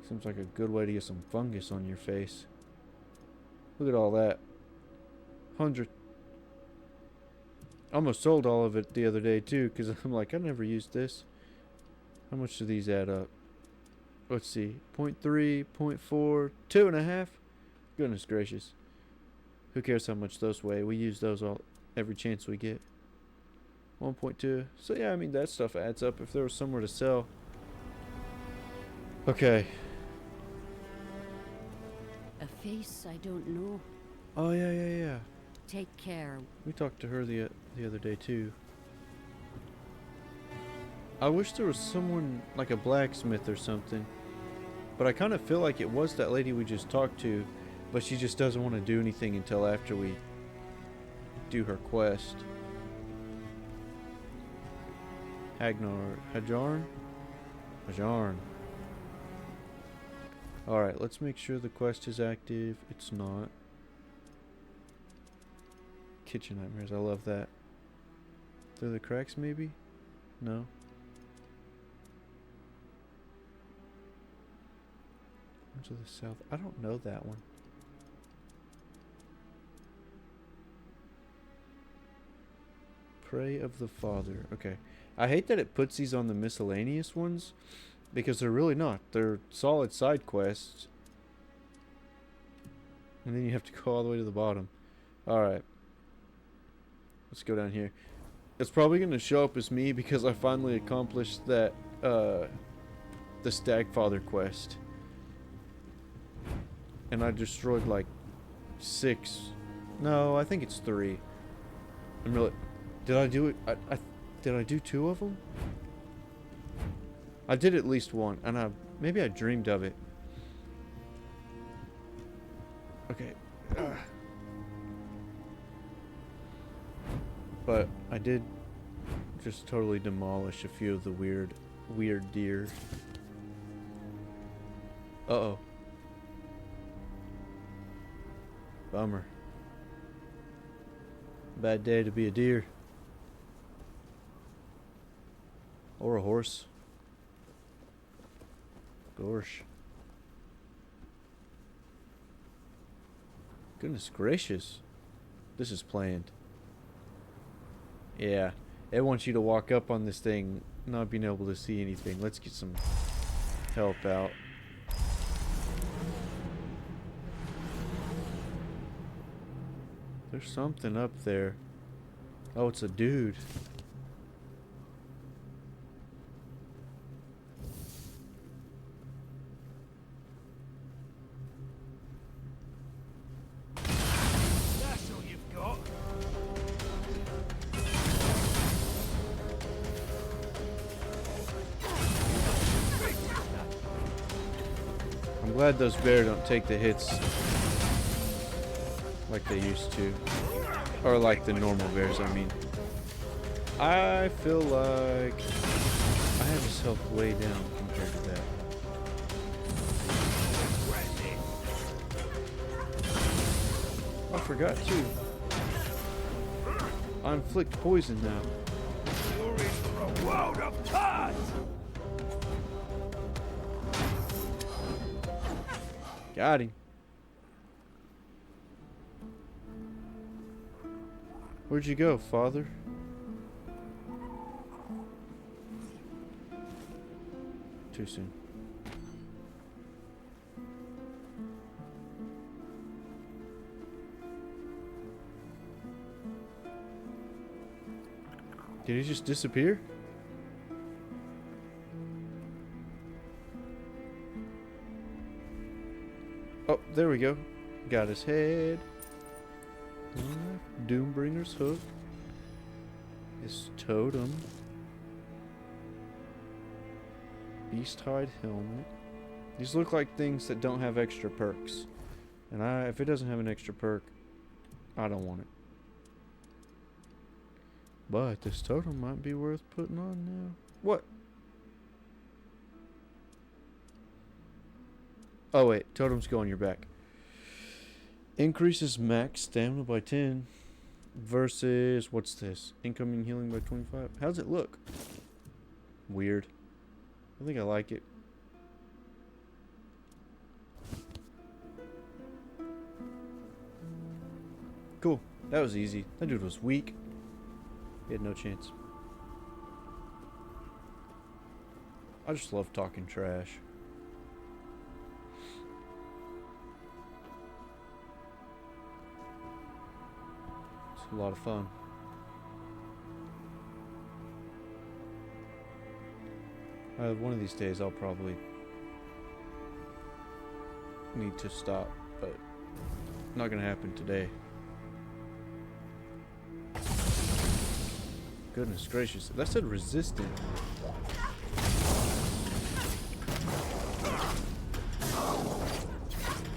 Seems like a good way to get some fungus on your face. Look at all that. 100. Almost sold all of it the other day too, because I'm like, I never used this. How much do these add up? Let's see. 0.3, 0.4, 2.5. Goodness gracious. Who cares how much those weigh? We use those every chance we get. 1.2. So yeah, I mean, that stuff adds up if there was somewhere to sell. Okay. A face I don't know. Oh yeah. Take care. We talked to her the other day too. I wish there was someone like a blacksmith or something. But I kind of feel like it was that lady we just talked to, but she just doesn't want to do anything until after we do her quest. Hajarn. Alright, let's make sure the quest is active. It's not. Kitchen nightmares, I love that. Through the cracks, maybe? No. To the south. I don't know that one. Prey of the Father. Okay. I hate that it puts these on the miscellaneous ones, because they're really not. They're solid side quests. And then you have to go all the way to the bottom. Alright. Let's go down here. It's probably going to show up as me because I finally accomplished that, the Stagfather quest. And I destroyed like 6. No, I think it's 3. I'm really... Did I do it? Did I do 2 of them? I did at least 1, and maybe I dreamed of it. Okay. But I did just totally demolish a few of the weird deer. Uh-oh. Bummer. Bad day to be a deer. Or a horse. Gosh. Goodness gracious. This is planned. Yeah. It wants you to walk up on this thing, not being able to see anything. Let's get some help out. There's something up there. Oh, it's a dude. That's all you've got. I'm glad those bears don't take the hits like they used to. Or like the normal bears, I mean. I feel like I have his health way down compared to that. I forgot too. I inflict poison now. World of cards. Got him. Where'd you go, Father? Too soon. Did he just disappear? Oh, there we go. Got his head. Doombringer's hook. His totem. Beasthide helmet. These look like things that don't have extra perks. And if it doesn't have an extra perk, I don't want it. But this totem might be worth putting on now. What? Oh wait, totems go on your back. Increases max stamina by 10 versus, what's this? Incoming healing by 25. How does it look? Weird. I think I like it. Cool. That was easy. That dude was weak. He had no chance. I just love talking trash. It's a lot of fun. One of these days I'll probably need to stop, but not gonna happen today. Goodness gracious, that said resistant.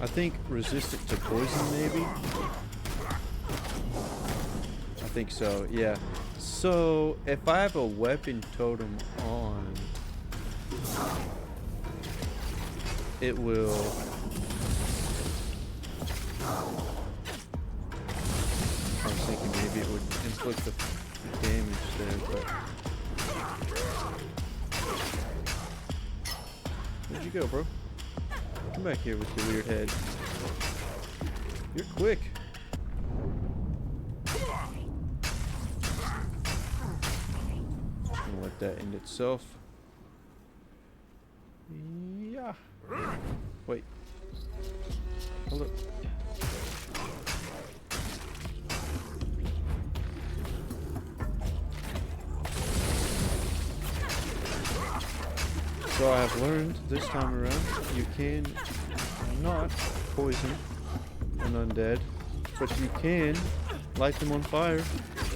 I think resistant to poison, maybe? I think so, yeah. So, if I have a weapon totem on, it will... I was thinking maybe it would inflict the damage there, but... Where'd you go, bro? Come back here with your weird head. You're quick. Just gonna let that end itself. Yeah. Wait. Hold up. So I have learned this time around, you can not poison an undead, but you can light them on fire,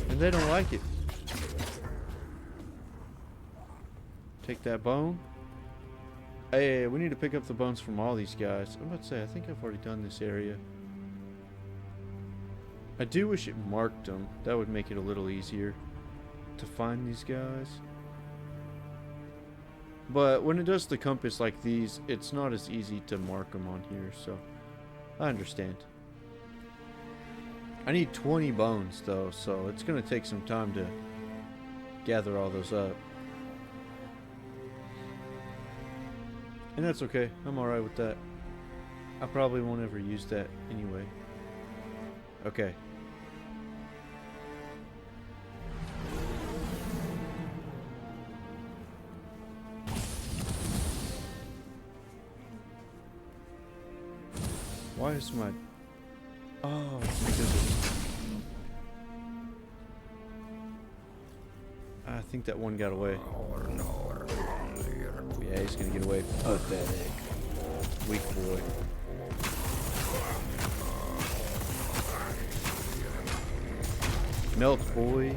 and they don't like it. Take that bone. Hey, we need to pick up the bones from all these guys. I'm about to say, I think I've already done this area. I do wish it marked them. That would make it a little easier to find these guys. But when it does the compass like these, it's not as easy to mark them on here, so I understand. I need 20 bones though, so it's going to take some time to gather all those up. And that's okay, I'm alright with that. I probably won't ever use that anyway. Okay. Why is my... Oh, it's because of... I think that one got away. Yeah, he's gonna get away. Pathetic. Weak boy. Melt, boy.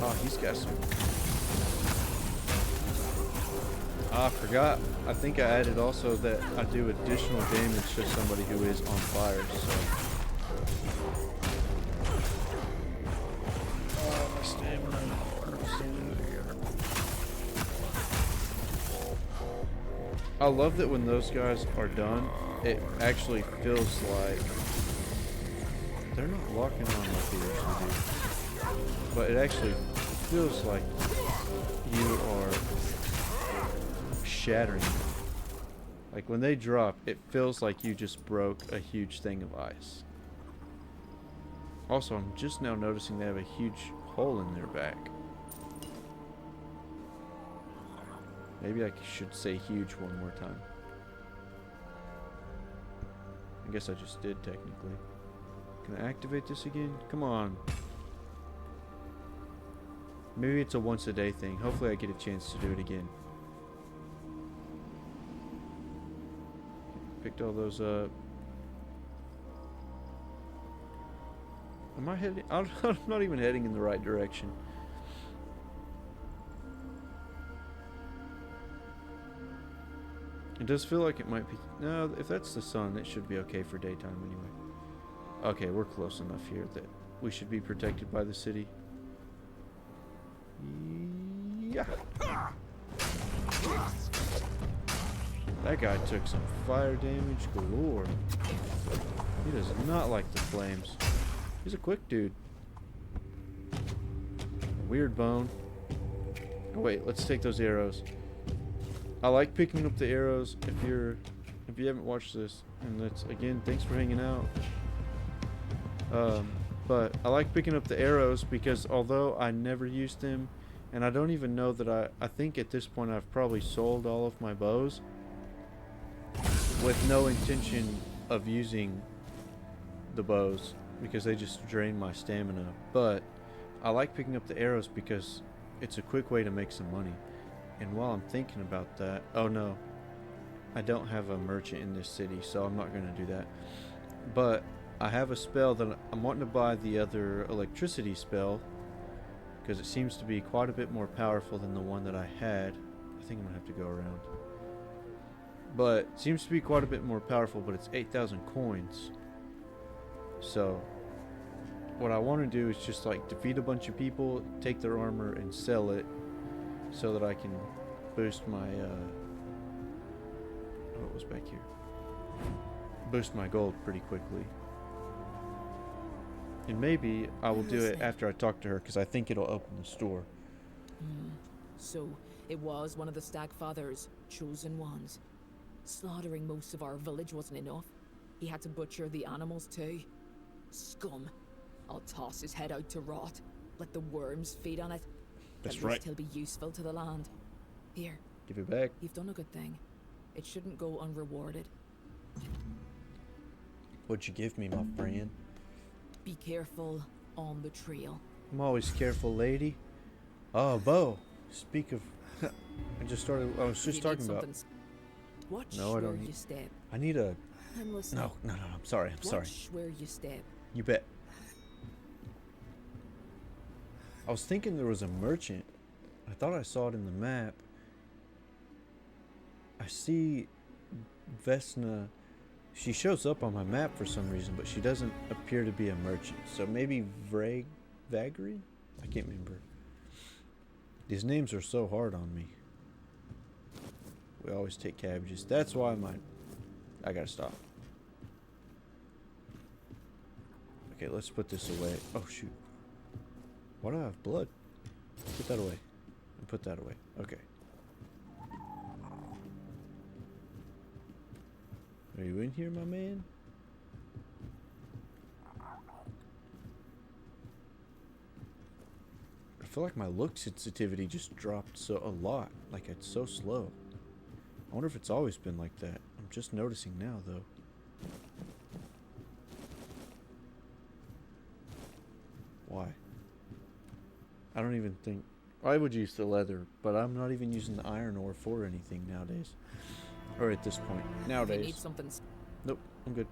Oh, he's got some... I forgot. I think I added also that I do additional damage to somebody who is on fire, so... Oh, my stamina. I love that when those guys are done, it actually feels like... They're not locking on like they usually do. But it actually feels like you are... shattering. Like when they drop, it feels like you just broke a huge thing of ice. Also, I'm just now noticing they have a huge hole in their back. Maybe I should say huge one more time. I guess I just did technically. Can I activate this again? Come on. Maybe it's a once a day thing. Hopefully I get a chance to do it again. Picked all those up. Am I heading? I'm not even heading in the right direction. It does feel like it might be. No, if that's the sun, it should be okay for daytime anyway. Okay, we're close enough here that we should be protected by the city. Yeah. That guy took some fire damage galore. He does not like the flames. He's a quick dude. Weird bone. Oh, wait, let's take those arrows. I like picking up the arrows if you haven't watched this. And that's, again, thanks for hanging out. But I like picking up the arrows because although I never used them, and I don't even know that I think at this point I've probably sold all of my bows with no intention of using the bows because they just drain my stamina. But I like picking up the arrows because it's a quick way to make some money. And while I'm thinking about that, oh no, I don't have a merchant in this city, so I'm not going to do that. But I have a spell that I'm wanting to buy, the other electricity spell, because it seems to be quite a bit more powerful than the one that I had. I think I'm going to have to go around. But it seems to be quite a bit more powerful, but it's 8,000 coins. So what I want to do is just like defeat a bunch of people, take their armor and sell it so that I can boost my what was back here? Boost my gold pretty quickly. And maybe I will do it after I talk to her because I think it'll open the store. So it was one of the Stagfather's chosen ones. Slaughtering most of our village wasn't enough. He had to butcher the animals too. Scum. I'll toss his head out to rot. Let the worms feed on it. That's At right. least he'll be useful to the land. Here. Give it back. You've done a good thing. It shouldn't go unrewarded. What'd you give me, my friend? Be careful on the trail. I'm always careful, lady. Oh, bow. Speak of... I was just talking about... Watch No, I where don't you need... step. I need a... And listen. No, I'm sorry, I'm sorry. Watch where you step. You bet. I was thinking there was a merchant. I thought I saw it in the map. I see Vesna. She shows up on my map for some reason, but she doesn't appear to be a merchant. So maybe Vagri? I can't remember. These names are so hard on me. We always take cabbages. That's why I gotta stop. Okay, let's put this away. Oh shoot. Why do I have blood? Put that away. And put that away. Okay. Are you in here, my man? I feel like my look sensitivity just dropped a lot. Like it's so slow. I wonder if it's always been like that. I'm just noticing now, though. Why? I don't even think... I would use the leather, but I'm not even using the iron ore for anything nowadays. Or at this point. If Nowadays. you need something, Nope, I'm good.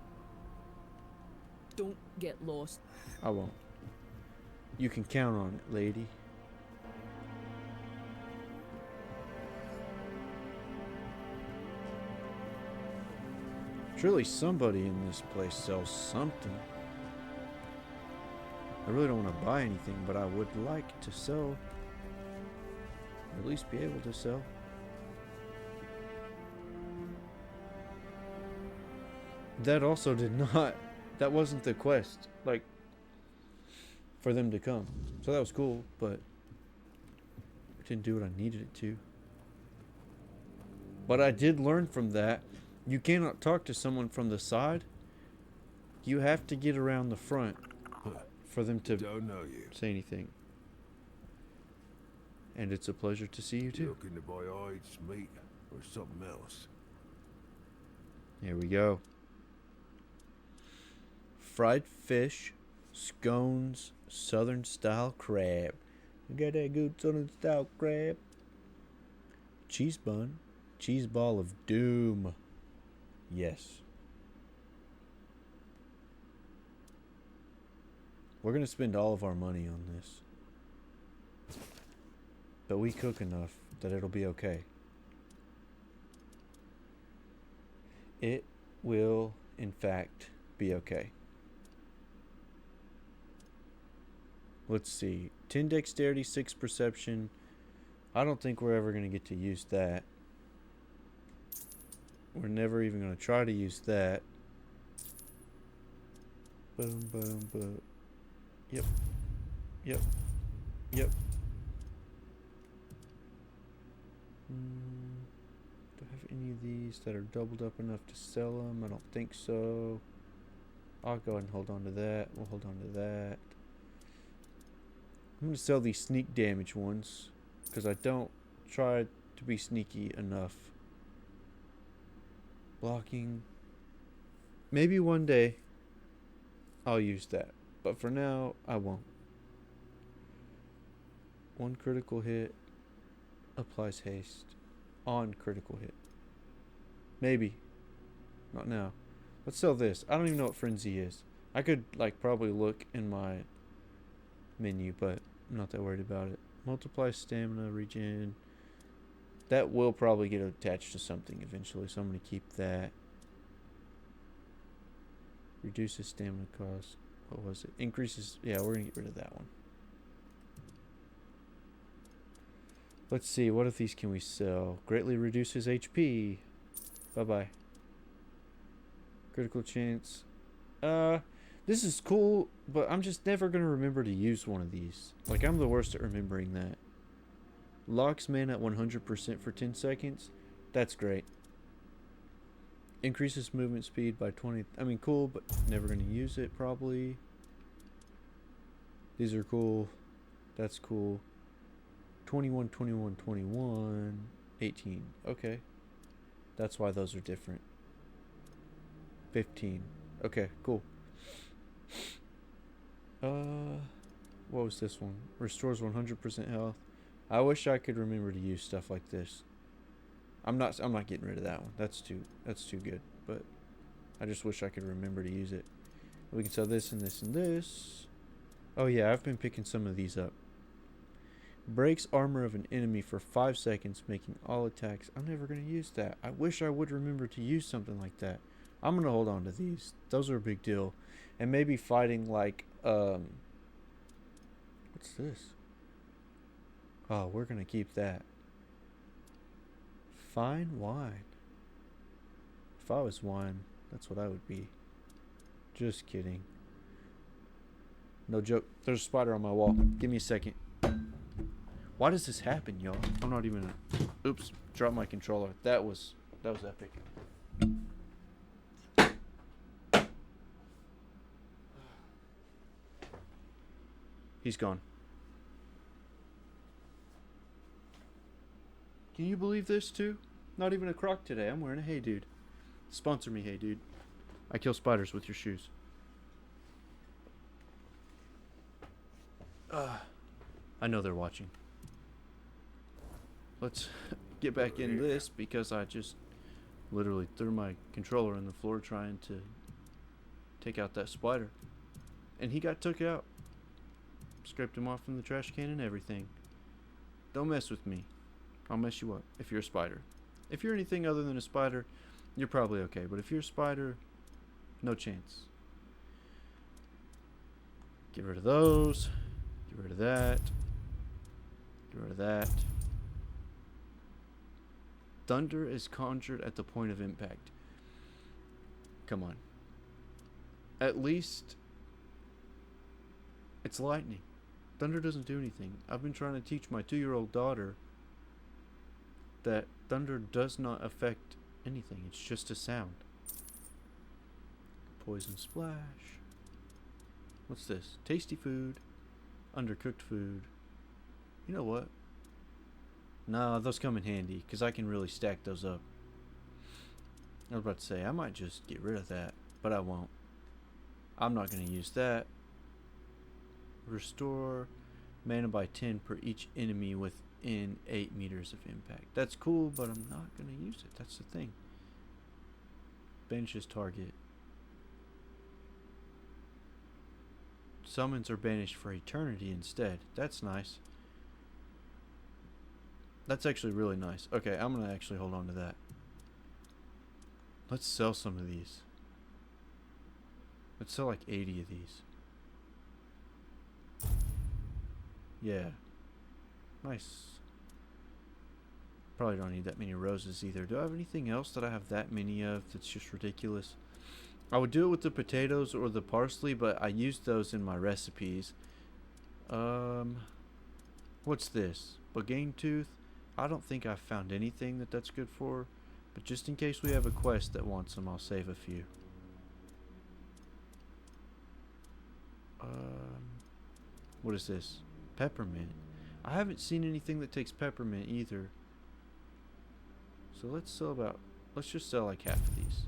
don't get lost. I won't. You can count on it, lady. Surely somebody in this place sells something. I really don't want to buy anything, but I would like to sell. Or at least be able to sell. That also did not... That wasn't the quest. Like, for them to come. So that was cool, but... It didn't do what I needed it to. But I did learn from that. You cannot talk to someone from the side. You have to get around the front for them to Don't know you. say anything. And it's a pleasure to see you too. Looking to buy hides, meat, or something else? Here we go. Fried fish, scones, southern style crab. You got that good southern style crab? Cheese bun, cheese ball of doom. Yes. We're going to spend all of our money on this. But we cook enough that it'll be okay. It will, in fact, be okay. Let's see. 10 dexterity, 6 perception. I don't think we're ever going to get to use that. We're never even going to try to use that. Boom, boom, boom. Yep. Yep. Yep. Do I have any of these that are doubled up enough to sell them? I don't think so. I'll go ahead and hold on to that. We'll hold on to that. I'm going to sell these sneak damage ones because I don't try to be sneaky enough. Blocking. Maybe one day I'll use that, but for now I won't. One critical hit applies haste on critical hit. Maybe. Not now. Let's sell this. I don't even know what frenzy is. I could like probably look in my menu, but I'm not that worried about it. Multiply stamina, regen. That will probably get attached to something eventually, so I'm going to keep that. Reduces stamina cost. What was it? Increases. Yeah, we're going to get rid of that one. Let's see. What of these can we sell? Greatly reduces HP. Bye-bye. Critical chance. This is cool, but I'm just never going to remember to use one of these. Like, I'm the worst at remembering that. Locks mana at 100% for 10 seconds. That's great. Increases movement speed by 20. I mean, cool, but never going to use it, probably. These are cool. That's cool. 21, 21, 21. 18. Okay. That's why those are different. 15. Okay, cool. What was this one? Restores 100% health. I wish I could remember to use stuff like this. I'm not getting rid of that one. That's too good. But I just wish I could remember to use it. We can sell this and this and this. Oh yeah, I've been picking some of these up. Breaks armor of an enemy for 5 seconds, making all attacks. I'm never going to use that. I wish I would remember to use something like that. I'm going to hold on to these. Those are a big deal. And maybe fighting like, what's this? Oh, we're going to keep that. Fine wine. If I was wine, that's what I would be. Just kidding. No joke. There's a spider on my wall. Give me a second. Why does this happen, y'all? I'm not even... Oops. Dropped my controller. That was epic. He's gone. Can you believe this too? Not even a croc today. I'm wearing a Hey Dude. Sponsor me, Hey Dude. I kill spiders with your shoes. I know they're watching. Let's get back in this because I just literally threw my controller on the floor trying to take out that spider. And he got took out. Scraped him off from the trash can and everything. Don't mess with me. I'll mess you up if you're a spider. If you're anything other than a spider, you're probably okay. But if you're a spider, no chance. Get rid of those. Get rid of that. Get rid of that. Thunder is conjured at the point of impact. Come on. At least it's lightning. Thunder doesn't do anything. I've been trying to teach my 2-year-old daughter that thunder does not affect anything. It's just a sound. Poison splash. What's this? Tasty food. Undercooked food. You know what? Nah, those come in handy because I can really stack those up. I was about to say I might just get rid of that, but I won't. I'm not going to use that. Restore mana by 10 per each enemy within 8 meters of impact. That's cool, but I'm not going to use it. That's the thing. Banishes target. Summons are banished for eternity instead. That's nice. That's actually really nice. Okay, I'm gonna actually hold on to that. Let's sell some of these. Let's sell like 80 of these. Yeah. Nice. Probably don't need that many roses either. Do I have anything else that I have that many of that's just ridiculous? I would do it with the potatoes or the parsley, but I used those in my recipes. What's this? Bagain tooth? I don't think I've found anything that's good for, but just in case we have a quest that wants them, I'll save a few. What is this? Peppermint. I haven't seen anything that takes peppermint either. So let's just sell like half of these.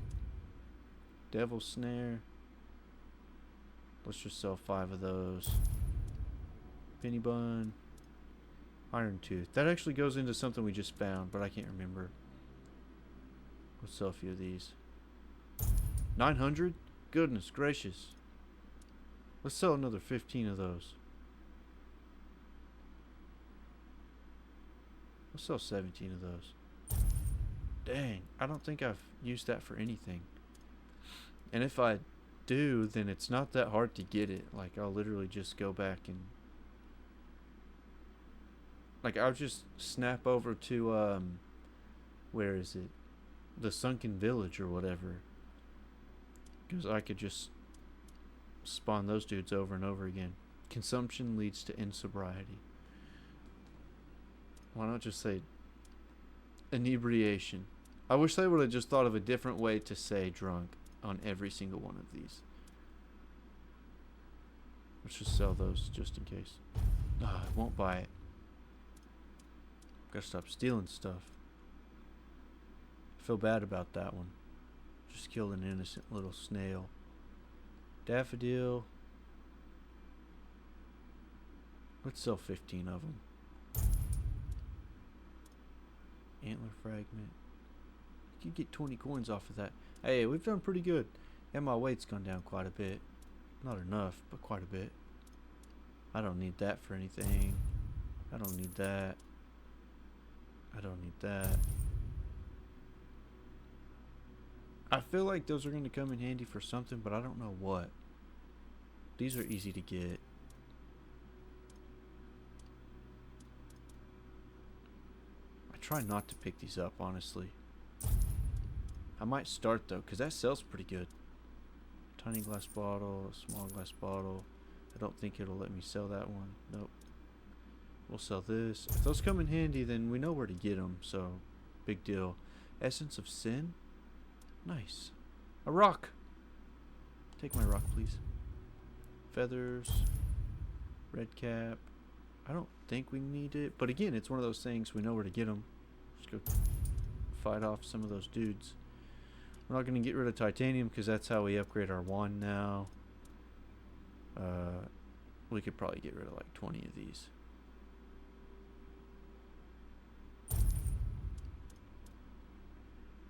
Devil Snare. Let's just sell 5 of those. Penny Bun. Iron Tooth. That actually goes into something we just found, but I can't remember. Let's sell a few of these. 900? Goodness gracious. Let's sell another 15 of those. Let's sell 17 of those. Dang, I don't think I've used that for anything. And if I do, then it's not that hard to get it. Like, I'll literally just go back and... Like, I'll just snap over to, where is it? The Sunken Village or whatever. Because I could just spawn those dudes over and over again. Consumption leads to insobriety. Why not just say inebriation? I wish they would have just thought of a different way to say drunk on every single one of these. Let's just sell those just in case. I won't buy it. Gotta stop stealing stuff. I feel bad about that one. Just killed an innocent little snail. Daffodil. Let's sell 15 of them. Antler fragment. You could get 20 coins off of that. Hey, we've done pretty good. And my weight's gone down quite a bit. Not enough, but quite a bit. I don't need that for anything. I don't need that. I don't need that. I feel like those are going to come in handy for something, but I don't know what. These are easy to get. I try not to pick these up, honestly. I might start though, because that sells pretty good. Tiny glass bottle, small glass bottle. I don't think it'll let me sell that one. Nope. We'll sell this. If those come in handy, then we know where to get them, so big deal. Essence of Sin? Nice. A rock! Take my rock, please. Feathers. Red cap. I don't think we need it, but again, it's one of those things, we know where to get them. Just go fight off some of those dudes. We're not going to get rid of titanium because that's how we upgrade our wand now. We could probably get rid of like 20 of these.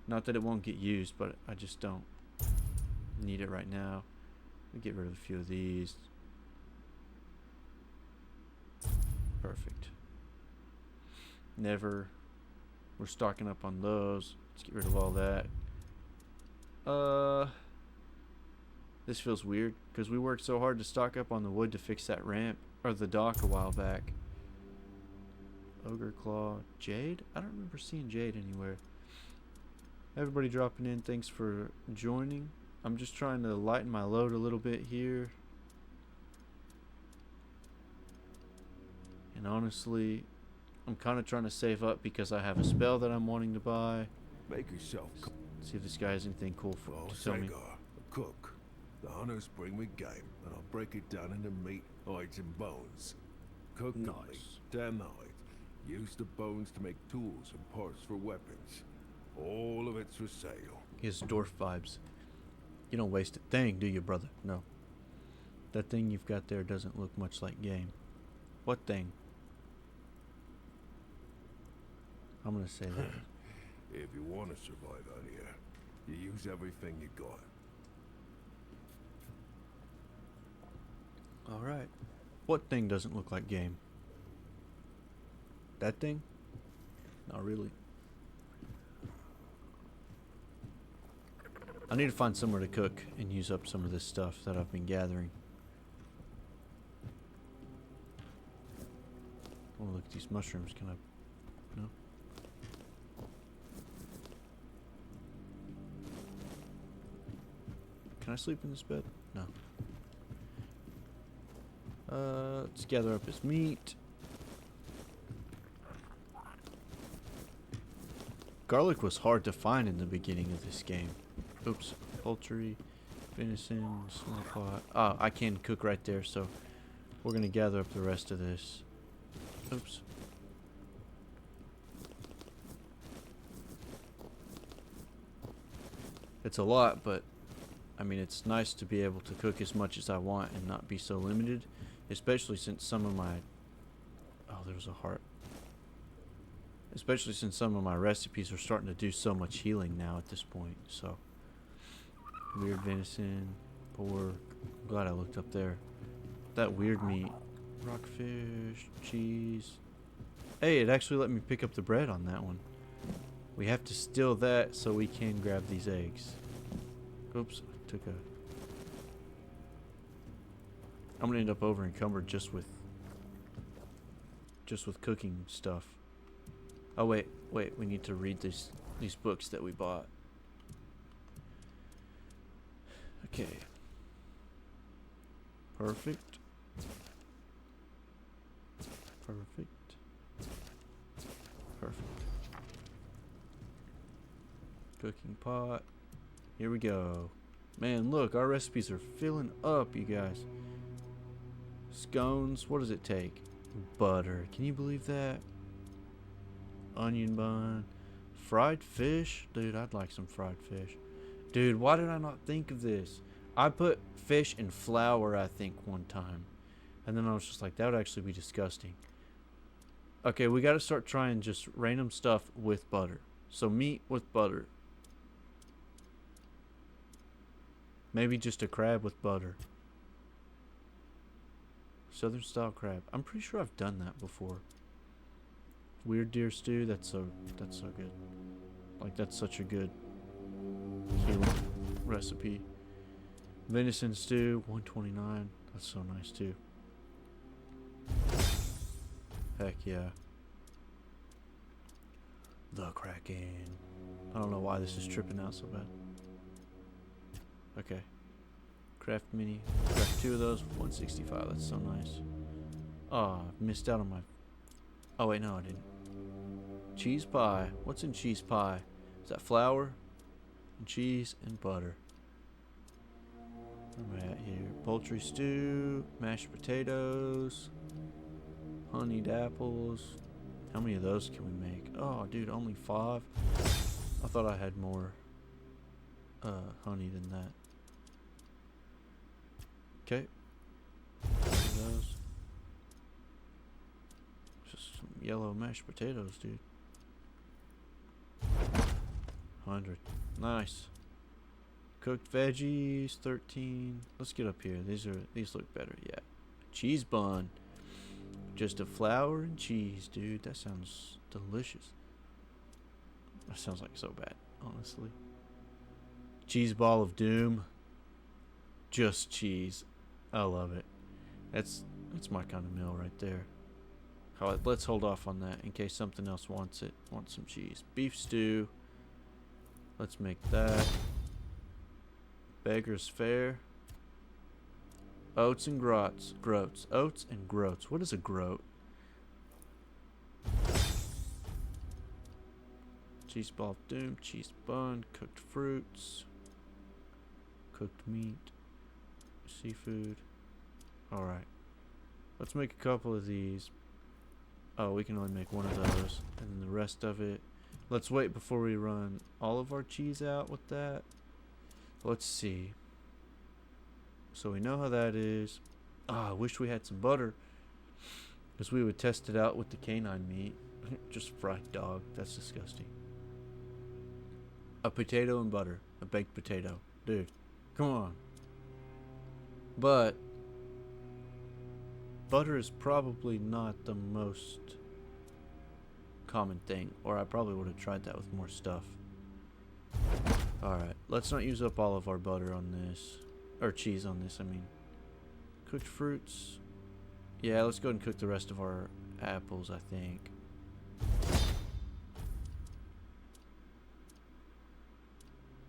Not that it won't get used, but I just don't need it right now. We'll get rid of a few of these. Perfect. Never. We're stocking up on those. Let's get rid of all that. This feels weird because we worked so hard to stock up on the wood to fix that ramp or the dock a while back. Ogre Claw. Jade? I don't remember seeing Jade anywhere. Everybody dropping in, thanks for joining. I'm just trying to lighten my load a little bit here. And honestly, I'm kind of trying to save up because I have a spell that I'm wanting to buy. Make yourself See if this guy has anything cool to tell me. A cook. The hunters bring me game, and I'll break it down into meat, hides, and bones. Cook the meat, tan the hide. Use the bones to make tools and parts for weapons. All of it's for sale. He has dwarf vibes. You don't waste a thing, do you, brother? No. That thing you've got there doesn't look much like game. What thing? I'm gonna say that. If you want to survive out here, You use everything you got. Alright. What thing doesn't look like game? That thing? Not really. I need to find somewhere to cook and use up some of this stuff that I've been gathering. Oh, look at these mushrooms. Can I... No? Can I sleep in this bed? No. Let's gather up his meat. Garlic was hard to find in the beginning of this game. Oops. Poultry, venison, small pot. Ah, I can cook right there, so we're gonna gather up the rest of this. Oops. It's a lot, but I mean, it's nice to be able to cook as much as I want and not be so limited, especially since some of my... Oh, there was a heart. Especially since some of my recipes are starting to do so much healing now at this point, so... Weird venison, pork. I'm glad I looked up there. That weird meat. Rockfish, cheese. Hey, it actually let me pick up the bread on that one. We have to steal that so we can grab these eggs. Oops, I took a... I'm gonna end up over encumbered just with cooking stuff. Oh wait, we need to read these books that we bought. Okay. Perfect. Perfect. Perfect. Cooking pot. Here we go. Man, look, our recipes are filling up, you guys. Scones, what does it take? Butter. Can you believe that? Onion bun. Fried fish? Dude, I'd like some fried fish. Dude, why did I not think of this? I put fish in flour, I think, one time. And then I was just like, that would actually be disgusting. Okay, we got to start trying just random stuff with butter. So meat with butter. Maybe just a crab with butter. Southern style crab. I'm pretty sure I've done that before. Weird deer stew. That's so good. Like, that's such a good healing recipe. Venison stew, 129. That's so nice too. Heck yeah. The Kraken. I don't know why this is tripping out so bad. Okay. Craft mini. Craft 2 of those. 165. That's so nice. Oh, I missed out on my... Oh wait, no I didn't. Cheese pie. What's in cheese pie? Is that flour? And cheese and butter. Where am I at here? Poultry stew, mashed potatoes, honeyed apples. How many of those can we make? Oh, dude, only 5. I thought I had more honey than that. Okay. Those. Just some yellow mashed potatoes, dude. 100. Nice. Cooked veggies, 13. Let's get up here. These look better. Yeah. Cheese bun. Just a flour and cheese, dude. That sounds delicious. That sounds like so bad, honestly. Cheese ball of doom. Just cheese. I love it. That's my kind of meal right there. Let's hold off on that in case something else wants it. Want some cheese. Beef stew. Let's make that. Beggar's fare. Oats and groats. Oats and groats. What is a groat? Cheese ball of doom. Cheese bun. Cooked fruits. Cooked meat. Seafood. Alright. Let's make a couple of these. Oh, we can only make one of those. And then the rest of it. Let's wait before we run all of our cheese out with that. Let's see. So we know how that is. Ah, I wish we had some butter. Because we would test it out with the canine meat. Just fried dog. That's disgusting. A potato and butter. a baked potato. Dude, come on. But butter is probably not the most common thing, or I probably would have tried that with more stuff. Alright, let's not use up all of our butter on this. Or cheese on this, I mean. Cooked fruits. Yeah, let's go ahead and cook the rest of our apples, I think.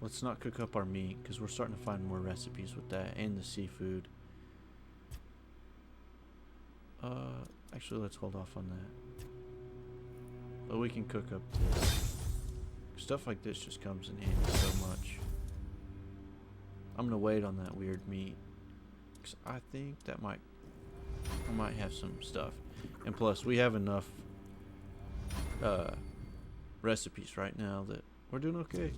Let's not cook up our meat, because we're starting to find more recipes with that, and the seafood. Actually, let's hold off on that. But we can cook up this. Stuff like this just comes in handy so much. I'm gonna wait on that weird meat, because I think that I might have some stuff. And plus, we have enough recipes right now that we're doing okay.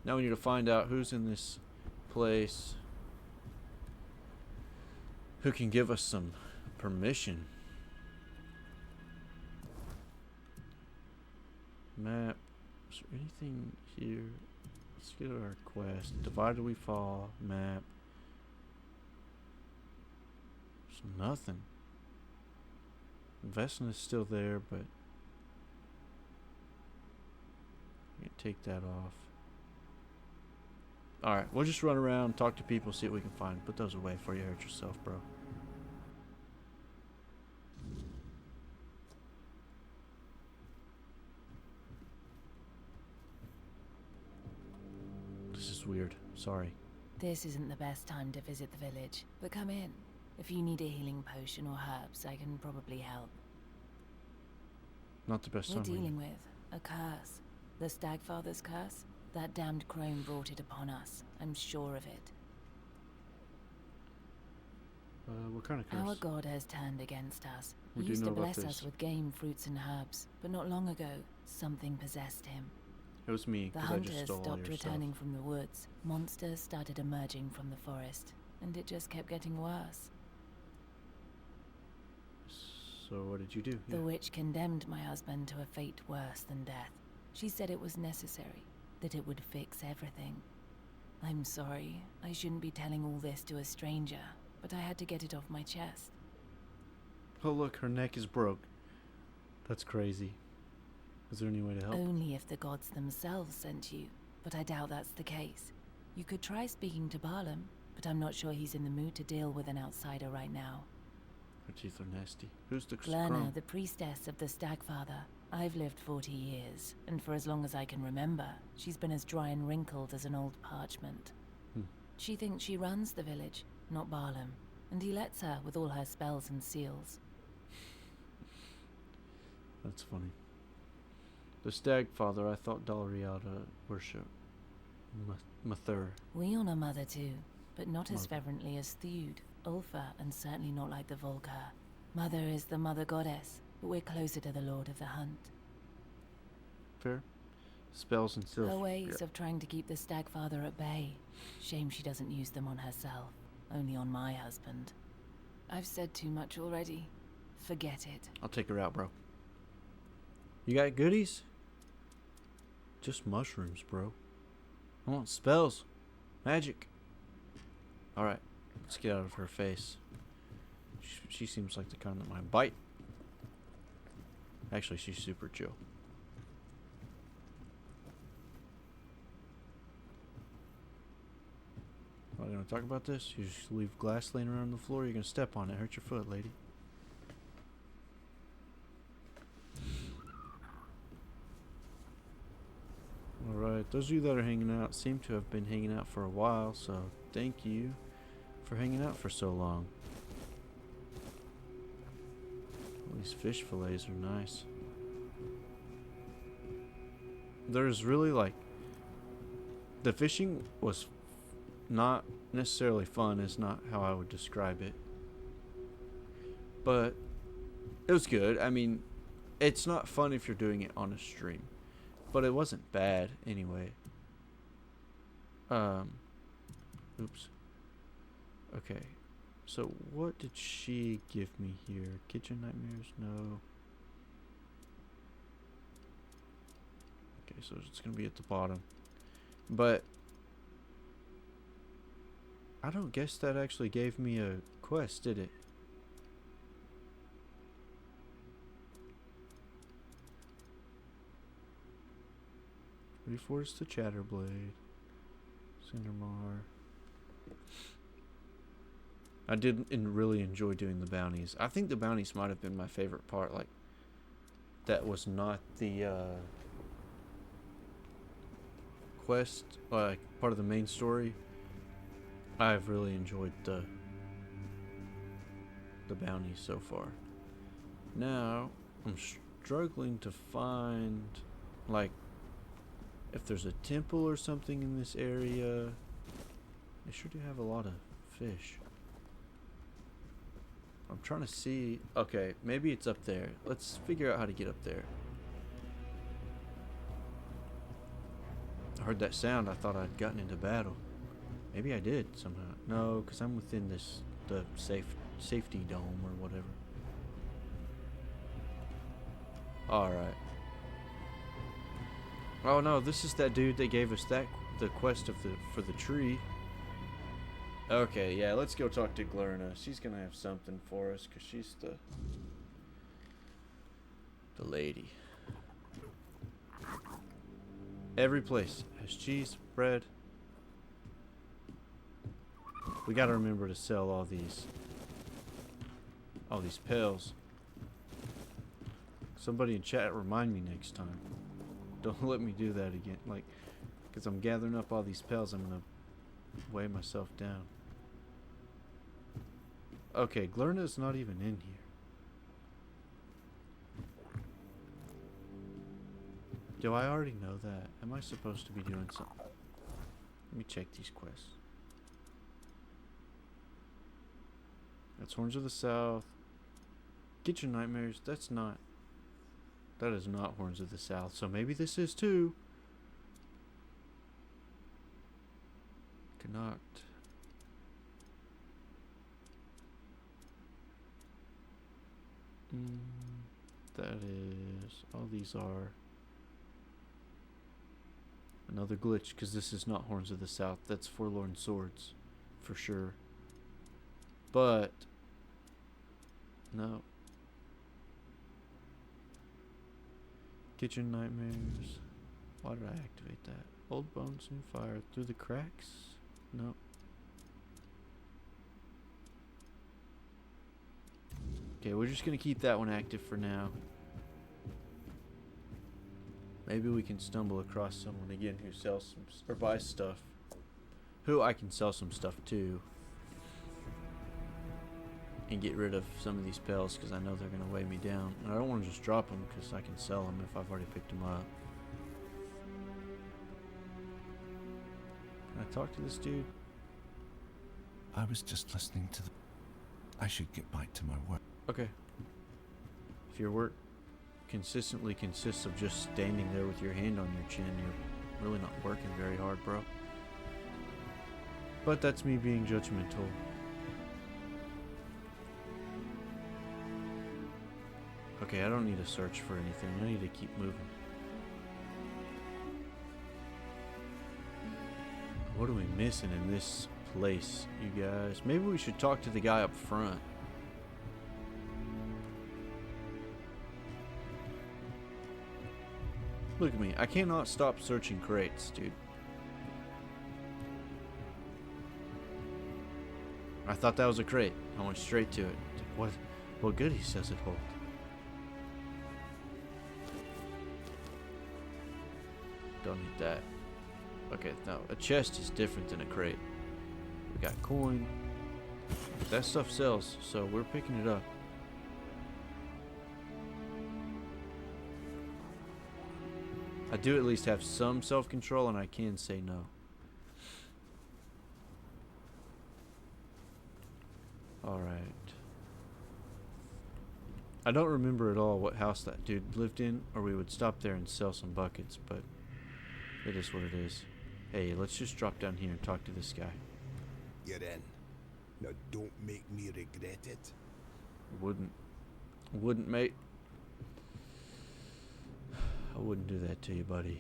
Now we need to find out who's in this place who can give us some permission. Map. Is there anything here? Let's get our quest. Divided we fall. Map. There's nothing. Investment is still there, but I can take that off. Alright, we'll just run around, talk to people, see what we can find. Put those away before you hurt yourself, bro. This is weird. Sorry. This isn't the best time to visit the village, but come in. If you need a healing potion or herbs, I can probably help. Not the best We're time. dealing with a curse. The Stagfather's curse? That damned crone brought it upon us. I'm sure of it. What kind of curse? Our god has turned against us. We He do used know to about bless this. us with game, fruits, and herbs, but not long ago, something possessed him. It was me, The because I just hunters stole all stopped your returning from the woods. Monsters started emerging from the forest, and it just kept getting worse. stuff. So what did you do? The witch condemned my husband to a fate worse than death. She said it was necessary, that it would fix everything. I'm sorry, I shouldn't be telling all this to a stranger, but I had to get it off my chest. Oh look, her neck is broke. That's crazy. Is there any way to help? Only if the gods themselves sent you, but I doubt that's the case. You could try speaking to Barlam, but I'm not sure he's in the mood to deal with an outsider right now. Her teeth are nasty. Who's the Glerna, scrum? the priestess of the Stagfather. I've lived 40 years, and for as long as I can remember, she's been as dry and wrinkled as an old parchment. She thinks she runs the village, not Barlam, and he lets her with all her spells and seals. That's funny. The Stagfather, I thought Dalriada worship Mathur. We honor Mother too, but not as Mother. fervently as Theud, Ulfa, and certainly not like the Volker. Mother is the Mother Goddess, but we're closer to the Lord of the Hunt. Fair. Spells and stuff. Her ways of trying to keep the Stagfather at bay. Shame she doesn't use them on herself, only on my husband. I've said too much already. Forget it. I'll take her out, bro. You got goodies? Just mushrooms, bro. I want spells. Magic. Alright. Let's get out of her face. She seems like the kind that might bite. Actually, she's super chill. Are we going to talk about this? You just leave glass laying around the floor, you're going to step on it. Hurt your foot, lady. Alright, those of you that are hanging out seem to have been hanging out for a while, so thank you for hanging out for so long. These fish fillets are nice. There's really like... The fishing was not necessarily fun, is not how I would describe it. But it was good. I mean, it's not fun if you're doing it on a stream. But it wasn't bad anyway. Oops. Okay. So what did she give me here? Kitchen nightmares? No. Okay, so it's gonna be at the bottom. But I don't guess that actually gave me a quest, did it? Reforce the Chatterblade. Cindermar. I did really enjoy doing the bounties. I think the bounties might have been my favorite part. Like, that was not the quest, like part of the main story. I've really enjoyed the bounties so far. Now I'm struggling to find, like, if there's a temple or something in this area. They sure do have a lot of fish. I'm trying to see. Okay, maybe it's up there. Let's figure out how to get up there. I heard that sound. I thought I'd gotten into battle. Maybe I did somehow. No, because I'm within the safety dome or whatever. Alright. Oh no, this is that dude that gave us the quest for the tree. Okay, yeah, let's go talk to Glurna. She's gonna have something for us, because she's the lady. Every place has cheese, bread. We gotta remember to sell all these pills. Somebody in chat remind me next time. Don't let me do that again. Like, because I'm gathering up all these pills, I'm gonna weigh myself down. Okay, Glurna's not even in here. Do I already know that? Am I supposed to be doing something? Let me check these quests. That's Horns of the South. Kitchen Nightmares. That is not Horns of the South. So maybe this is too. Connacht. That is. All these are. Another glitch, because this is not Horns of the South. That's Forlorn Swords. For sure. But. No. Kitchen Nightmares. Why did I activate that? Old Bones, New Fire. Through the Cracks? No. Okay, we're just gonna keep that one active for now. Maybe we can stumble across someone again who sells some or buys stuff. Who I can sell some stuff to. And get rid of some of these pills, because I know they're going to weigh me down. And I don't want to just drop them, because I can sell them if I've already picked them up. Can I talk to this dude? I was just listening to the... I should get back to my work. Okay. If your work consistently consists of just standing there with your hand on your chin, you're really not working very hard, bro. But that's me being judgmental. Okay, I don't need to search for anything. I need to keep moving. What are we missing in this place, you guys? Maybe we should talk to the guy up front. Look at me. I cannot stop searching crates, dude. I thought that was a crate. I went straight to it. What goodies does it hold? Don't need that. Okay, no, a chest is different than a crate. We got coin. That stuff sells, so we're picking it up. I do at least have some self-control, and I can say no. Alright. I don't remember at all what house that dude lived in, or we would stop there and sell some buckets, but it is what it is. Hey, let's just drop down here and talk to this guy. You're in. Now don't make me regret it. Wouldn't, mate. I wouldn't do that to you, buddy.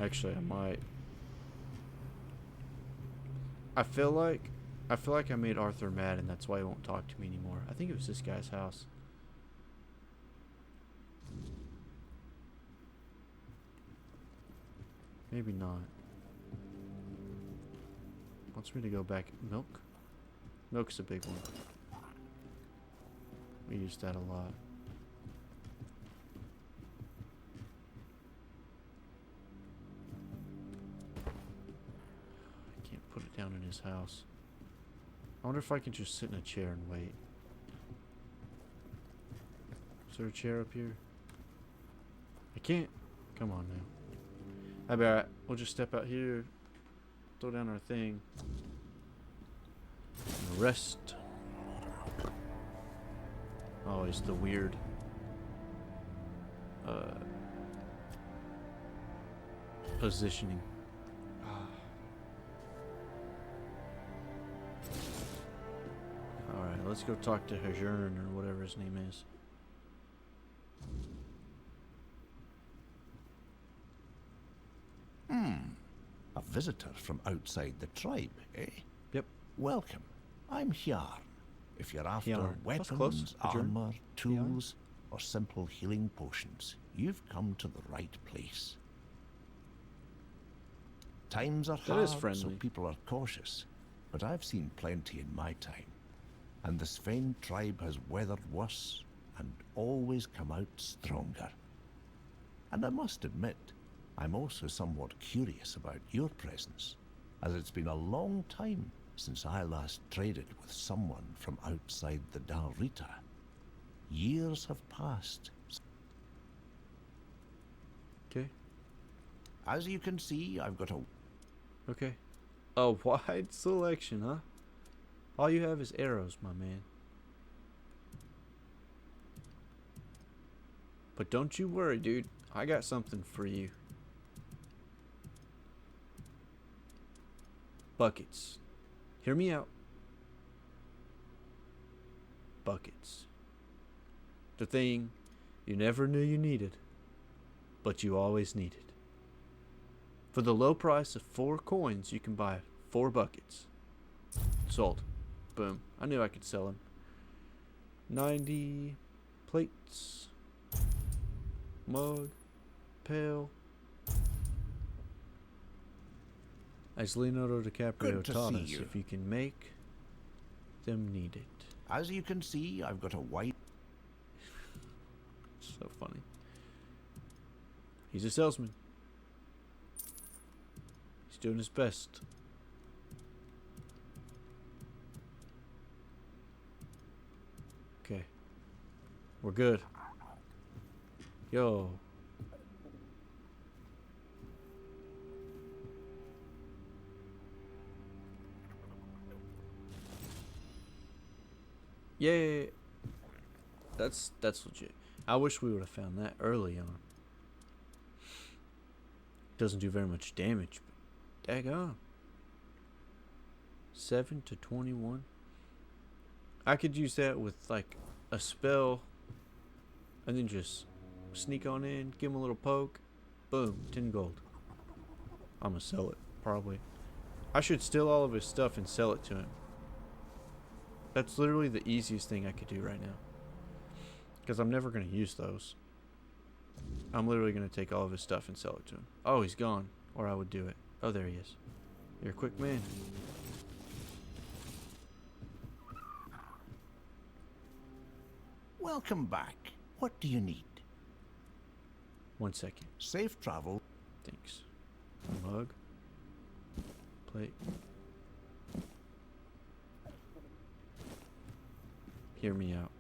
Actually, I might. I feel like I made Arthur mad, and that's why he won't talk to me anymore. I think it was this guy's house. Maybe not. Wants me to go back. Milk? Milk's a big one. We use that a lot. I can't put it down in his house. I wonder if I can just sit in a chair and wait. Is there a chair up here? I can't. Come on now. How about we'll just step out here, throw down our thing, and rest. Always the weird positioning. Alright, let's go talk to Hajern or whatever his name is. A visitor from outside the tribe, eh? Yep. Welcome. I'm Hjarn. If you're after Hjarn. That's close. weapons, Hajern. armor, tools, or simple healing potions, you've come to the right place. Times are That is hard, so friendly. people are cautious, but I've seen plenty in my time. And the Sven tribe has weathered worse and always come out stronger. And I must admit, I'm also somewhat curious about your presence, as it's been a long time since I last traded with someone from outside the Dal Rita. Years have passed. Okay. As you can see, I've got a... Okay. A wide selection, huh? All you have is arrows, my man. But don't you worry, dude. I got something for you. Buckets. Hear me out. Buckets. The thing you never knew you needed, but you always needed. For the low price of 4 coins, you can buy 4 buckets. Sold. Boom. I knew I could sell them. 90 plates. Mug. Pail. As Leonardo DiCaprio Good to taught see us, you. if you can make them need it. As you can see, I've got a white... So funny. He's a salesman. He's doing his best. Okay. We're good. Yo. Yay. That's legit. I wish we would have found that early on. Doesn't do very much damage, but daggone. 7 to 21. I could use that with like a spell and then just sneak on in, give him a little poke. Boom, 10 gold. I'm gonna sell it, probably. I should steal all of his stuff and sell it to him. That's literally the easiest thing I could do right now. Because I'm never going to use those. I'm literally going to take all of his stuff and sell it to him. Oh, he's gone. Or I would do it. Oh, there he is. You're a quick man. Welcome back. What do you need? 1 second. Safe travel. Thanks. A mug. Plate. Hear me out.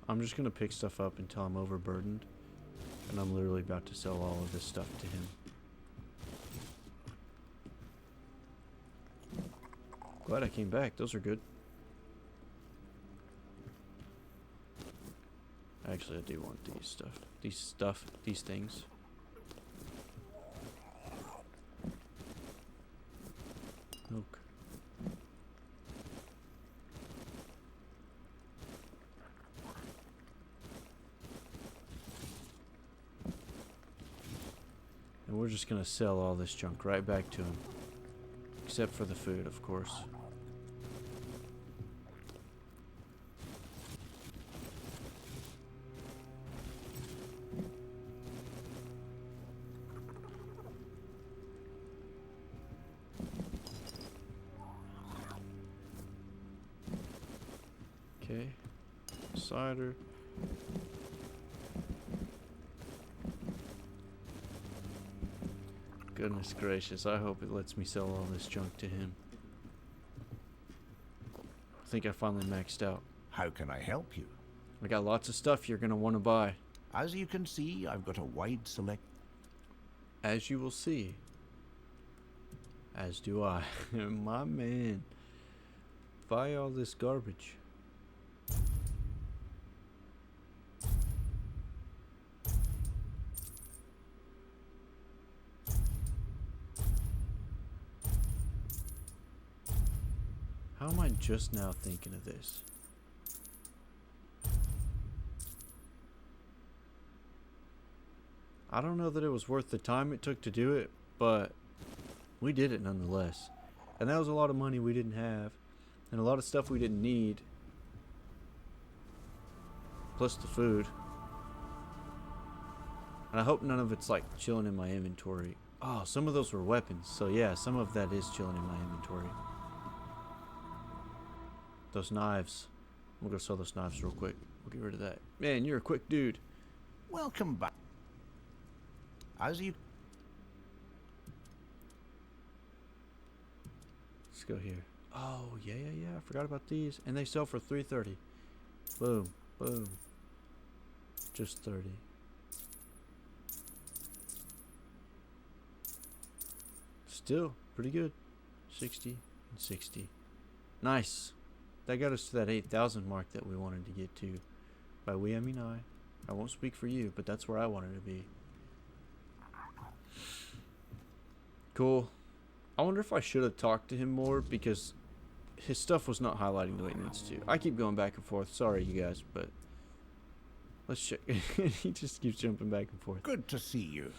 I'm just gonna pick stuff up until I'm overburdened, and I'm literally about to sell all of this stuff to him. Glad I came back. Those are good. Actually, I do want these things. Milk. And we're just gonna sell all this junk right back to him. Except for the food, of course. Okay. Cider. Goodness gracious, I hope it lets me sell all this junk to him. I think I finally maxed out. How can I help you? I got lots of stuff you're gonna want to buy. As you can see, I've got a wide select. As you will see. As do I. My man. Buy all this garbage. How am I just now thinking of this? I don't know that it was worth the time it took to do it, but we did it nonetheless. And that was a lot of money we didn't have, and a lot of stuff we didn't need. Plus the food. And I hope none of it's like chilling in my inventory. Oh, some of those were weapons, so yeah, some of that is chilling in my inventory. Those knives. I'm gonna sell those knives real quick. We'll get rid of that. Man, you're a quick dude. Welcome back. As you... Let's go here. Oh, yeah. I forgot about these. And they sell for $3.30. Boom. Boom. Just 30. Still pretty good. 60 and 60. Nice. That got us to that 8,000 mark that we wanted to get to. By we, I mean I. I won't speak for you, but that's where I wanted to be. Cool. I wonder if I should have talked to him more, because his stuff was not highlighting the way it needs to. I keep going back and forth. Sorry, you guys, but let's check. He just keeps jumping back and forth. Good to see you.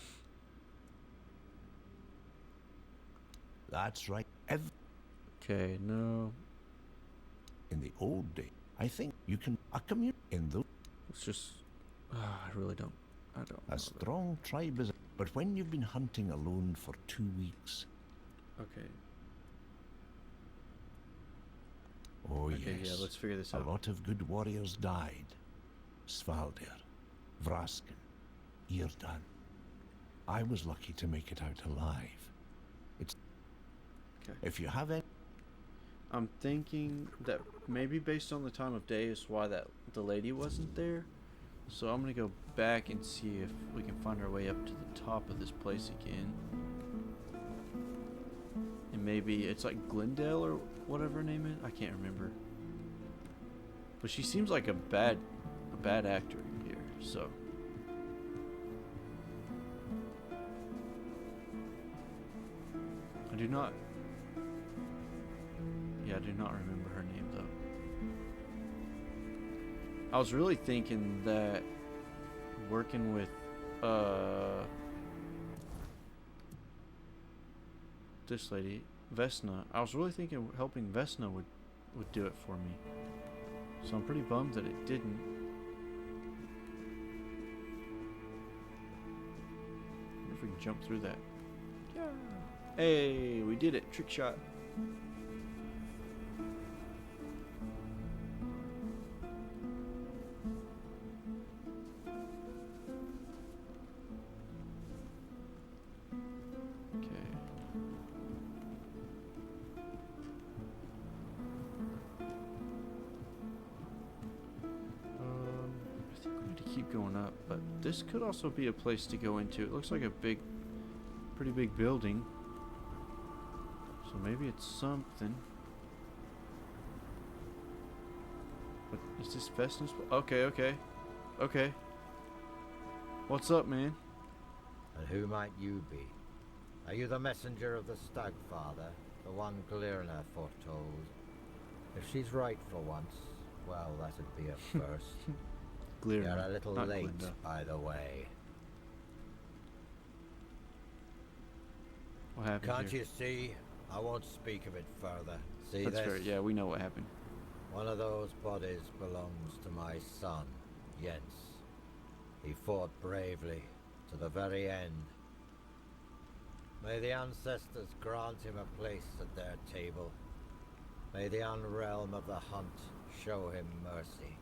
That's right. Okay, no. In the old day, I think you can commute in the... Let's just... I really don't. I don't. A strong tribe is... But when you've been hunting alone for 2 weeks... Okay. Oh, okay, yes. Yeah, let's figure this out. A lot of good warriors died. Svaldir, Vraskin, Irdan. I was lucky to make it out alive. It's... Okay. If you have any... I'm thinking that maybe based on the time of day is why that the lady wasn't there. So I'm gonna go back and see if we can find our way up to the top of this place again. And maybe it's like Glendale or whatever her name is. I can't remember. But she seems like a bad actor here, so. I do not remember her name though. I was really thinking that working with this lady, Vesna, I was really thinking helping Vesna would do it for me. So I'm pretty bummed that it didn't. I wonder if we can jump through that. Yeah. Hey, we did it. Trick shot. Going up, but this could also be a place to go into. It looks like a pretty big building, so maybe it's something. But is this Vesna's? Okay. What's up, man? And who might you be? Are you the messenger of the Stagfather, the one Glirna foretold? If she's right for once, well, that'd be a first. Glirna, you're a little late, Glinda. by the way. What happened Can't here? you see? I won't speak of it further. See That's this? fair. Yeah, we know what happened. One of those bodies belongs to my son, Jens. He fought bravely to the very end. May the ancestors grant him a place at their table. May the unrealm of the hunt show him mercy.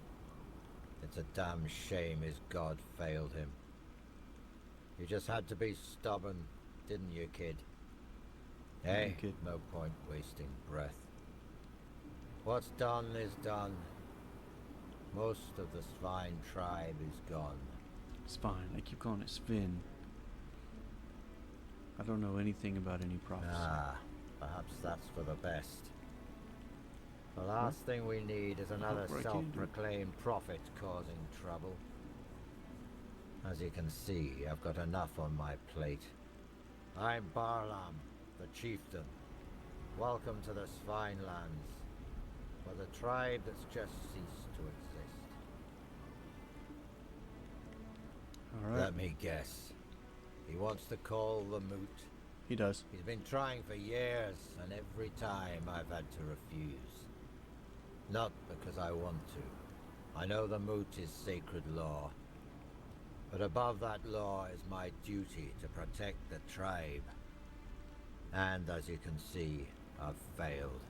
It's a damn shame his god failed him. You just had to be stubborn, didn't you, kid? Hey, kid. no point wasting breath. What's done is done. Most of the Svine tribe is gone. Svine. I keep calling it Sven. I don't know anything about any prophecy. Ah, perhaps that's for the best. The last thing we need is another Break into it. self-proclaimed prophet causing trouble. As you can see, I've got enough on my plate. I'm Barlam, the chieftain. Welcome to the Svine lands, for the tribe that's just ceased to exist. All right. Let me guess. He wants to call the moot. He does. He's been trying for years, and every time I've had to refuse. Not because I want to. I know the moot is sacred law. But above that law is my duty to protect the tribe. And as you can see, I've failed.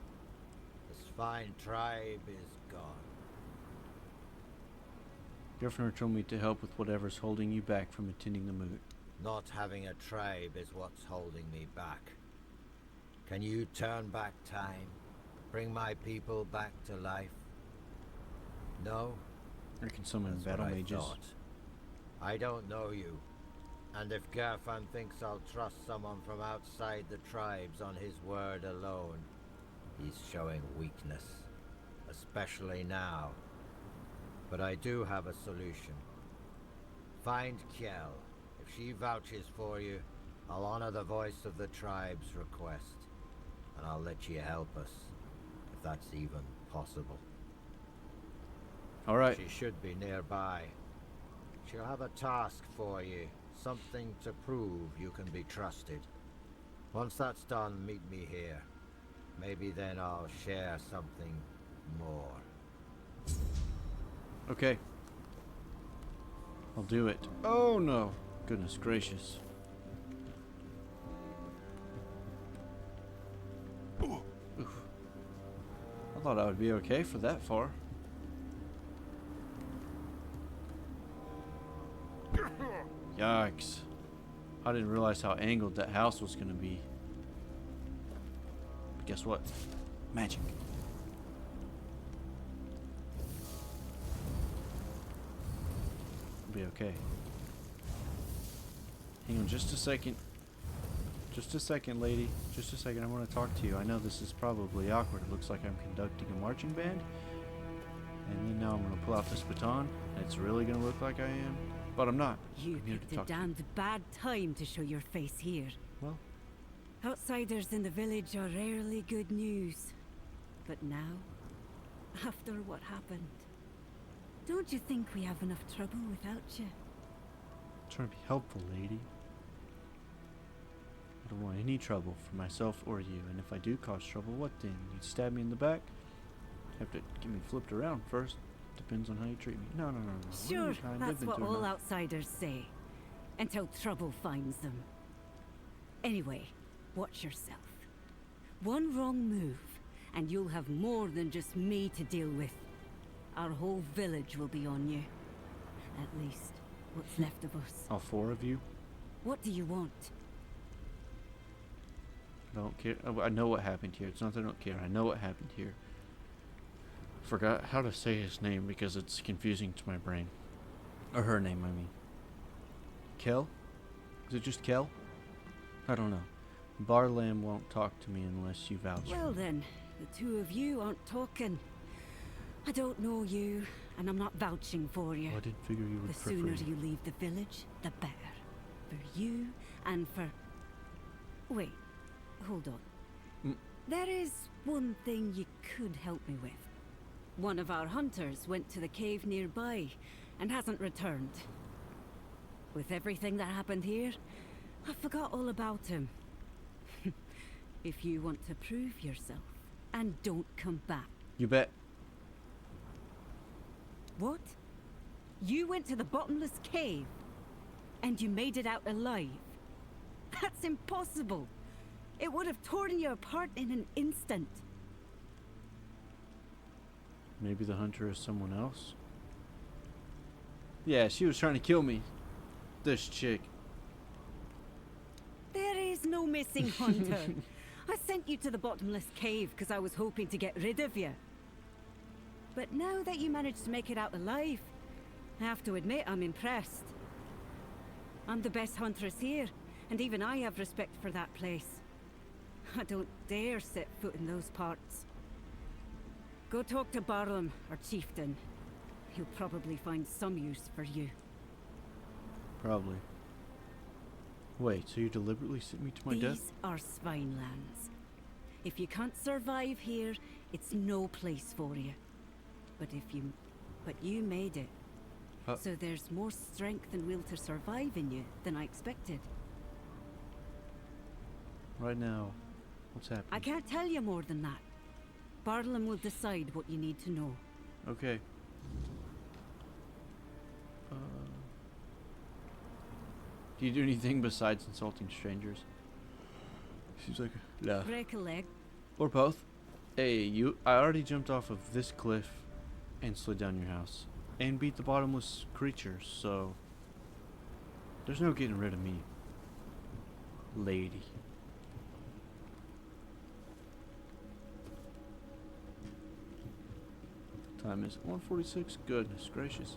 The Svine tribe is gone. Governor told me to help with whatever's holding you back from attending the moot. Not having a tribe is what's holding me back. Can you turn back time? Bring my people back to life? No? I can summon That's battle what I mages. thought. I don't know you. And if Gerfan thinks I'll trust someone from outside the tribes on his word alone, he's showing weakness. Especially now. But I do have a solution. Find Kjell. If she vouches for you, I'll honor the voice of the tribe's request. And I'll let you help us, if that's even possible. Alright. She should be nearby. She'll have a task for you. Something to prove you can be trusted. Once that's done, meet me here. Maybe then I'll share something more. Okay. I'll do it. Oh no. Goodness gracious. Oof. I thought I would be okay for that far. Yikes. I didn't realize how angled that house was going to be. But guess what? Magic. It'll be okay. Hang on just a second. Just a second, lady. Just a second. I want to talk to you. I know this is probably awkward. It looks like I'm conducting a marching band. And then now I'm going to pull out this baton. And it's really going to look like I am. But I'm not. You I'm here picked to a talk to you. damned bad time to show your face here. Well, outsiders in the village are rarely good news. But now, after what happened, don't you think we have enough trouble without you? I'm trying to be helpful, lady. I don't want any trouble for myself or you. And if I do cause trouble, what then? You'd stab me in the back? Have to get me flipped around first. Depends on how you treat me. No, no, no, no. Sure, What are you kind? that's I've been what through all enough. outsiders say. Until trouble finds them. Anyway, watch yourself. One wrong move, and you'll have more than just me to deal with. Our whole village will be on you. At least, what's left of us. All four of you? What do you want? I don't care. Oh, I know what happened here. It's not that I don't care. I know what happened here. Forgot how to say his name because it's confusing to my brain. Or her name, I mean. Kel? Is it just Kel? I don't know. Barlam won't talk to me unless you vouch. Well then, the two of you aren't talking. I don't know you, and I'm not vouching for you. I didn't figure you would The prefer sooner you. you leave the village, the better. For you, and for... Wait, hold on. There is one thing you could help me with. One of our hunters went to the cave nearby, and hasn't returned. With everything that happened here, I forgot all about him. if you want to prove yourself. And don't come back. You bet. What? You went to the bottomless cave? And you made it out alive? That's impossible! It would have torn you apart in an instant. Maybe the hunter is someone else? Yeah, she was trying to kill me. This chick. There is no missing hunter. I sent you to the bottomless cave because I was hoping to get rid of you. But now that you managed to make it out alive, I have to admit I'm impressed. I'm the best huntress here, and even I have respect for that place. I don't dare set foot in those parts. Go talk to Barlam, our chieftain. He'll probably find some use for you. Probably. Wait, so you deliberately sent me to my death? These are Svinelands. If you can't survive here, it's no place for you. But you made it. So there's more strength and will to survive in you than I expected. Right now, what's happening? I can't tell you more than that. Barlam will decide what you need to know. Okay. Do you do anything besides insulting strangers? She's like, no. Break a leg. Or both. Hey, I already jumped off of this cliff and slid down your house. And beat the bottomless creatures, so... There's no getting rid of me. Lady. Time is 1:46. Goodness gracious.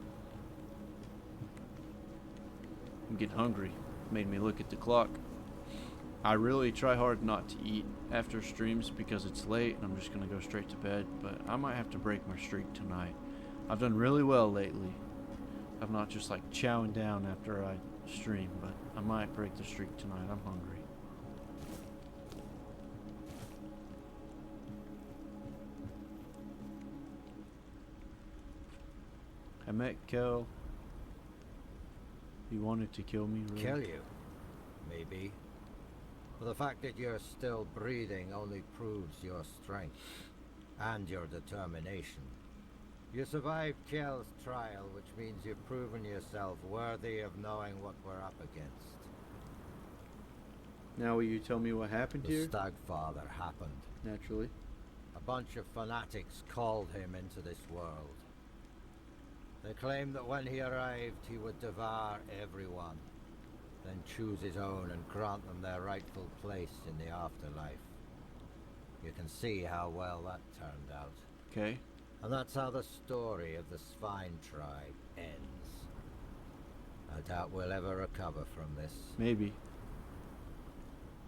I'm getting hungry. Made me look at the clock. I really try hard not to eat after streams because it's late and I'm just gonna go straight to bed, but I might have to break my streak tonight. I've done really well lately. I'm not just like chowing down after I stream, but I might break the streak tonight. I'm hungry. I met Kel. He wanted to kill me, really. Kill you? Maybe. But the fact that you're still breathing only proves your strength and your determination. You survived Kel's trial, which means you've proven yourself worthy of knowing what we're up against. Now will you tell me what happened here? The Stagfather happened. Naturally. A bunch of fanatics called him into this world. They claimed that when he arrived, he would devour everyone, then choose his own and grant them their rightful place in the afterlife. You can see how well that turned out. Okay. And that's how the story of the Svine tribe ends. I doubt we'll ever recover from this. Maybe.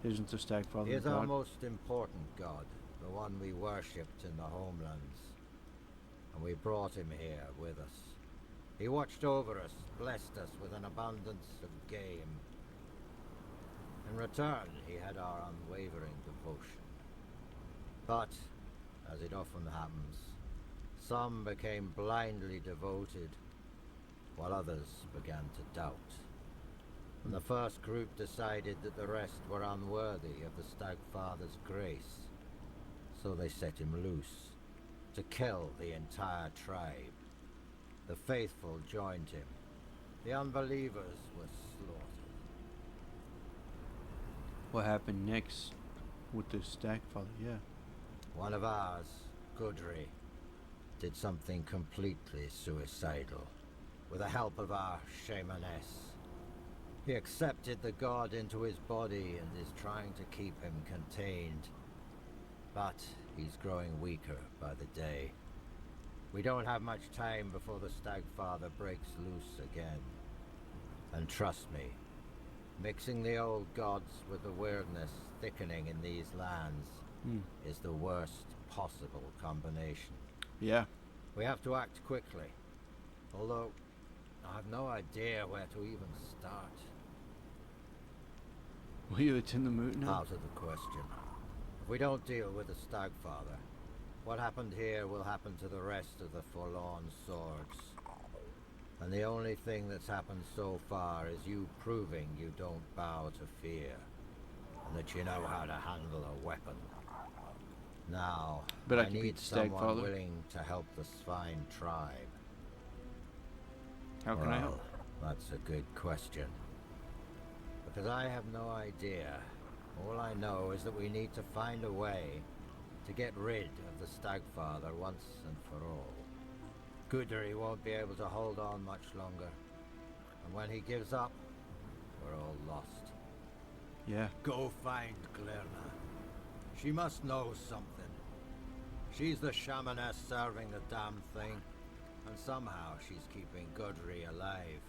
Isn't the Stagfather He is God? our most important god, the one we worshipped in the homelands. And we brought him here with us. He watched over us, blessed us with an abundance of game. In return, he had our unwavering devotion. But, as it often happens, some became blindly devoted, while others began to doubt. And the first group decided that the rest were unworthy of the Stagfather's grace. So they set him loose, to kill the entire tribe. The faithful joined him. The unbelievers were slaughtered. What happened next with the Stagfather? Yeah. One of ours, Gudry, did something completely suicidal. With the help of our shamaness. He accepted the god into his body and is trying to keep him contained. But he's growing weaker by the day. We don't have much time before the Stagfather breaks loose again. And trust me, mixing the old gods with the weirdness thickening in these lands is the worst possible combination. Yeah. We have to act quickly. Although, I have no idea where to even start. Will you attend the moot now? Out of the question. If we don't deal with the Stagfather, what happened here will happen to the rest of the Forlorn Swords. And the only thing that's happened so far is you proving you don't bow to fear. that you know how to handle a weapon. Now, But I I could beat need the Stag someone Father. willing to help the Svine tribe. How can I help? That's a good question. Because I have no idea. All I know is that we need to find a way to get rid of the Stagfather once and for all. Gudry won't be able to hold on much longer. And when he gives up, we're all lost. Yeah. Go find Glirna. She must know something. She's the shamaness serving the damn thing, and somehow she's keeping Gudry alive.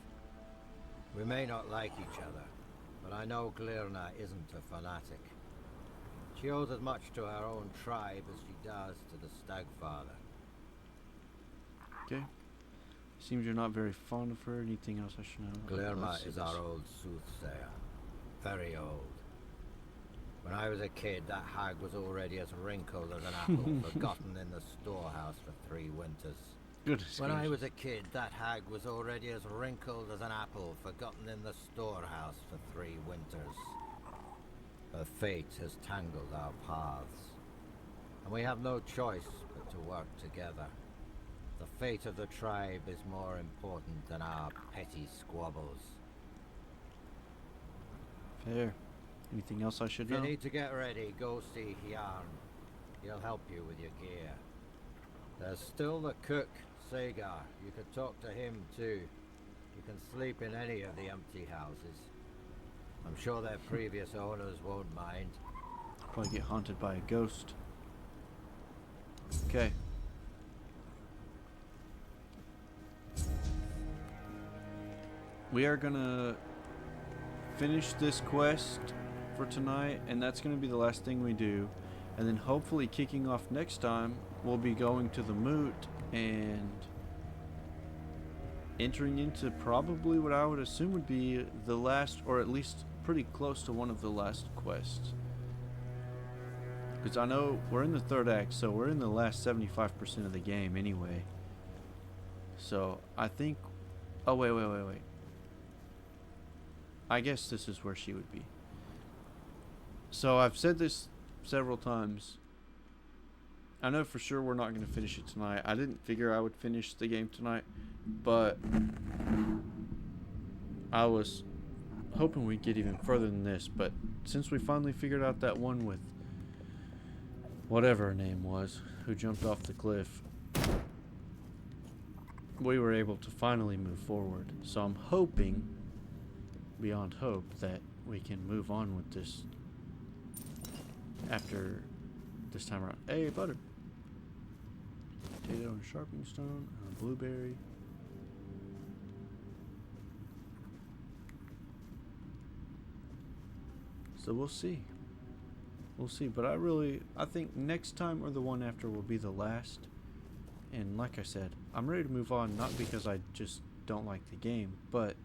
We may not like each other, but I know Glirna isn't a fanatic. She owes as much to her own tribe as she does to the Stagfather. Okay. Seems you're not very fond of her. Anything else I should know? Glirna is our old soothsayer. Very old. When I was a kid, that hag was already as wrinkled as an apple, forgotten in the storehouse for 3 winters. Goodness When I gracious. was a kid, that hag was already as wrinkled as an apple, forgotten in the storehouse for 3 winters. Her fate has tangled our paths, and we have no choice but to work together. The fate of the tribe is more important than our petty squabbles. Fair. Anything else I should If you know? need to get ready, go see Hjarn. He'll help you with your gear. There's still the cook, Sagar. You could talk to him too. You can sleep in any of the empty houses. I'm sure their previous owners won't mind. Probably get haunted by a ghost. Okay. We are gonna finish this quest for tonight, and that's gonna be the last thing we do. And then hopefully kicking off next time, we'll be going to the moot and entering into probably what I would assume would be the last, or at least pretty close to one of the last quests. Because I know we're in the 3rd act, so we're in the last 75% of the game anyway. So I think... Oh, wait. I guess this is where she would be. So I've said this several times. I know for sure we're not going to finish it tonight. I didn't figure I would finish the game tonight, but I was hoping we'd get even further than this. But since we finally figured out that one with whatever her name was, who jumped off the cliff, we were able to finally move forward. So I'm hoping, beyond hope, that we can move on with this after this time around. Hey, butter. Potato and sharpening stone, and a blueberry. So we'll see. We'll see. But I think next time or the one after will be the last. And like I said, I'm ready to move on, not because I just don't like the game, but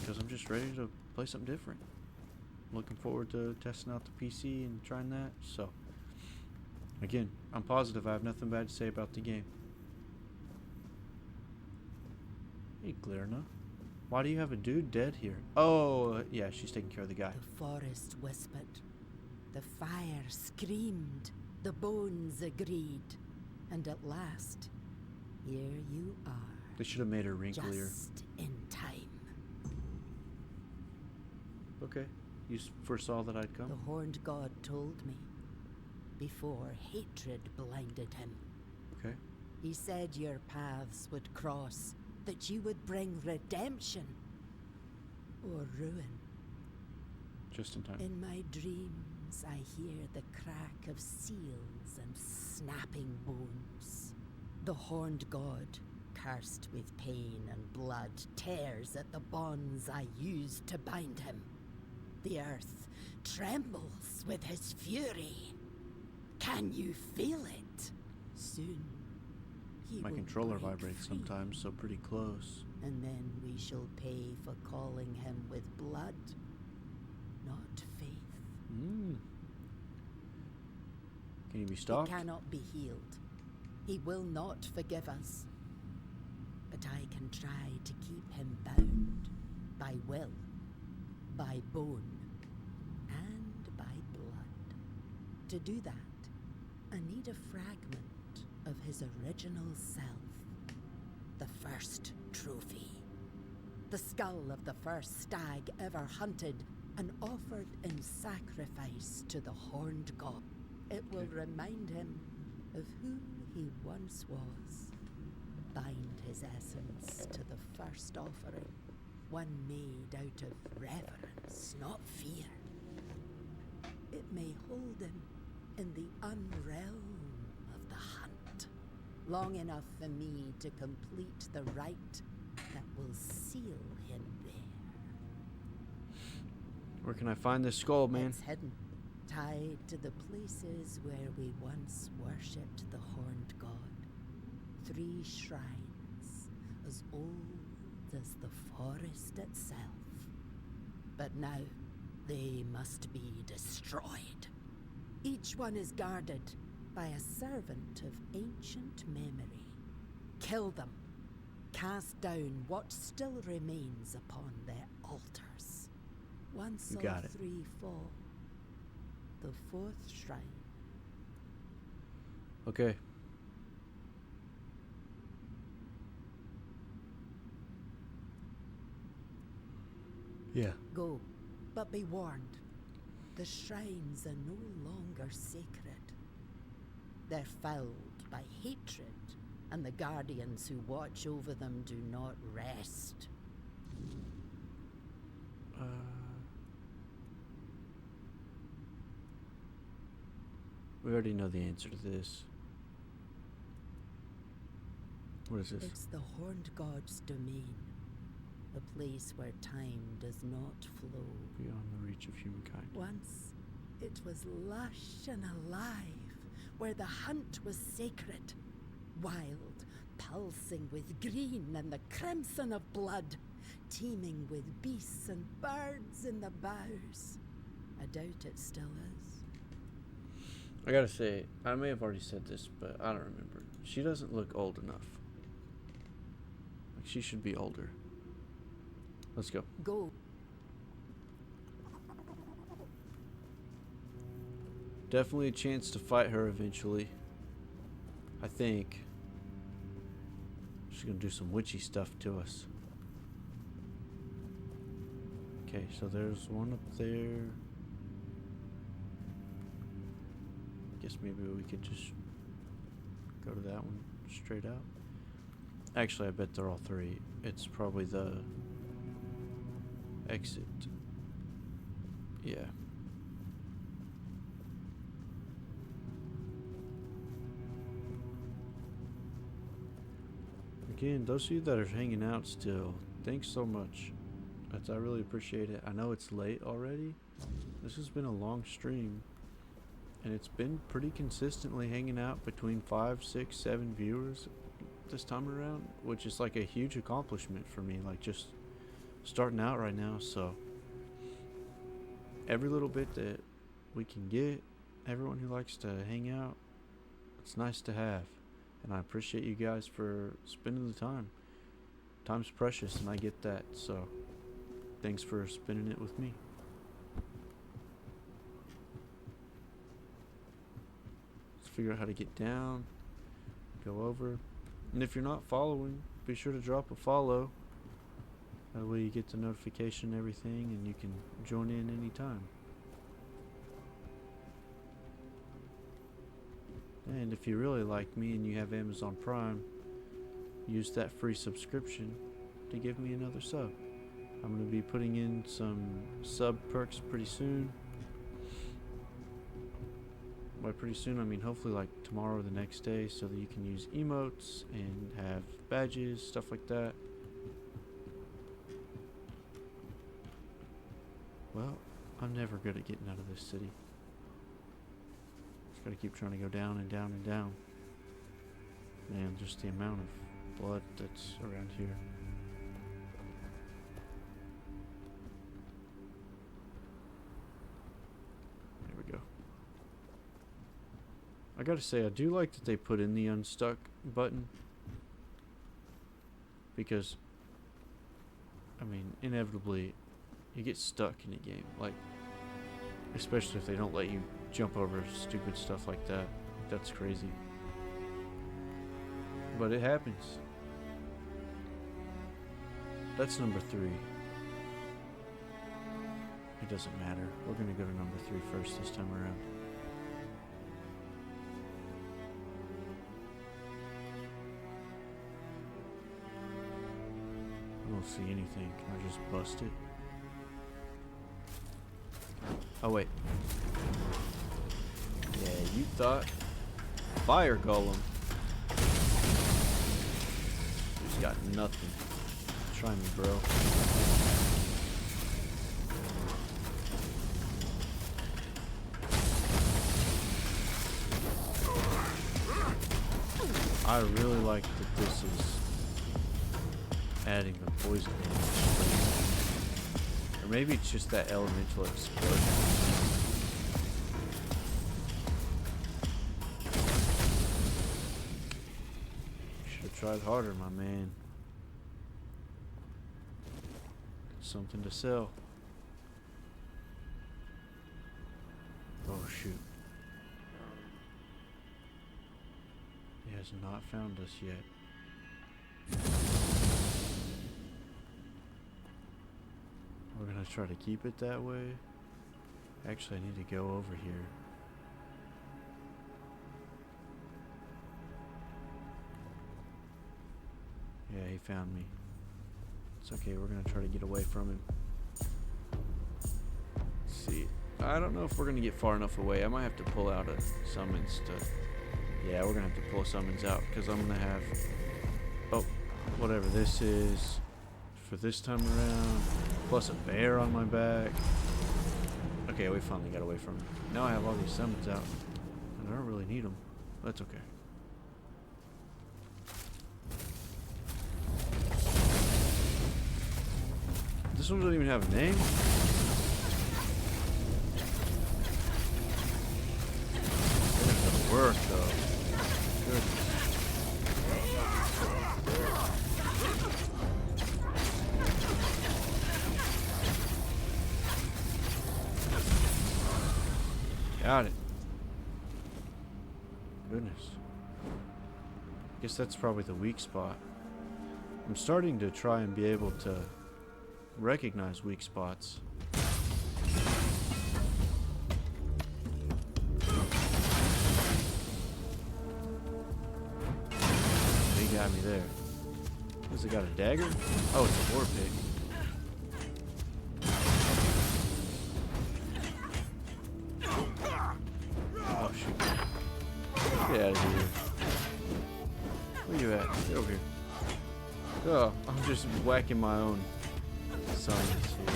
because I'm just ready to play something different. Looking forward to testing out the PC and trying that. So, again, I'm positive I have nothing bad to say about the game. Hey, Glirna. Why do you have a dude dead here? Oh, yeah, she's taking care of the guy. The forest whispered. The fire screamed. The bones agreed. And at last, here you are. They should have made her wrinklier. Just in time. Okay. You foresaw that I'd come? The horned god told me. Before hatred blinded him. Okay. He said your paths would cross. That you would bring redemption. Or ruin. Just in time. In my dreams, I hear the crack of seals and snapping bones. The horned god, cursed with pain and blood, tears at the bonds I used to bind him. The earth trembles with his fury. Can you feel it? Soon, he My will controller break vibrates free. sometimes, so pretty close. And then we shall pay for calling him with blood, not faith. Can he be stopped? He cannot be healed. He will not forgive us. But I can try to keep him bound by will, by bone, and to do that, I need a fragment of his original self. The first trophy. The skull of the first stag ever hunted and offered in sacrifice to the horned god. It will remind him of who he once was. Bind his essence to the first offering, one made out of reverence, not fear. It may hold him in the unrealm of the hunt, long enough for me to complete the rite that will seal him there. Where can I find this skull, man? It's hidden, tied to the places where we once worshipped the horned god. 3 shrines, as old as the forest itself. But now, they must be destroyed. Each one is guarded by a servant of ancient memory. Kill them. Cast down what still remains upon their altars. Once You all got it. 3 fall, the 4th shrine. Okay. Yeah. Go, but be warned. The shrines are no longer sacred. They're filled by hatred, and the guardians who watch over them do not rest. We already know the answer to this. What is this? It's the horned god's domain, a place where time does not flow. Beyond the reach of humankind. Once, it was lush and alive, where the hunt was sacred, wild, pulsing with green and the crimson of blood, teeming with beasts and birds in the boughs. I doubt it still is. I gotta say, I may have already said this, but I don't remember. She doesn't look old enough. Like, she should be older. Let's go. Go. Definitely a chance to fight her eventually. I think. She's gonna do some witchy stuff to us. Okay, so there's one up there. Guess maybe we could just go to that one straight out. Actually, I bet they're all 3. It's probably the exit. Yeah. Again, those of you that are hanging out still, thanks so much. I really appreciate it. I know it's late already. This has been a long stream. And it's been pretty consistently hanging out between 5, 6, 7 viewers this time around, which is like a huge accomplishment for me, like just starting out right now. So every little bit that we can get, everyone who likes to hang out, it's nice to have. And I appreciate you guys for spending the time. Time's precious, and I get that. So thanks for spending it with me. Figure out how to get down, go over, and if you're not following, be sure to drop a follow. That way you get the notification and everything, and you can join in anytime. And if you really like me and you have Amazon Prime, use that free subscription to give me another sub. I'm going to be putting in some sub perks pretty soon. By pretty soon, I mean hopefully like tomorrow or the next day, so that you can use emotes and have badges, stuff like that. Well, I'm never good at getting out of this city. Just gotta keep trying to go down and down and down. Man, just the amount of blood that's around here. I gotta say, I do like that they put in the unstuck button. Because, I mean, inevitably, you get stuck in a game. Like, Especially if they don't let you jump over stupid stuff like that. That's crazy. But it happens. That's number 3. It doesn't matter. We're gonna go to number 3 first this time around. I don't see anything. Can I just bust it? Oh wait. Yeah, you thought. Fire golem. He's got nothing. Try me, bro. I really like that this is adding the poison damage. Or maybe it's just that elemental explosion. Should have tried harder, my man. Something to sell. Oh shoot. He has not found us yet. We're gonna try to keep it that way. Actually, I need to go over here. Yeah, he found me. It's okay, we're gonna try to get away from him. Let's see. I don't know if we're gonna get far enough away. I might have to pull out a summons to... Yeah, we're gonna have to pull summons out because I'm gonna have... Oh, whatever this is for this time around. Plus a bear on my back. Okay, we finally got away from him. Now I have all these summons out. And I don't really need them. That's okay. This one doesn't even have a name? It doesn't work though. Goodness. Got it. Goodness. Guess that's probably the weak spot. I'm starting to try and be able to recognize weak spots. He got me there. Has it got a dagger? Oh, it's a war pig. Oh shoot. Get out of here. Where you at? Get over here. Oh, I'm just whacking my own summons here.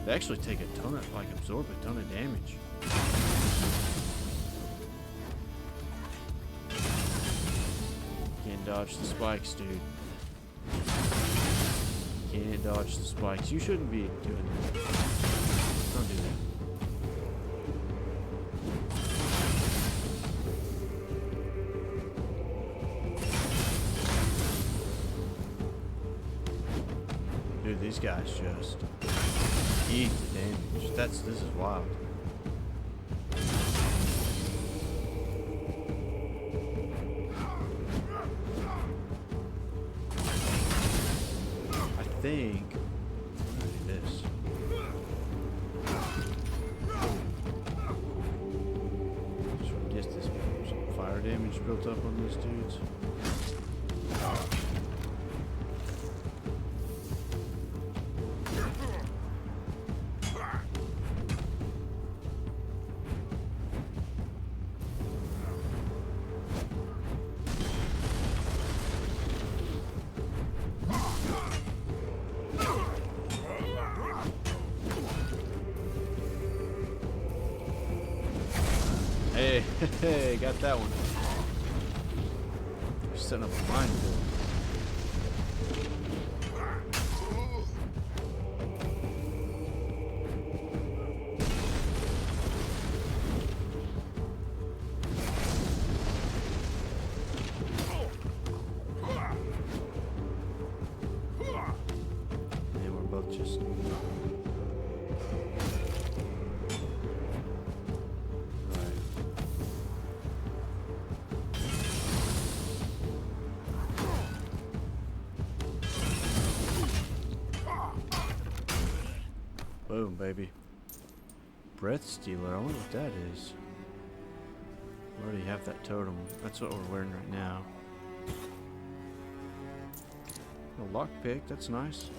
They actually take a ton of, like, absorb a ton of damage. Can't dodge the spikes, dude. Can't dodge the spikes. You shouldn't be doing that. Don't do that. Dude, these guys just eat the damage. This is wild. I think I'm gonna do this. Just want to guess this some fire damage built up on these dudes. Hey, got that one. You're setting up a minefield. Yeah, we're both just... Boom, baby. Breath Stealer. I wonder what that is. We already have that totem. That's what we're wearing right now. A lockpick. That's nice.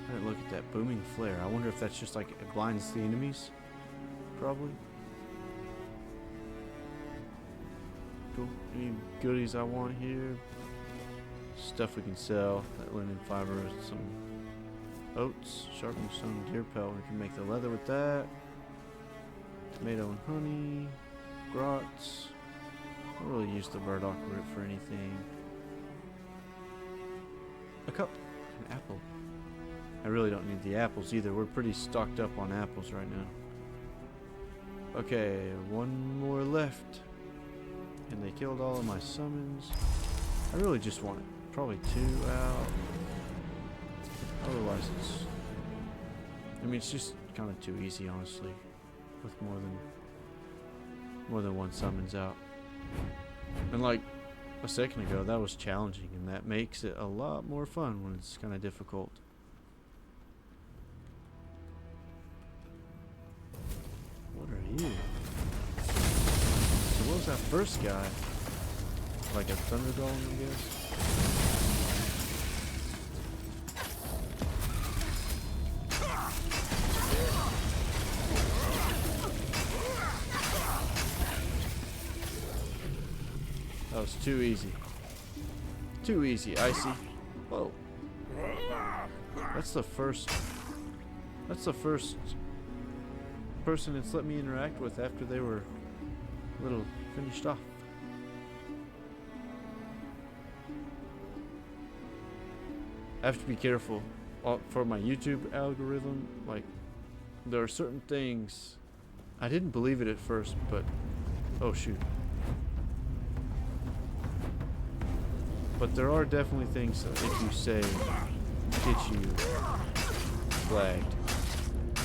I didn't look at that. Booming Flare. I wonder if that's just like it blinds the enemies. Probably. Cool. Any goodies I want here? Stuff we can sell. That linen fiber, some oats, sharpened stone, deer pelt. We can make the leather with that. Tomato and honey. Grots. I don't really use the burdock root for anything. A cup. An apple. I really don't need the apples either. We're pretty stocked up on apples right now. Okay, one more left. And they killed all of my summons. I really just want probably 2 out. Otherwise it's... I mean, it's just kind of too easy, honestly. With more than one summons out. And like a second ago, that was challenging. And that makes it a lot more fun when it's kind of difficult. What are you? So what was that first guy? Like a thunder golem, I guess? That was too easy. Too easy, Icy. Whoa. That's the first person it's let me interact with after they were a little finished off. I have to be careful for my YouTube algorithm. Like, there are certain things I didn't believe it at first, but oh shoot. But there are definitely things that if you say get you flagged.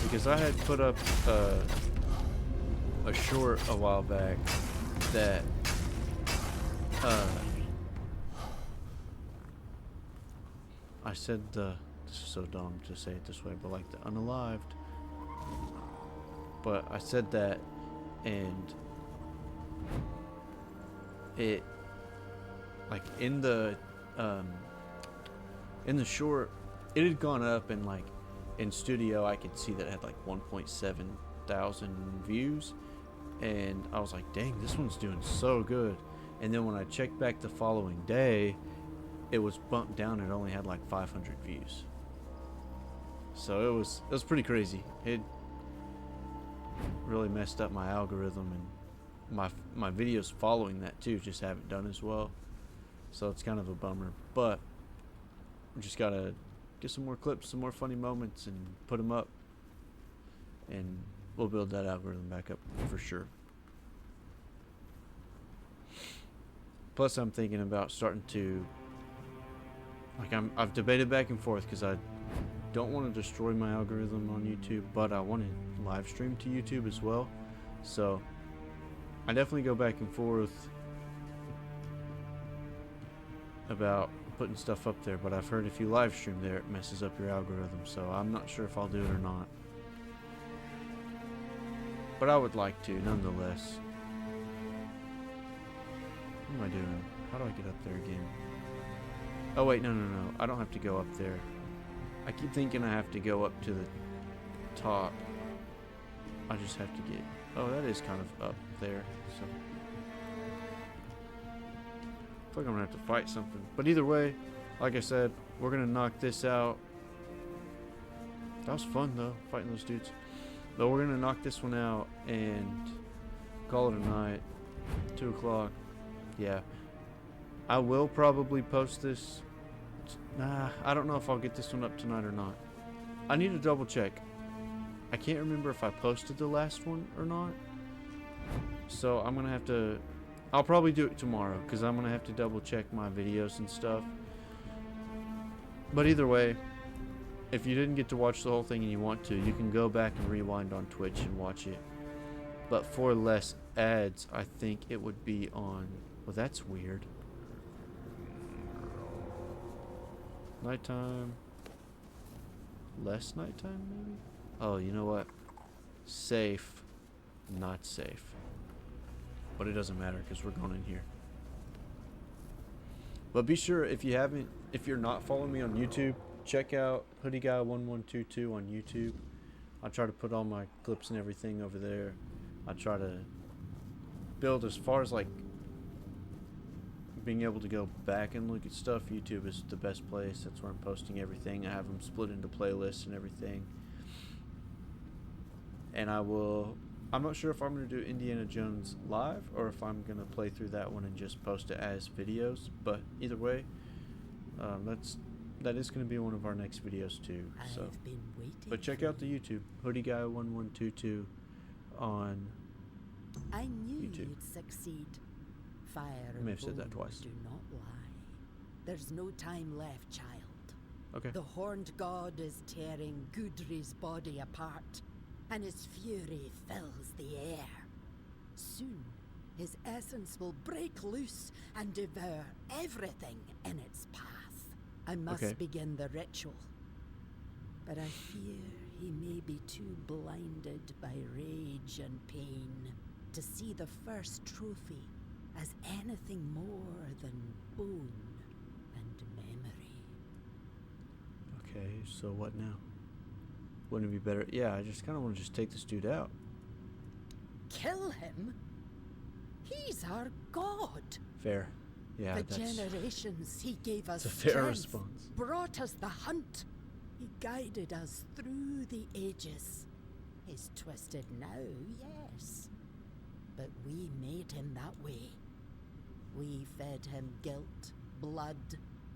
Because I had put up a short a while back that I said this is so dumb to say it this way, but like the unalived. But I said that, and it like in the short, it had gone up, and like in studio I could see that it had like 1.7 thousand views, and I was like, dang, this one's doing so good. And then when I checked back the following day, it was bumped down and it only had like 500 views. So it was pretty crazy. It really messed up my algorithm, and my videos following that too just haven't done as well. So it's kind of a bummer, but we just gotta get some more clips, some more funny moments, and put them up, and we'll build that algorithm back up for sure. Plus, I'm thinking about starting to, like, I've debated back and forth because I don't want to destroy my algorithm on YouTube, but I want to live stream to YouTube as well. So I definitely go back and forth about putting stuff up there, but I've heard if you live stream there, it messes up your algorithm, so I'm not sure if I'll do it or not. But I would like to, nonetheless. What am I doing? How do I get up there again? Oh wait, no. I don't have to go up there. I keep thinking I have to go up to the top. I just have to get... Oh, that is kind of up there, so... I feel like I'm gonna have to fight something. But either way, like I said, we're gonna knock this out. That was fun though, fighting those dudes. But we're gonna knock this one out and call it a night. 2 o'clock. Yeah. I will probably post this. Nah, I don't know if I'll get this one up tonight or not. I need to double check. I can't remember if I posted the last one or not. So I'm gonna have to... I'll probably do it tomorrow because I'm gonna have to double check my videos and stuff. But either way, if you didn't get to watch the whole thing and you want to, you can go back and rewind on Twitch and watch it. But for less ads, I think it would be on... Well, that's weird. Nighttime. Less nighttime, maybe? Oh, you know what? Safe, not safe. But it doesn't matter because we're going in here. But be sure, if you're not following me on YouTube, check out Hoodie Guy 1122 on YouTube. I try to put all my clips and everything over there. I try to build as far as like being able to go back and look at stuff. YouTube is the best place. That's where I'm posting everything. I have them split into playlists and everything. And I'm not sure if I'm going to do Indiana Jones live or if I'm going to play through that one and just post it as videos. But either way, that is going to be one of our next videos too. So, I've been waiting. but check out the YouTube Hoodie Guy 1122 on I knew YouTube. you'd succeed. Fire I may have and said that bone twice. do not lie. There's no time left, child. Okay. The horned god is tearing Gudri's body apart, and his fury fills the air. Soon, his essence will break loose and devour everything in its path. I must begin the ritual. But I fear he may be too blinded by rage and pain to see the first trophy as anything more than bone and memory. Okay, so what now? Wouldn't it be better? Yeah, I just kind of want to just take this dude out. Kill him? He's our god. Fair. Yeah, the that's generations he gave us a fair strength, response. brought us the hunt. He guided us through the ages. He's twisted now, yes. But we made him that way. We fed him guilt, blood,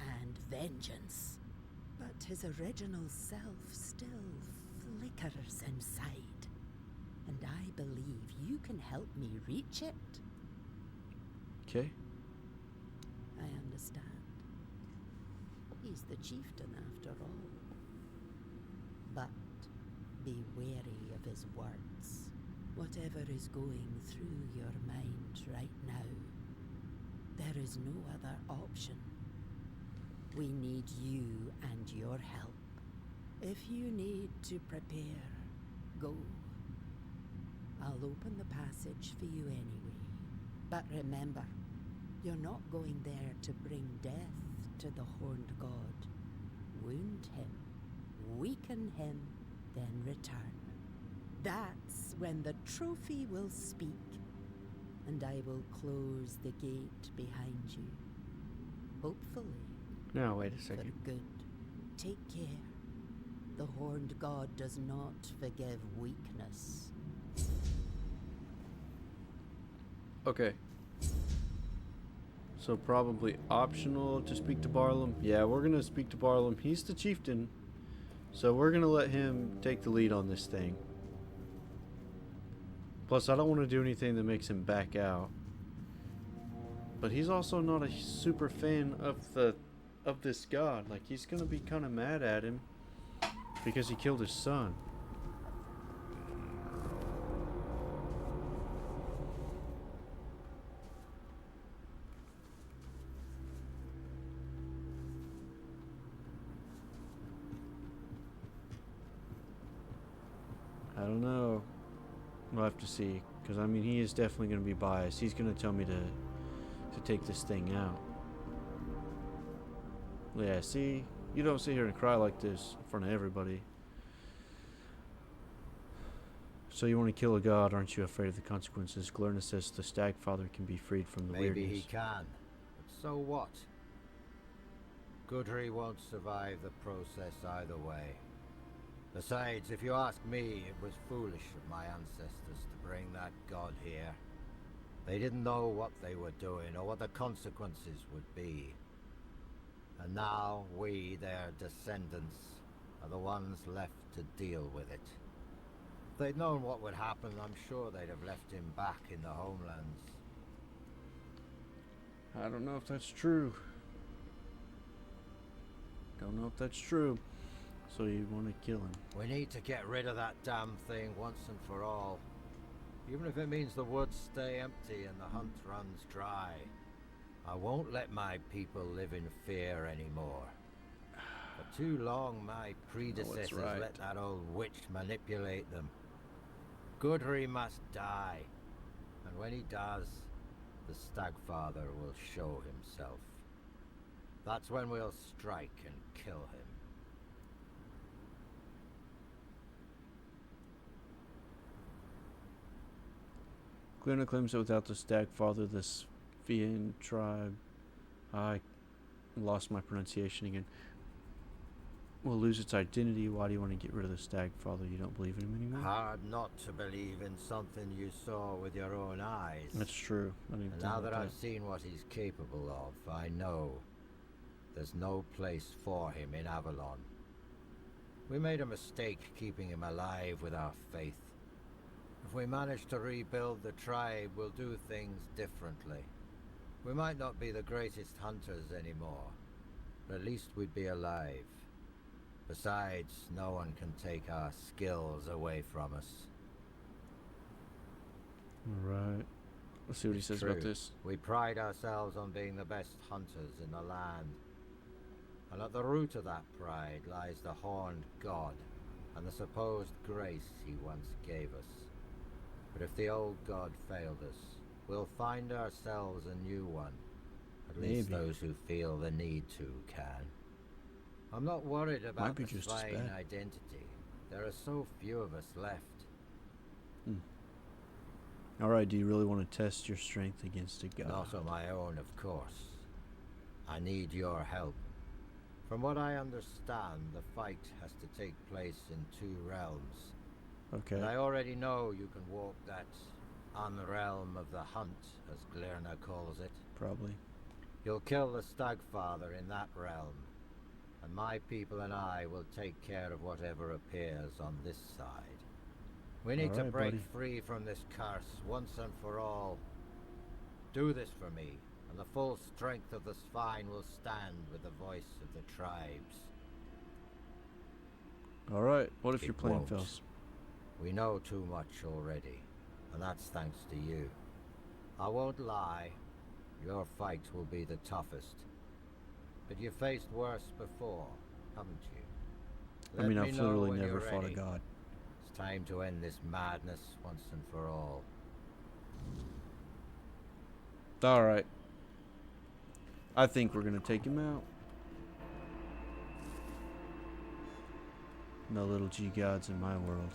and vengeance. But his original self still flickers inside. And I believe you can help me reach it. Okay. I understand. He's the chieftain after all. But be wary of his words. Whatever is going through your mind right now, there is no other option. We need you and your help. If you need to prepare, go. I'll open the passage for you anyway. But remember, you're not going there to bring death to the horned god. Wound him, weaken him, then return. That's when the trophy will speak, and I will close the gate behind you. Hopefully. Now, wait a For second. good. Take care. The horned god does not forgive weakness. Okay. So probably optional to speak to Barlam. Yeah, we're going to speak to Barlam. He's the chieftain. So we're going to let him take the lead on this thing. Plus, I don't want to do anything that makes him back out. But he's also not a super fan of this god. Like, he's going to be kind of mad at him because he killed his son. I don't know. We'll have to see. Because, I mean, he is definitely going to be biased. He's going to tell me to take this thing out. Yeah, see? You don't sit here and cry like this in front of everybody. So you want to kill a god, aren't you afraid of the consequences? Glurna says the stag father can be freed from the Maybe weirdness. he can, but so what? Gudri won't survive the process either way. Besides, if you ask me, it was foolish of my ancestors to bring that god here. They didn't know what they were doing or what the consequences would be. And now we, their descendants, are the ones left to deal with it. If they'd known what would happen, I'm sure they'd have left him back in the homelands. I don't know if that's true. Don't know if that's true. So you want to kill him. We need to get rid of that damn thing once and for all. Even if it means the woods stay empty and the hunt runs dry. I won't let my people live in fear anymore. For too long, my predecessors right. let that old witch manipulate them. Gudry must die, and when he does, the Stagfather will show himself. That's when we'll strike and kill him. Glirna claims that without the Stagfather, this Fian tribe, I lost my pronunciation again, will lose its identity. Why do you want to get rid of the Stagfather? You don't believe in him anymore? Hard not to believe in something you saw with your own eyes. That's true. I didn't even And think now about that I've seen what he's capable of, I know there's no place for him in Avalon. We made a mistake keeping him alive with our faith. If we manage to rebuild the tribe, we'll do things differently. We might not be the greatest hunters anymore, but at least we'd be alive. Besides, no one can take our skills away from us. Alright. Let's see what he says True. about this. We pride ourselves on being the best hunters in the land. And at the root of that pride lies the horned god and the supposed grace he once gave us. But if the old god failed us, we'll find ourselves a new one. At least Maybe. those who feel the need to can. I'm not worried about be the just as Svein bad. identity. There are so few of us left. Alright, do you really want to test your strength against a god? Not on my own, of course. I need your help. From what I understand, the fight has to take place in 2 realms. Okay. And I already know you can walk that unrealm of the hunt, as Glirna calls it. Probably. You'll kill the Stagfather in that realm, and my people and I will take care of whatever appears on this side. We need to Alright, break buddy. free from this curse once and for all. Do this for me, and the full strength of the Svein will stand with the voice of the tribes. Alright, what if It your plan won't. fails? We know too much already, and that's thanks to you. I won't lie, your fight will be the toughest. But you faced worse before, haven't you? I mean, Let me I've know literally when never you're fought a ready. god. It's time to end this madness once and for all. Alright. I think we're gonna take him out. No little G gods in my world.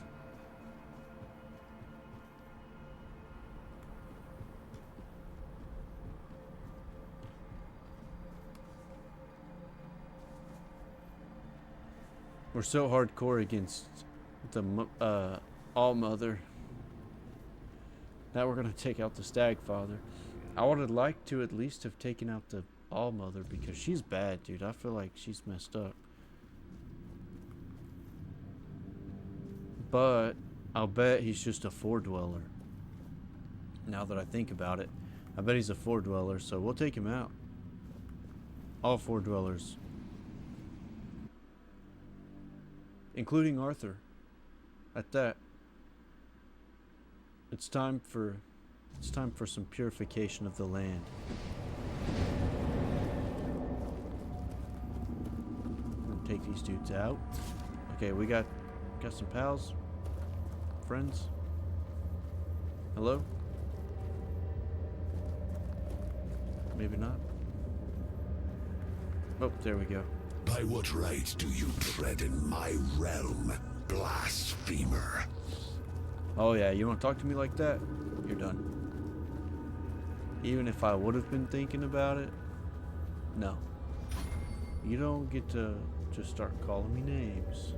We're so hardcore against the All-Mother. Now we're gonna take out the Stagfather. I would have liked to at least have taken out the All-Mother because she's bad, dude. I feel like she's messed up. But I'll bet he's just a Four-Dweller. Now that I think about it, I bet he's a Four-Dweller, so we'll take him out. All Four-Dwellers. Including Arthur. At that. It's time for some purification of the land. I'm gonna take these dudes out. Okay, we got some pals, friends. Hello? Maybe not. Oh, there we go. By what right do you tread in my realm, blasphemer? Oh yeah, you want to talk to me like that? You're done. Even if I would have been thinking about it, no. You don't get to just start calling me names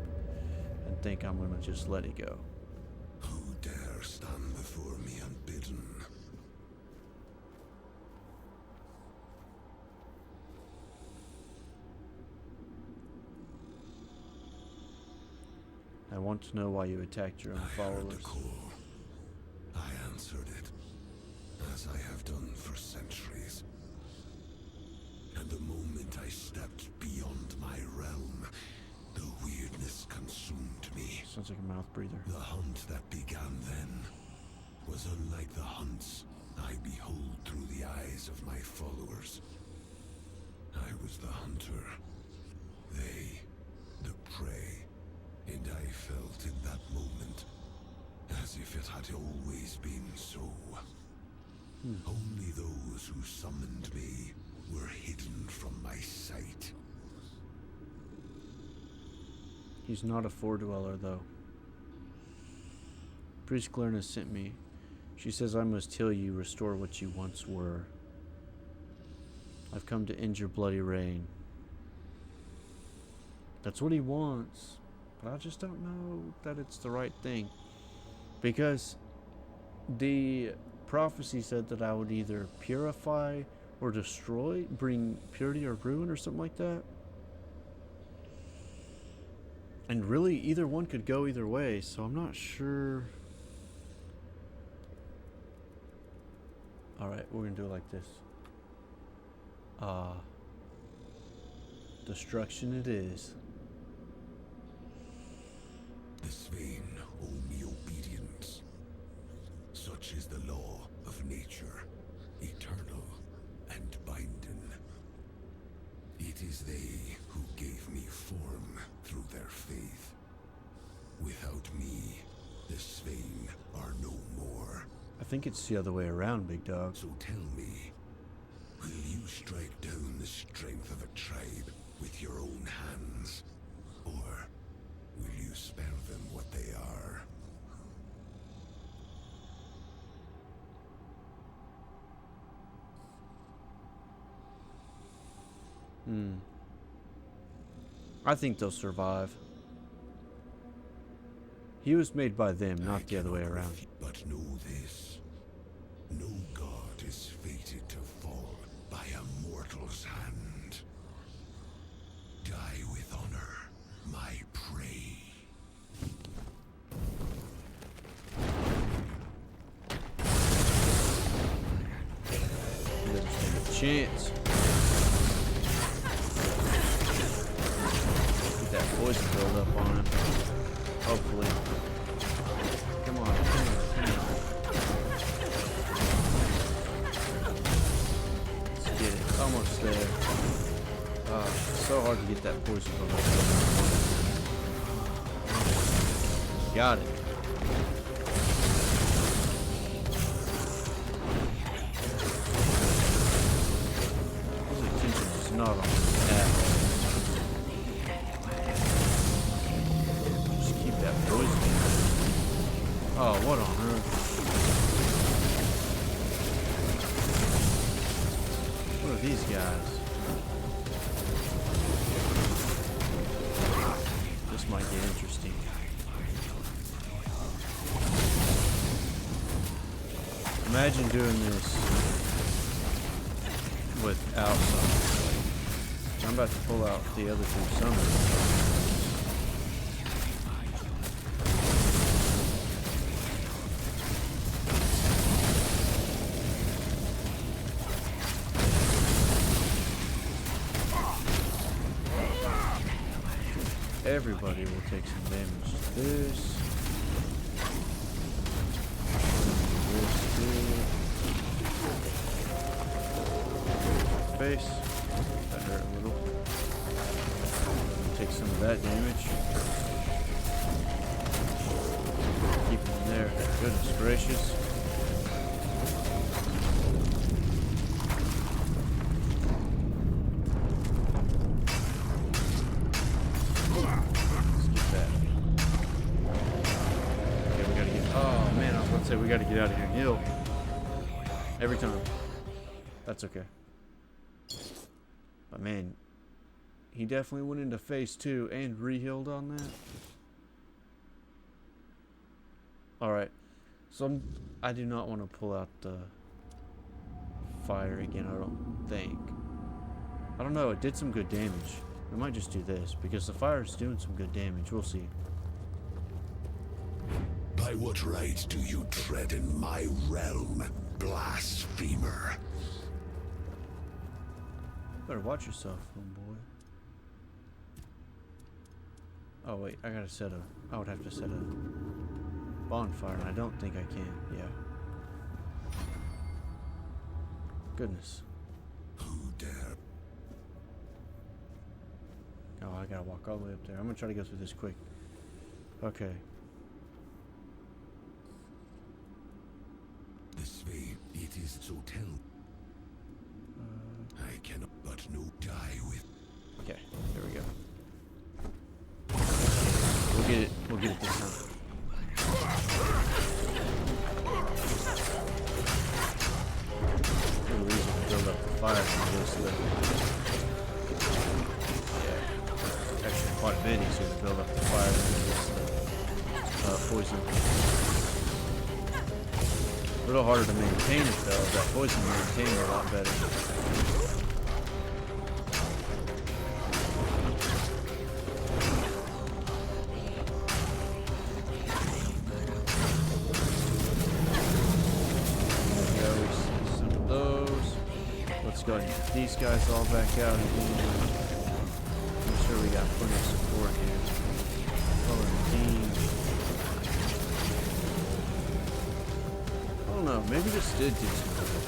and think I'm gonna just let it go. Who dare stand before me unbidden? I want to know why you attacked your own followers. I answered it, as I have done for centuries. And the moment I stepped beyond my realm, the weirdness consumed me. Sounds like a mouth breather. The hunt that began then was unlike the hunts I behold through the eyes of my followers. I was the hunter. They if it had always been so. Only those who summoned me were hidden from my sight. He's not a four-dweller, though. Priest Glerna sent me. She says I must heal you, restore what you once were. I've come to end your bloody reign. That's what he wants. But I just don't know that it's the right thing. Because the prophecy said that I would either purify or destroy, bring purity or ruin or something like that. And really, either one could go either way, so I'm not sure. Alright, we're gonna do it like this. Destruction it is. The Svein owe me obedience. Such is the law of nature, eternal and binding. It is they who gave me form through their faith. Without me, the Svein are no more. I think it's the other way around, big dog. So tell me, will you strike down the strength of a tribe with your own hands? Or will you spare them what they are? I think they'll survive. He was made by them, not the other way around. But know this. No god is fated to fall by a mortal's hand. Die with honor, my prey. He doesn't stand a chance. Get that poison build up on him. Hopefully. Come on, come on, come on. Let's get it. Almost there. It's so hard to get that poison build up. Got it. His attention is not on that. Just keep that poison. Oh, what on earth? What are these guys? This might get interesting. Imagine doing this without summons. I'm about to pull out the other two summons. Everybody will take some damage to this. Face. That hurt a little. Take some of that damage. Keep him there. Goodness gracious. We gotta get out of here and heal. Every time. That's okay. But man, he definitely went into phase 2 and re-healed on that. Alright. So I do not want to pull out the fire again, I don't think. I don't know, it did some good damage. We might just do this, because the fire is doing some good damage. We'll see. By what right do you tread in my realm, blasphemer? Better watch yourself, homeboy. Oh wait, I gotta set a... I would have to set a bonfire, and I don't think I can. Yeah. Goodness. Who dare? Oh, I gotta walk all the way up there. I'm gonna try to go through this quick. Okay. The Svei, it is so tell. I cannot but no die with. Okay, there we go. We'll get it this time. The reason to build up the fire is the actually quite a bit easier to build up the fire than just poison. A little harder to maintain it though. That poison maintained a lot better. Let's go ahead and get these guys all back out again. I'm sure we got plenty of support here. Follow the team. I don't know, maybe this did do some good.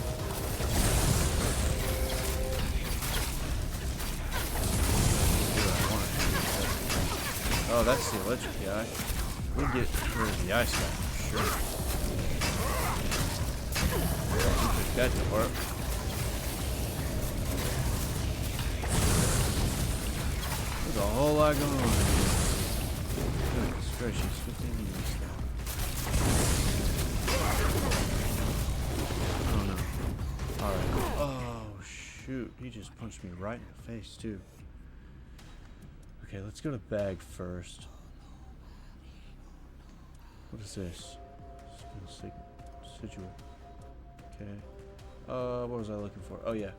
Oh, that's the electric guy. We'll get rid of the ice guy for sure. We put that to work. There's a whole lot going on here. Goodness gracious, what do you use now? Oh no. Alright. Oh shoot, he just punched me right in the face too. Okay, let's go to bag first. What is this? Sigil. Okay. What was I looking for? Oh yeah.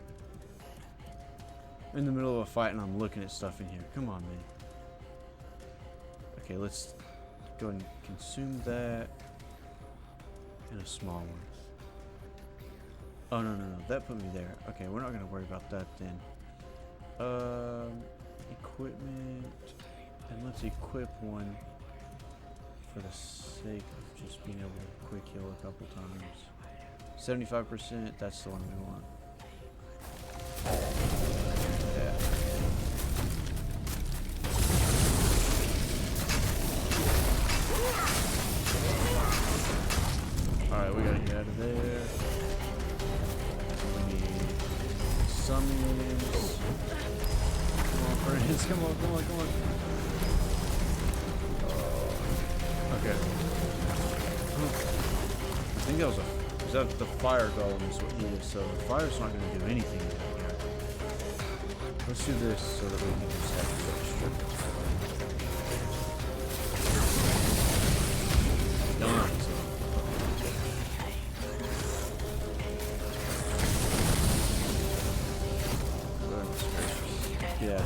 In the middle of a fight and I'm looking at stuff in here. Come on, man. Okay, let's go ahead and consume that. And a small one. Oh, no. That put me there. Okay, we're not going to worry about that then. Equipment. And let's equip one for the sake of just being able to quick heal a couple times. 75%, that's the one we want. Yeah. Alright, we gotta get out of there. We need summons. Come on, friends. Come on. Okay. I think that was the fire golem is what he is, so the fire's not gonna do anything to that guy. Let's do this so that we can just have it done. Goodness gracious. Yeah.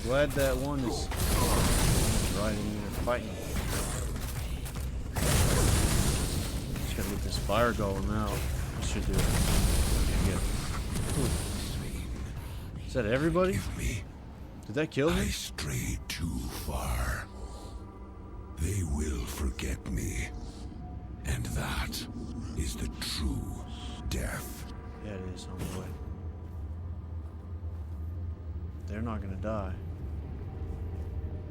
Glad that one is right in there fighting. Just gotta get this fire golem out. This should do it. Okay, good. Ooh. Is that everybody? Did that kill him? I strayed too far. They will forget me. And that is the true death. Yeah, it is, homeboy. They're not gonna die.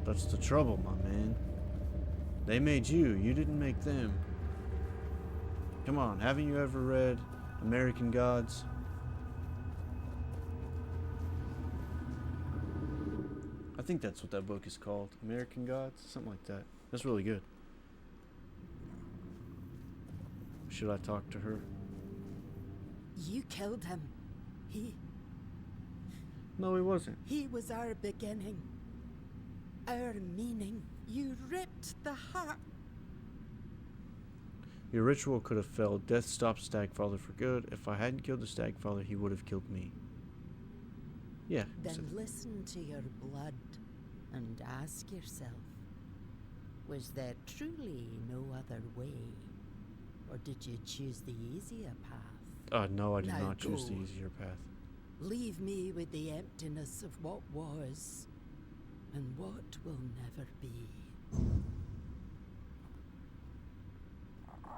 That's the trouble, my man. They made you. You didn't make them. Come on, haven't you ever read American Gods? I think that's what that book is called. American Gods? Something like that. That's really good. Should I talk to her? You killed him. No, he wasn't. He was our beginning. Our meaning. You ripped the heart. Your ritual could have failed. Death stopped Stagfather for good. If I hadn't killed the Stagfather, he would have killed me. Yeah. Then listen to your blood and ask yourself, was there truly no other way? Or did you choose the easier path? No, I did Now not choose the go. easier path. Leave me with the emptiness of what was and what will never be.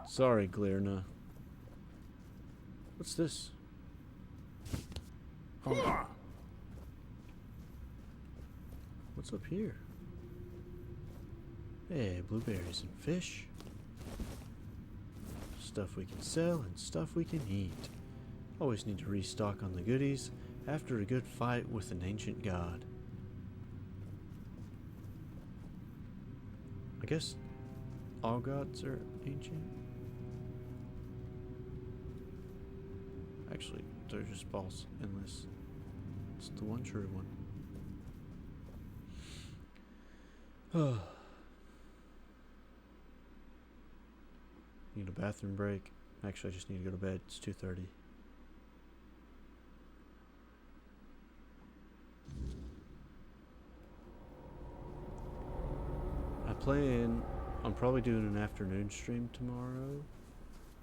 Sorry, Glirna. What's this? Oh. What's up here? Hey, blueberries and fish. Stuff we can sell and stuff we can eat. Always need to restock on the goodies after a good fight with an ancient god. I guess all gods are ancient. Actually, they're just false, unless it's the one true one. Need a bathroom break. Actually, I just need to go to bed. It's 2:30. I plan on probably doing an afternoon stream tomorrow.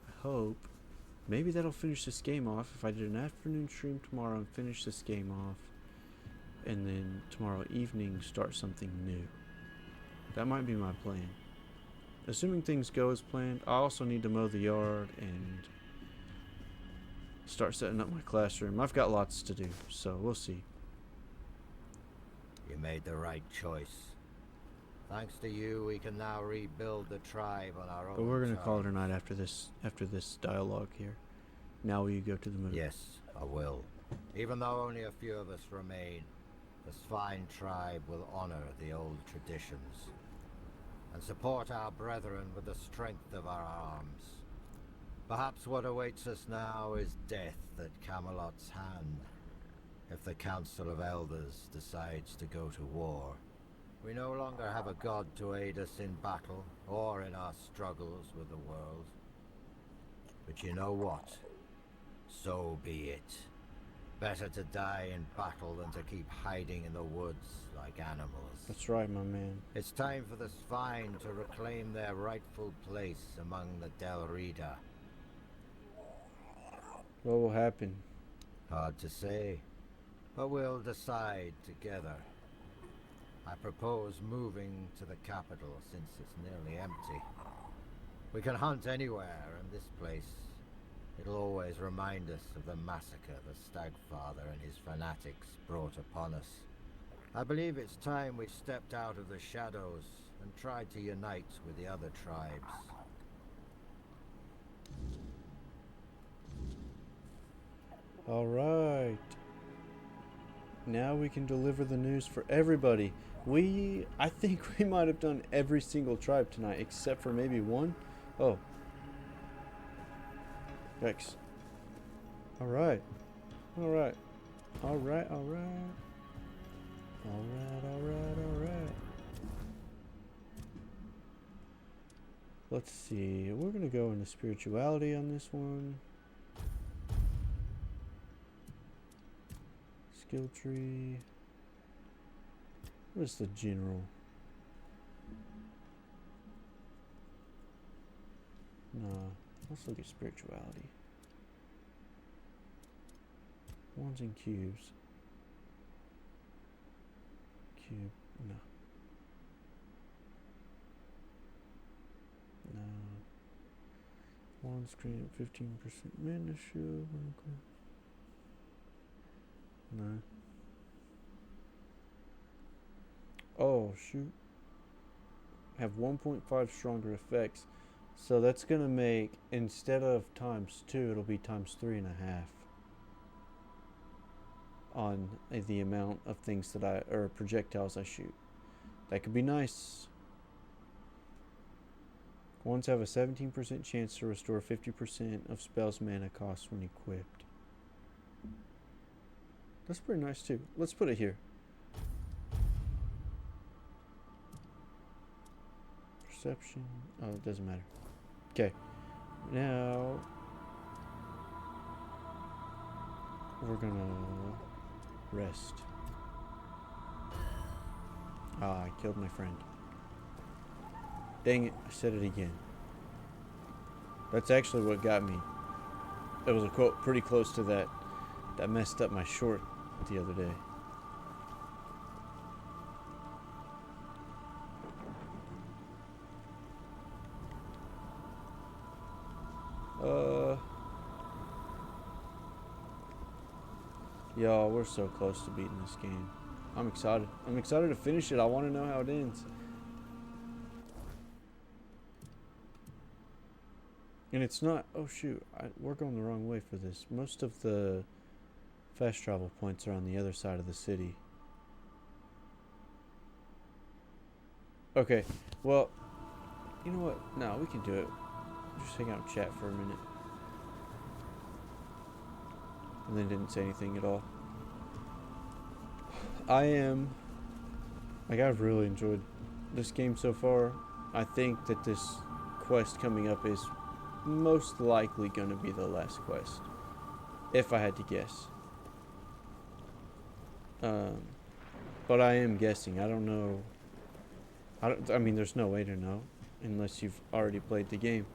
I hope. Maybe that'll finish this game off. If I did an afternoon stream tomorrow and finish this game off, and then tomorrow evening start something new. That might be my plan. Assuming things go as planned, I also need to mow the yard and start setting up my classroom. I've got lots to do, so we'll see. You made the right choice. Thanks to you, we can now rebuild the tribe on our own. But we're gonna terms. call it a night after this dialogue here. Now will you go to the moon? Yes, I will. Even though only a few of us remain, the Svine tribe will honor the old traditions and support our brethren with the strength of our arms. Perhaps what awaits us now is death at Camelot's hand, if the Council of Elders decides to go to war. We no longer have a god to aid us in battle or in our struggles with the world. But you know what? So be it. Better to die in battle than to keep hiding in the woods like animals. That's right, my man. It's time for the Svine to reclaim their rightful place among the Del Rida. What will happen? Hard to say, but we'll decide together. I propose moving to the capital since it's nearly empty. We can hunt anywhere, and this place, it'll always remind us of the massacre the Stagfather and his fanatics brought upon us. I believe it's time we stepped out of the shadows and tried to unite with the other tribes. All right. Now we can deliver the news for everybody. I think we might have done every single tribe tonight, except for maybe one. Oh. Yikes. Alright. Alright. Alright, alright. Alright, alright, alright. Let's see. We're going to go into spirituality on this one. Skill tree. What is the general? Nah, let's look at spirituality. Ones and cubes. Cube, no. No. One screen at 15% mana shield. No. Oh, shoot. Have 1.5 stronger effects. So that's going to make, instead of ×2, it'll be ×3.5 on the amount of things that or projectiles I shoot. That could be nice. Ones have a 17% chance to restore 50% of spells mana cost when equipped. That's pretty nice too. Let's put it here. Perception. Oh, it doesn't matter. Okay. Now we're gonna rest. Ah, I killed my friend. Dang it, I said it again. That's actually what got me. It was a quote pretty close to that. That messed up my short the other day. Y'all, we're so close to beating this game. I'm excited. I'm excited to finish it. I want to know how it ends. And it's not... Oh, shoot. We're going the wrong way for this. Most of the fast travel points are on the other side of the city. Okay. Well, you know what? No, we can do it. Just hang out and chat for a minute. And then didn't say anything at all. I've really enjoyed this game so far. I think that this quest coming up is most likely going to be the last quest, if I had to guess. But I am guessing. I don't know. I mean, there's no way to know unless you've already played the game.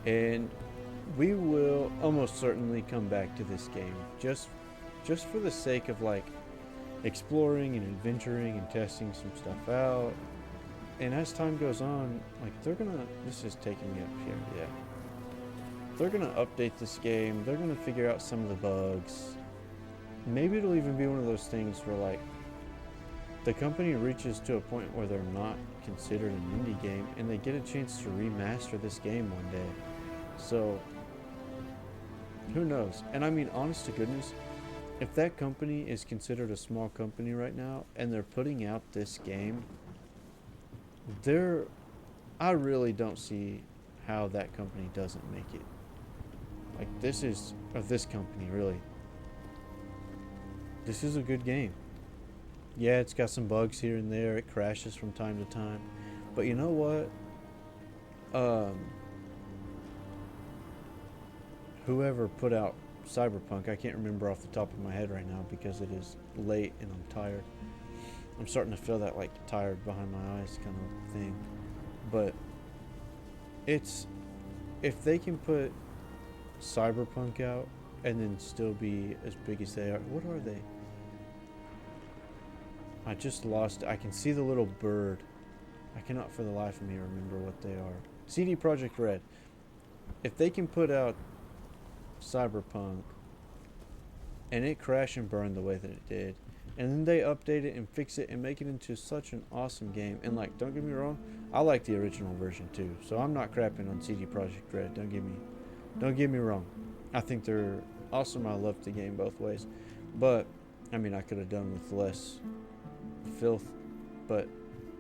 And we will almost certainly come back to this game just for the sake of like exploring and adventuring and testing some stuff out. And as time goes on, like this is taking me up here, yeah. They're gonna update this game. They're gonna figure out some of the bugs. Maybe it'll even be one of those things where like the company reaches to a point where they're not considered an indie game and they get a chance to remaster this game one day. So who knows? And I mean, honest to goodness, if that company is considered a small company right now and they're putting out this game, I really don't see how that company doesn't make it. Like this company really. This is a good game. Yeah, it's got some bugs here and there. It crashes from time to time. But you know what? Whoever put out Cyberpunk, I can't remember off the top of my head right now because it is late and I'm tired. I'm starting to feel that like tired behind my eyes kind of thing. But if they can put Cyberpunk out and then still be as big as they are. What are they? I just lost. I can see the little bird. I cannot for the life of me remember what they are. CD Projekt Red. If they can put out Cyberpunk and it crash and burn the way that it did, and then they update it and fix it and make it into such an awesome game. And like, don't get me wrong, I like the original version too, so I'm not crapping on CD Projekt Red. Don't get me wrong. I think they're awesome. I love the game both ways, but I mean, I could have done with less filth, but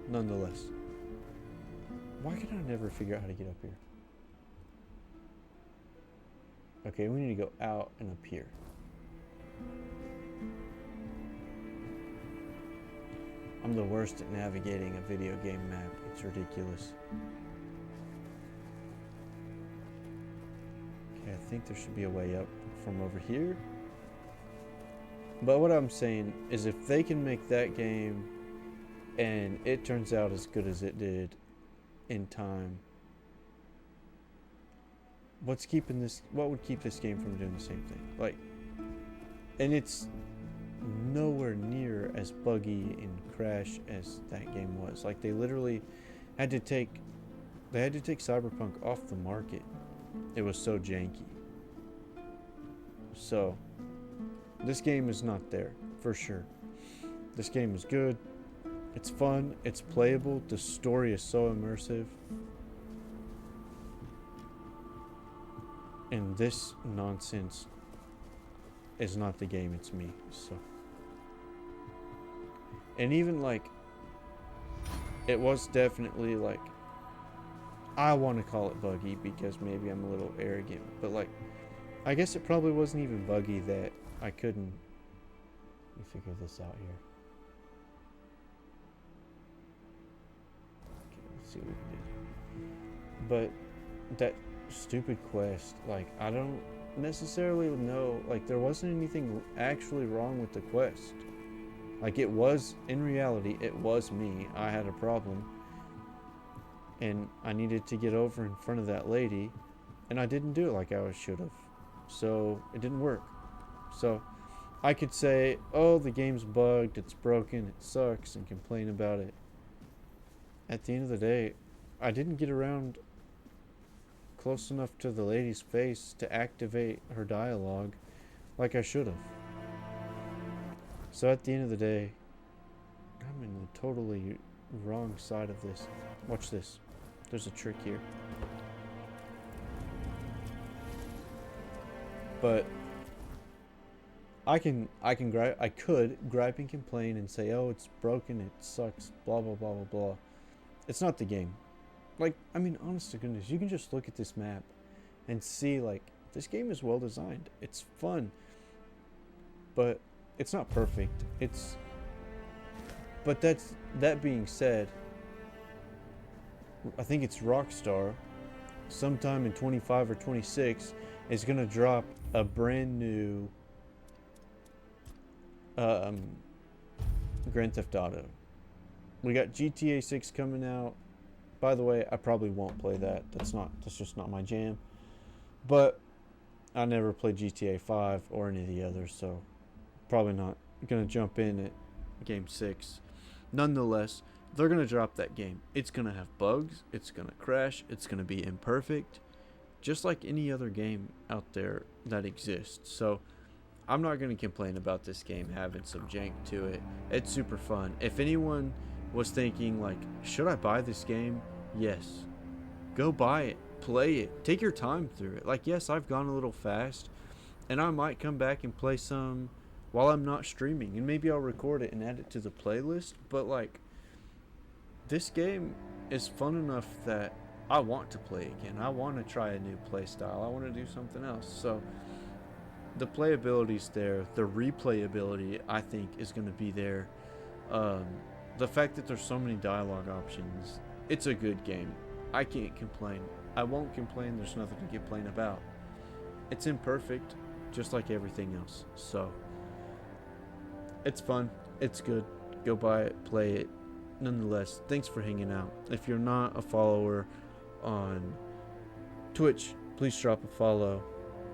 nonetheless. Why can I never figure out how to get up here? Okay, we need to go out and up here. I'm the worst at navigating a video game map. It's ridiculous. Okay, I think there should be a way up from over here. But what I'm saying is if they can make that game and it turns out as good as it did in time, what would keep this game from doing the same thing? Like, and it's nowhere near as buggy and crash as that game was. Like, they literally had to take Cyberpunk off the market. It was so janky. So this game is not there for sure. This game is good. It's fun. It's playable. The story is so immersive. And this nonsense is not the game, it's me. So, and even like, it was definitely like, I want to call it buggy because maybe I'm a little arrogant, but like, I guess it probably wasn't even buggy that I couldn't. Let me figure this out here. Okay, let's see what we can do. But that stupid quest, like, I don't necessarily know, like, there wasn't anything actually wrong with the quest. Like, it was, in reality, it was me. I had a problem and I needed to get over in front of that lady and I didn't do it like I should have, so it didn't work. So I could say, oh, the game's bugged, it's broken, it sucks, and complain about it. At the end of the day, I didn't get around close enough to the lady's face to activate her dialogue like I should have. So at the end of the day, I'm in the totally wrong side of this. Watch this. There's a trick here. But I could gripe and complain and say, oh, it's broken, it sucks, blah, blah, blah, blah, blah. It's not the game. Like, I mean, honest to goodness, you can just look at this map and see, like, this game is well designed. It's fun. But it's not perfect. But that being said, I think it's Rockstar, sometime in 25 or 26, is going to drop a brand new Grand Theft Auto. We got GTA 6 coming out. By the way, I probably won't play that. That's just not my jam. But I never played GTA 5 or any of the others, so probably not gonna jump in at game 6. Nonetheless, they're gonna drop that game. It's gonna have bugs, it's gonna crash, it's gonna be imperfect, just like any other game out there that exists. So I'm not gonna complain about this game having some jank to it. It's super fun. If anyone was thinking like, should I buy this game? Yes. Go buy it. Play it. Take your time through it. Like, yes, I've gone a little fast, and I might come back and play some while I'm not streaming, and maybe I'll record it and add it to the playlist. But like, this game is fun enough that I want to play again. I want to try a new play style. I want to do something else. So the playability's there. The replayability, I think, is going to be there. The fact that there's so many dialogue options, it's a good game. I can't complain. I won't complain. There's nothing to complain about. It's imperfect, just like everything else. So it's fun. It's good. Go buy it. Play it. Nonetheless, thanks for hanging out. If you're not a follower on Twitch, please drop a follow.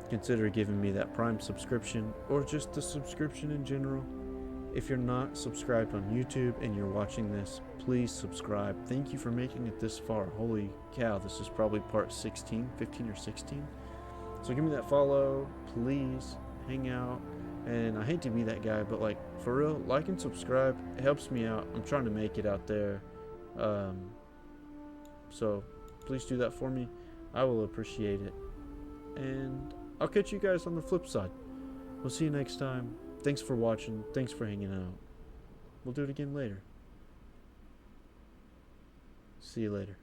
Consider giving me that Prime subscription, or just the subscription in general. If you're not subscribed on YouTube and you're watching this, please subscribe. Thank you for making it this far. Holy cow, this is probably part 16, 15 or 16. So give me that follow, please. Hang out. And I hate to be that guy, but like, for real, like and subscribe. It helps me out. I'm trying to make it out there. So please do that for me. I will appreciate it. And I'll catch you guys on the flip side. We'll see you next time. Thanks for watching. Thanks for hanging out. We'll do it again later. See you later.